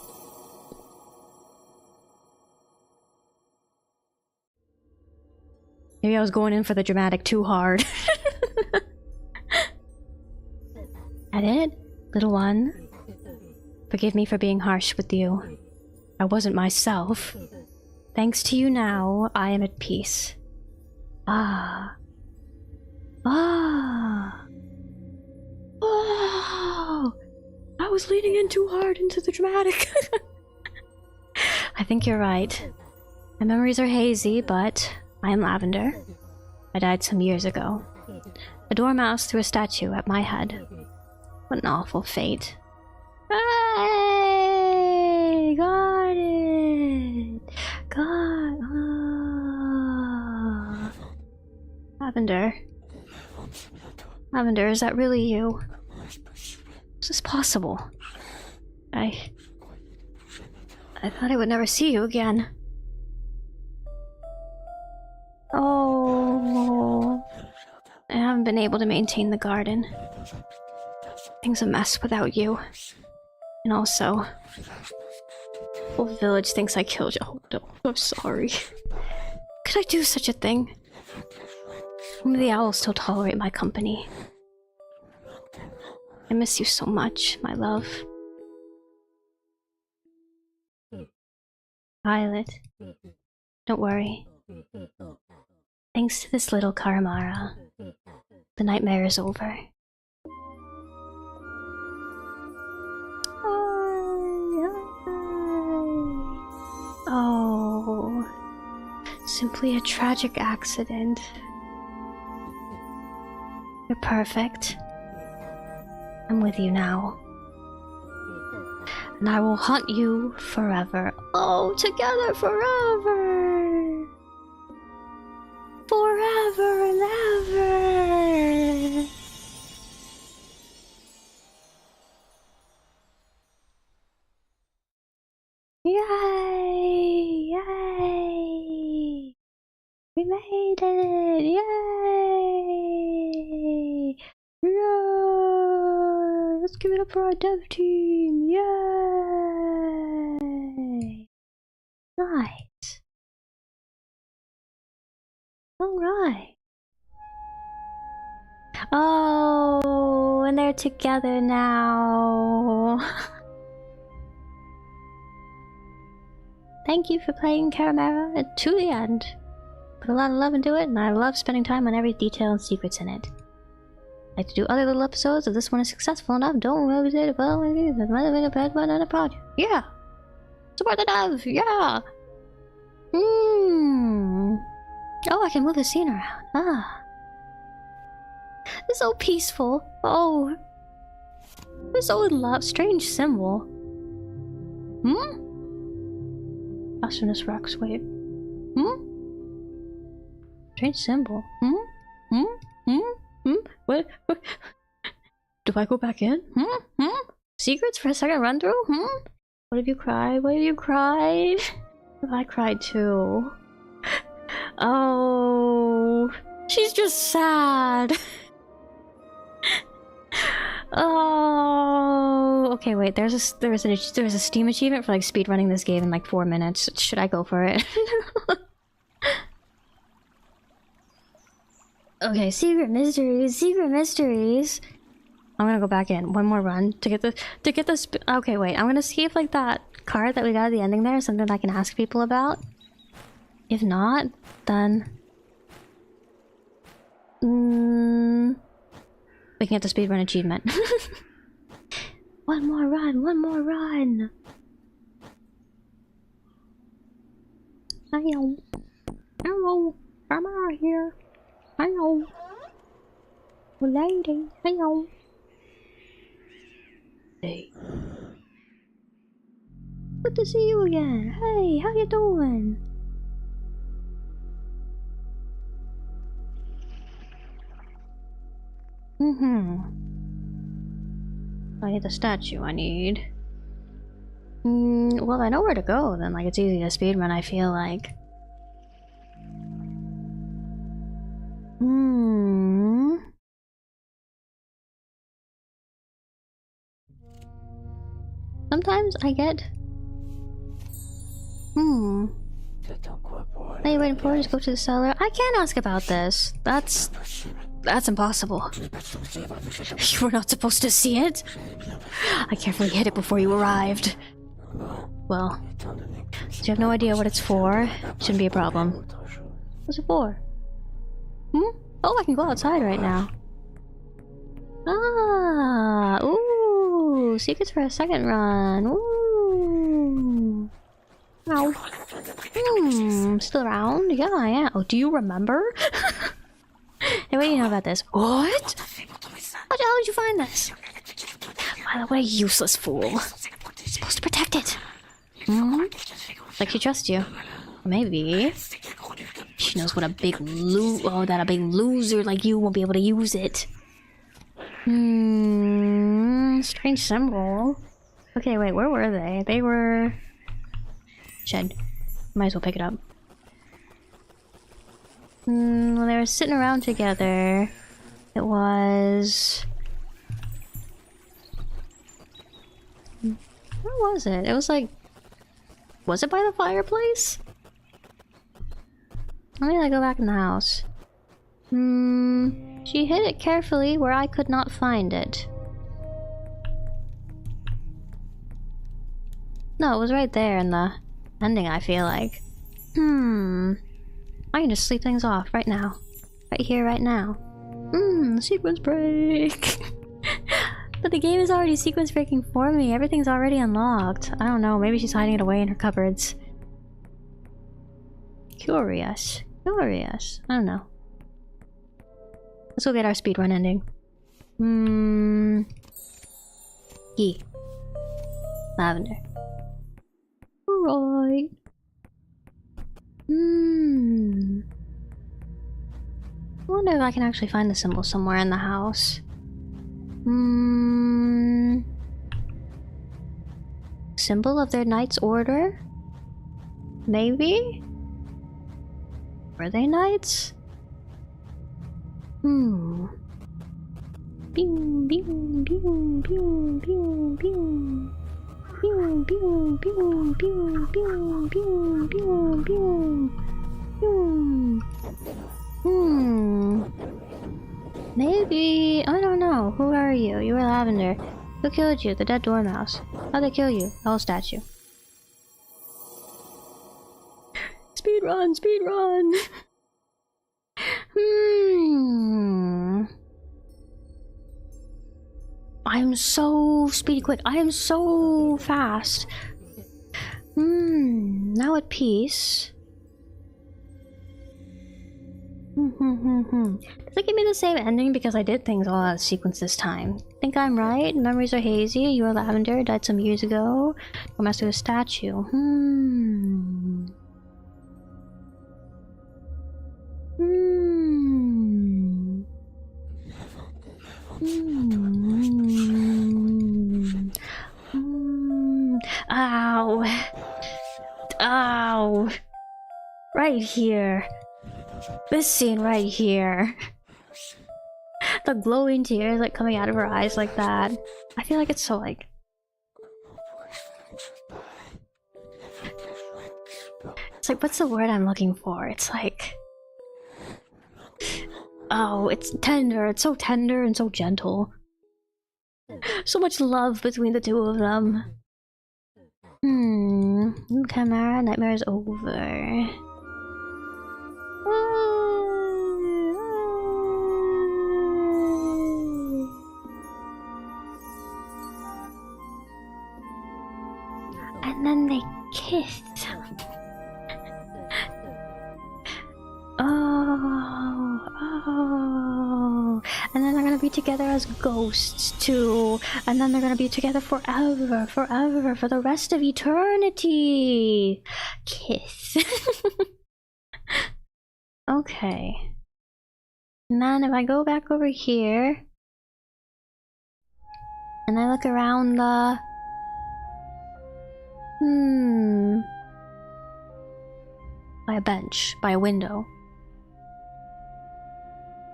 Maybe I was going in for the dramatic too hard. I did, little one. Forgive me for being harsh with you. I wasn't myself. Thanks to you now, I am at peace. Ah. Oh! I was leaning in too hard into the dramatic. I think you're right. My memories are hazy, but I am Lavender. I died some years ago. A dormouse threw a statue at my head. What an awful fate. Hey! Got it! Lavender. Lavender, is that really you? Is this possible? I thought I would never see you again. Oh, I haven't been able to maintain the garden. Things a mess without you. And also, the whole village thinks I killed you. Oh no, I'm sorry. Could I do such a thing? Only the owls still tolerate my company. I miss you so much, my love. Violet, don't worry. Thanks to this little CARIMARA, the nightmare is over. Oh, simply a tragic accident. You're perfect. I'm with you now. And I will haunt you forever. Oh, together forever! Forever and We made it! Yay! Yay! Let's give it up for our dev team! Yay! Nice. Alright. Oh, and they're together now. Thank you for playing CARIMARA to the end. Put a lot of love into it, and I love spending time on every detail and secrets in it. I'd like to do other little episodes if this one is successful enough. Don't lose it. Well, another project. Yeah. Support the dev. Yeah. Oh, I can move the scene around. Ah. It's so peaceful. Oh. We're so in love. Strange symbol. Arsonist rocks. Wait. Strange symbol. What? Do I go back in? Secrets for a second run through? What have you cried? What have you cried? I cried too. Oh, she's just sad. Oh, okay. Wait, there's a Steam achievement for like speed running this game in like 4 minutes. Should I go for it? Okay, secret mysteries, secret mysteries. I'm gonna go back in one more run to get the okay, wait. I'm gonna see if like that card that we got at the ending there is something I can ask people about. If not, then we can get the speedrun achievement. One more run, one more run. Hello, hello, I'm out here. Hello, lady. Hello. Hey. Good to see you again. Hey, how you doing? I need the statue I need. Well, I know where to go then. Like, it's easy to speedrun, I feel like. Sometimes I get... Are you waiting for? Just go to the cellar. I can't ask about this. That's impossible. You were not supposed to see it. I carefully hid it before you arrived. Well, you have no idea what it's for. Shouldn't be a problem. What's it for? Oh, I can go outside right now. Ah, ooh, secrets for a second run. Ooh. Ow. Still around? Yeah, I am. Oh, do you remember? Hey, what do you know about this? What? How the hell did you find this? Wow, what a useless fool. You're supposed to protect it. Like she trusts you. Maybe. She knows what a big that a big loser like you won't be able to use it. Strange symbol. Okay, wait, where were they? They were... Shed. Might as well pick it up. Well, they were sitting around together. It was... Where was it? It was like... Was it by the fireplace? Let me go back in the house. She hid it carefully where I could not find it. No, it was right there in the ending, I feel like. I can just sleep things off right now. Right here, right now. Sequence break! But the game is already sequence breaking for me. Everything's already unlocked. I don't know, maybe she's hiding it away in her cupboards. Curious. Curious. I don't know. Let's go get our speedrun ending. Key. Lavender. Alright. I wonder if I can actually find the symbol somewhere in the house. Symbol of their knight's order? Maybe? Were they knights? Hmm. Bing, bing, bing, bing, bing, bing. Bing, bing, bing, bing, bing, bing, bing, bing. Maybe, I don't know. Who are you? You were Lavender. Who killed you? The dead dormouse. How'd they kill you? The whole statue. Speed run, speed run. I'm so speedy quick. I am so fast. Now at peace. Does it give me the same ending because I did things all out of sequence this time? Think I'm right? Memories are hazy. You were Lavender, died some years ago. Don't mess with a statue. Ow. Ow. Right here. This scene right here. The glowing tears like coming out of her eyes like that. I feel like it's so like... It's like, what's the word I'm looking for? It's like... Oh, it's tender. It's so tender and so gentle. So much love between the two of them. CARIMARA, nightmare is over. And then they kissed. Oh. And then they're gonna be together as ghosts too. And then they're gonna be together forever, forever, for the rest of eternity. Kiss. Okay. And then if I go back over here and I look around the... By a bench, by a window.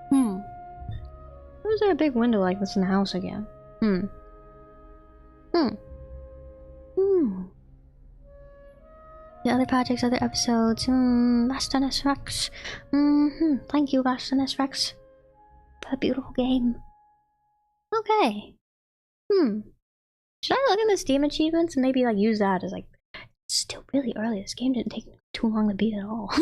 Why is there a big window like this in the house again? The other projects, other episodes. Bastoness Rex. Thank you, Bastoness Rex. For a beautiful game. Okay. Should I look at the Steam achievements and maybe like use that as like... It's still really early. This game didn't take too long to beat at all.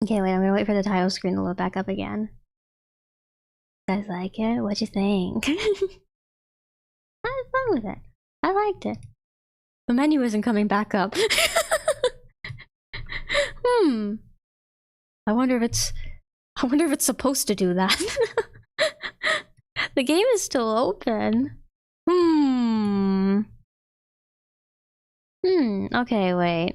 Okay, wait, I'm gonna wait for the title screen to load back up again. You guys like it? What'd you think? I had fun with it. I liked it. The menu isn't coming back up. I wonder if it's supposed to do that. The game is still open. Okay, wait.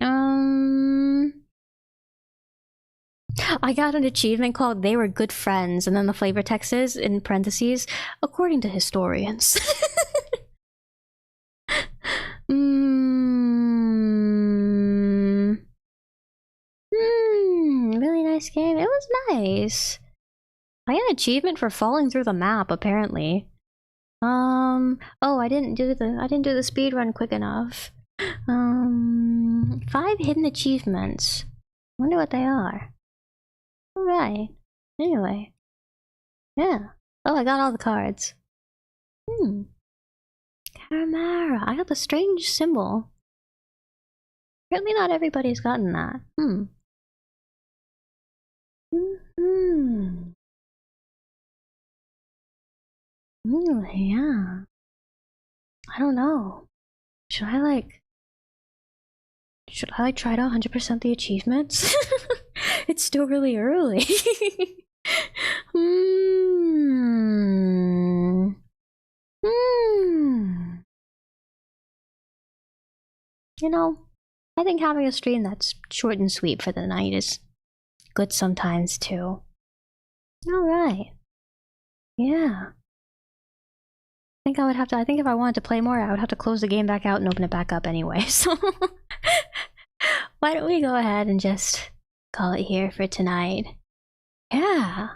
I got an achievement called They Were Good Friends, and then the flavor text is, in parentheses, according to historians. Really nice game. It was nice. I got an achievement for falling through the map, apparently. Oh, I didn't do the speed run quick enough. 5 hidden achievements. Wonder what they are. Alright. Anyway. Yeah. Oh, I got all the cards. CARIMARA. I got the strange symbol. Apparently not everybody's gotten that. Yeah. I don't know. Should I try to 100% the achievements? It's still really early. You know, I think having a stream that's short and sweet for the night is good sometimes too. Alright. Yeah. I think if I wanted to play more, I would have to close the game back out and open it back up anyway, so... why don't we go ahead and just call it here for tonight? Yeah.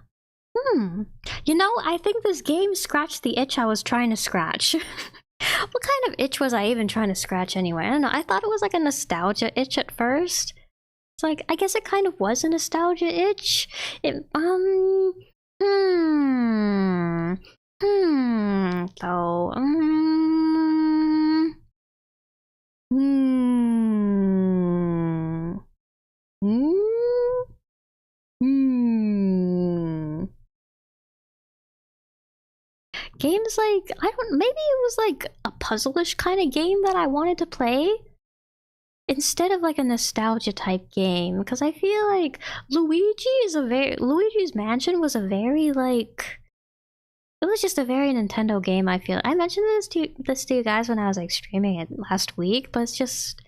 You know, I think this game scratched the itch I was trying to scratch. What kind of itch was I even trying to scratch anyway? I don't know. I thought it was like a nostalgia itch at first. It's like, I guess it kind of was a nostalgia itch. So, games like, I don't, maybe it was like a puzzle-ish kind of game that I wanted to play instead of like a nostalgia type game, because I feel like Luigi's Mansion was a very like, it was just a very Nintendo game. I feel I mentioned this to you guys when I was like streaming it last week, but it's just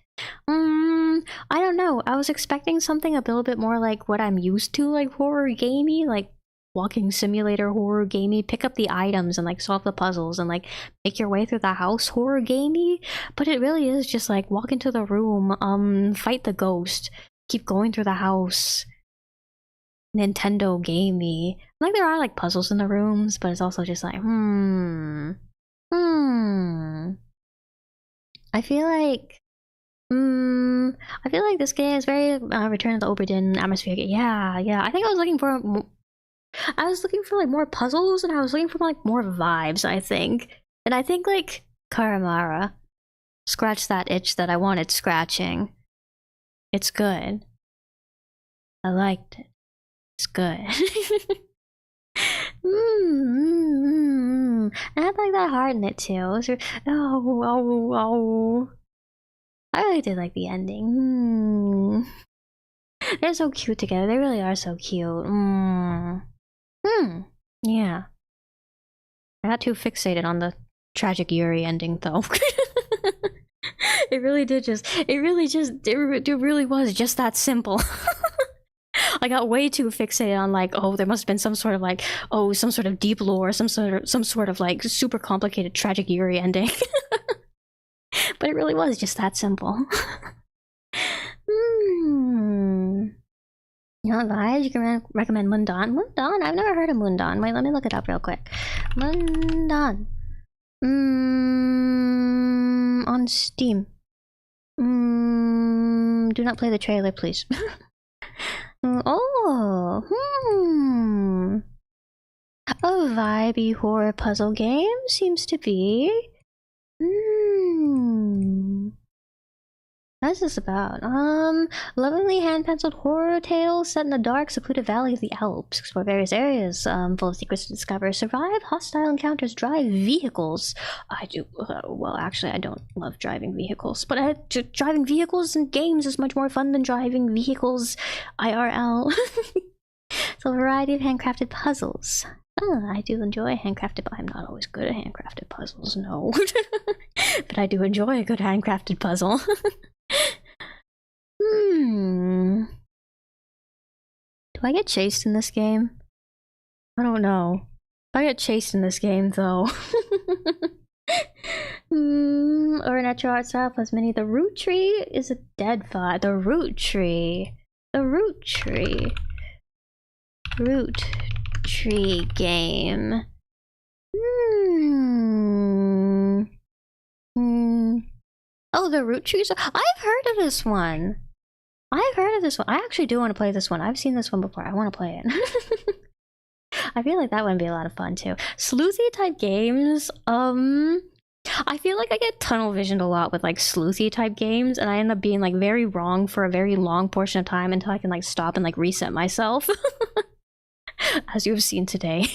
I don't know. I was expecting something a little bit more like what I'm used to, like horror gamey, like walking simulator horror gamey, pick up the items and like solve the puzzles and like make your way through the house horror gamey. But it really is just like walk into the room, fight the ghost, keep going through the house. Nintendo gamey. Like there are like puzzles in the rooms, but it's also just like I feel like this game is very Return of the Obra Dinn atmosphere. Yeah. I think I was looking for like more puzzles, and I was looking for like more vibes, I think. And I think like CARIMARA scratched that itch that I wanted scratching. It's good. I liked it. It's good. And I had like that heart in it too. It was I really did like the ending. They're so cute together. They really are so cute. Yeah. I got too fixated on the tragic Yuri ending though. It really was just that simple. I got way too fixated on like, oh, there must have been some sort of like, oh, some sort of deep lore, some sort of like super complicated tragic Yuri ending. But it really was just that simple. You know what, guys? You can recommend Mundan. Mundan? I've never heard of Mundan. Wait, let me look it up real quick. Mundan. On Steam. Do not play the trailer, please. Oh, a vibey horror puzzle game seems to be. What's this about? Lovingly hand-penciled horror tale set in the dark, secluded valley of the Alps. Explore various areas full of secrets to discover. Survive hostile encounters. Drive vehicles. I do. Well, actually, I don't love driving vehicles, but driving vehicles in games is much more fun than driving vehicles IRL. So, a variety of handcrafted puzzles. I do enjoy handcrafted, but I'm not always good at handcrafted puzzles, no. But I do enjoy a good handcrafted puzzle. Do I get chased in this game? I don't know. I get chased in this game, though. Or an retro art style plus mini. The root tree is a dead vibe. The root tree. Root tree game. Oh, the root trees. I've heard of this one. I actually do want to play this one. I've seen this one before. I want to play it. I feel like that would be a lot of fun too. Sleuthy type games. I feel like I get tunnel visioned a lot with like sleuthy type games, and I end up being like very wrong for a very long portion of time until I can like stop and like reset myself. As you've seen today.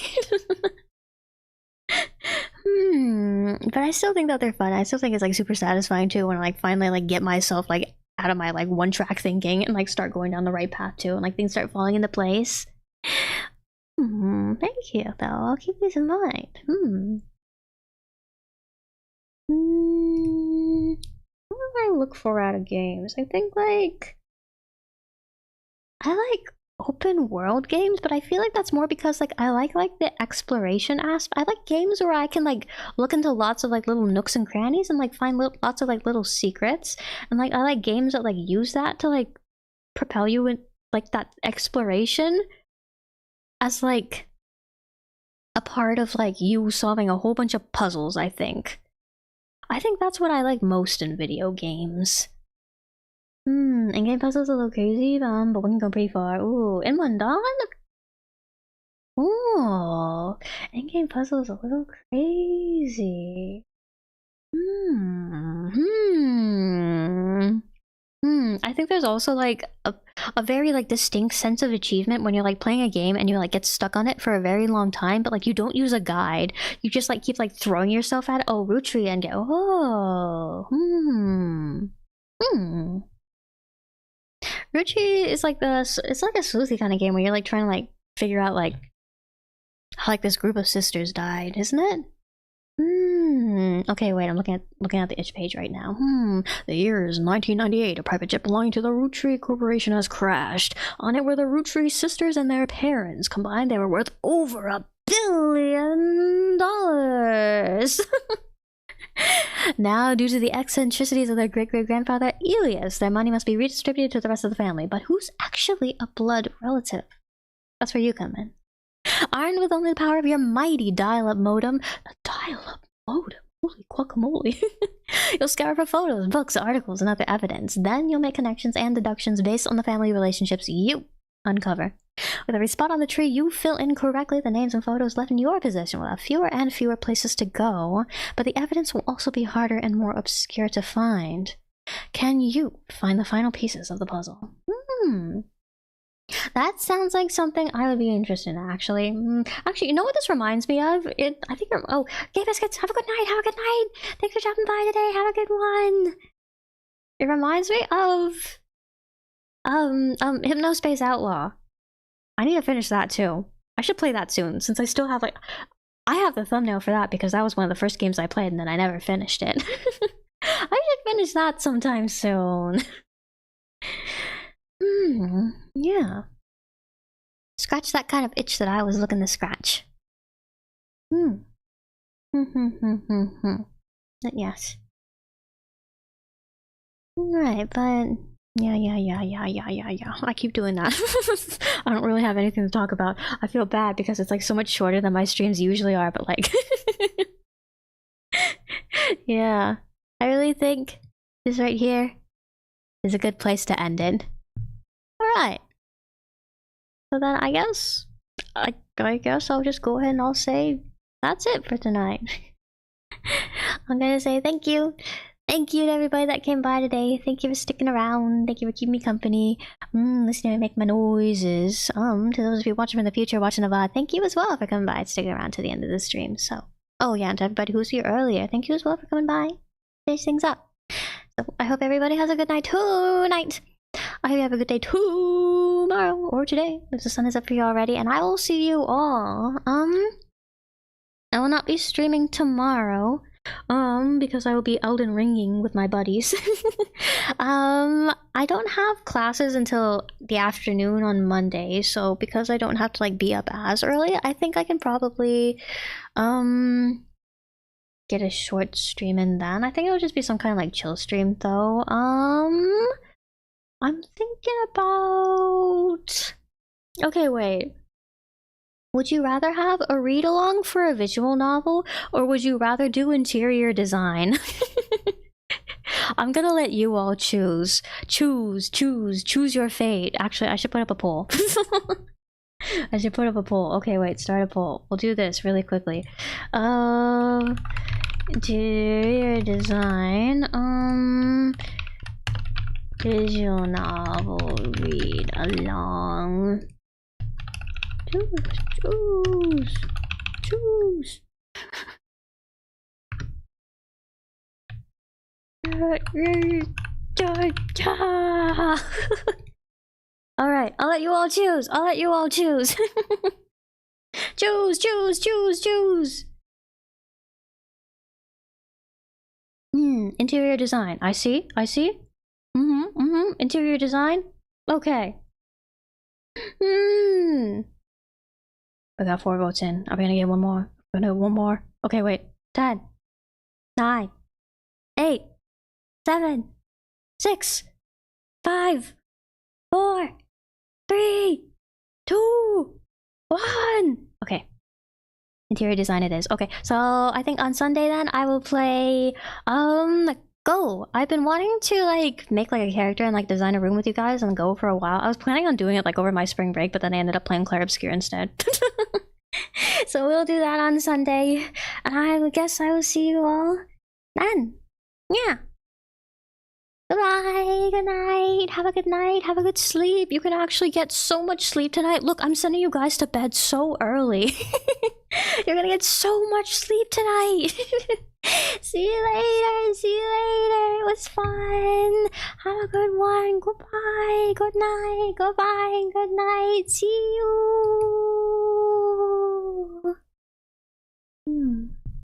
But I still think that they're fun. I still think it's like super satisfying too when I like finally like get myself like out of my like one track thinking and like start going down the right path too, and like things start falling into place. Thank you though. I'll keep these in mind. What do I look for out of games? I think like I like open world games, but I feel like that's more because like I like the exploration aspect. I like games where I can like look into lots of like little nooks and crannies and like find lots of like little secrets, and like I like games that like use that to like propel you in like that exploration as like a part of like you solving a whole bunch of puzzles. I think that's what I like most in video games. In-game puzzles are a little crazy, but we can go pretty far. Ooh, in one done? Ooh, in-game puzzles a little crazy. I think there's also like a very like distinct sense of achievement when you're like playing a game and you like get stuck on it for a very long time, but like you don't use a guide. You just like keep like throwing yourself at it. Oh, root tree and get Ruchi is like it's like a sleuthy kind of game where you're like trying to like figure out like how like this group of sisters died, isn't it? Okay, wait, I'm looking at the itch page right now. The year is 1998. A private jet belonging to the Root Tree Corporation has crashed. On it were the Root Tree sisters and their parents. Combined, they were worth over $1 billion. Now, due to the eccentricities of their great-great-grandfather, Elias, their money must be redistributed to the rest of the family. But who's actually a blood relative? That's where you come in. Armed with only the power of your mighty dial-up modem. A dial-up modem? Holy guacamole. You'll scour for photos, books, articles, and other evidence. Then you'll make connections and deductions based on the family relationships you uncover. With every spot on the tree you fill in correctly, the names and photos left in your possession will have fewer and fewer places to go, but the evidence will also be harder and more obscure to find. Can you find the final pieces of the puzzle? That sounds like something I would be interested in, actually. Actually, you know what this reminds me of? Oh, Gay Biscuits, have a good night, have a good night! Thanks for dropping by today, have a good one! It reminds me of... Hypnospace Outlaw. I need to finish that too. I should play that soon, since I still have like... I have the thumbnail for that because that was one of the first games I played and then I never finished it. I should finish that sometime soon. Yeah. Scratch that kind of itch that I was looking to scratch. Yes. Right, but... Yeah. I keep doing that. I don't really have anything to talk about. I feel bad because it's like so much shorter than my streams usually are, but like... Yeah. I really think this right here is a good place to end it. Alright. So then I guess I'll just go ahead and I'll say that's it for tonight. I'm gonna say thank you. Thank you to everybody that came by today. Thank you for sticking around. Thank you for keeping me company. Listening to me make my noises. To those of you watching in the future, watching the VOD, thank you as well for coming by and sticking around to the end of the stream. So, oh yeah, and to everybody who was here earlier, thank you as well for coming by. Finish things up. So I hope everybody has a good night tonight. I hope you have a good day tomorrow or today, if the sun is up for you already. And I will see you all. I will not be streaming tomorrow. Because I will be Elden Ringing with my buddies. I don't have classes until the afternoon on Monday, so because I don't have to like be up as early, I think I can probably get a short stream in then. I think it'll just be some kind of like chill stream though. I'm thinking about... Okay, wait. Would you rather have a read-along for a visual novel, or would you rather do interior design? I'm gonna let you all choose. Choose your fate. Actually, I should put up a poll. I should put up a poll. Okay, wait, start a poll. We'll do this really quickly. Interior design, visual novel, read along. Choose. Alright, I'll let you all choose. Choose. Interior design. I see. Interior design. Okay. I got 4 votes in. Are we gonna get one more? We're gonna get one more. Okay, wait. 10, 9, 8, 7, 6, 5, 4, 3, 2, 1. Okay. Interior design it is. Okay, so I think on Sunday then I will play Go. I've been wanting to like make like a character and like design a room with you guys and Go for a while. I was planning on doing it like over my spring break, but then I ended up playing Clair Obscure instead. So we'll do that on Sunday, and I guess I will see you all then. Yeah. Goodbye, good night, have a good night, have a good sleep. You can actually get so much sleep tonight. Look, I'm sending you guys to bed so early. You're gonna get so much sleep tonight. See you later, see you later. It was fun. Have a good one. Goodbye, good night, goodbye, good night. See you.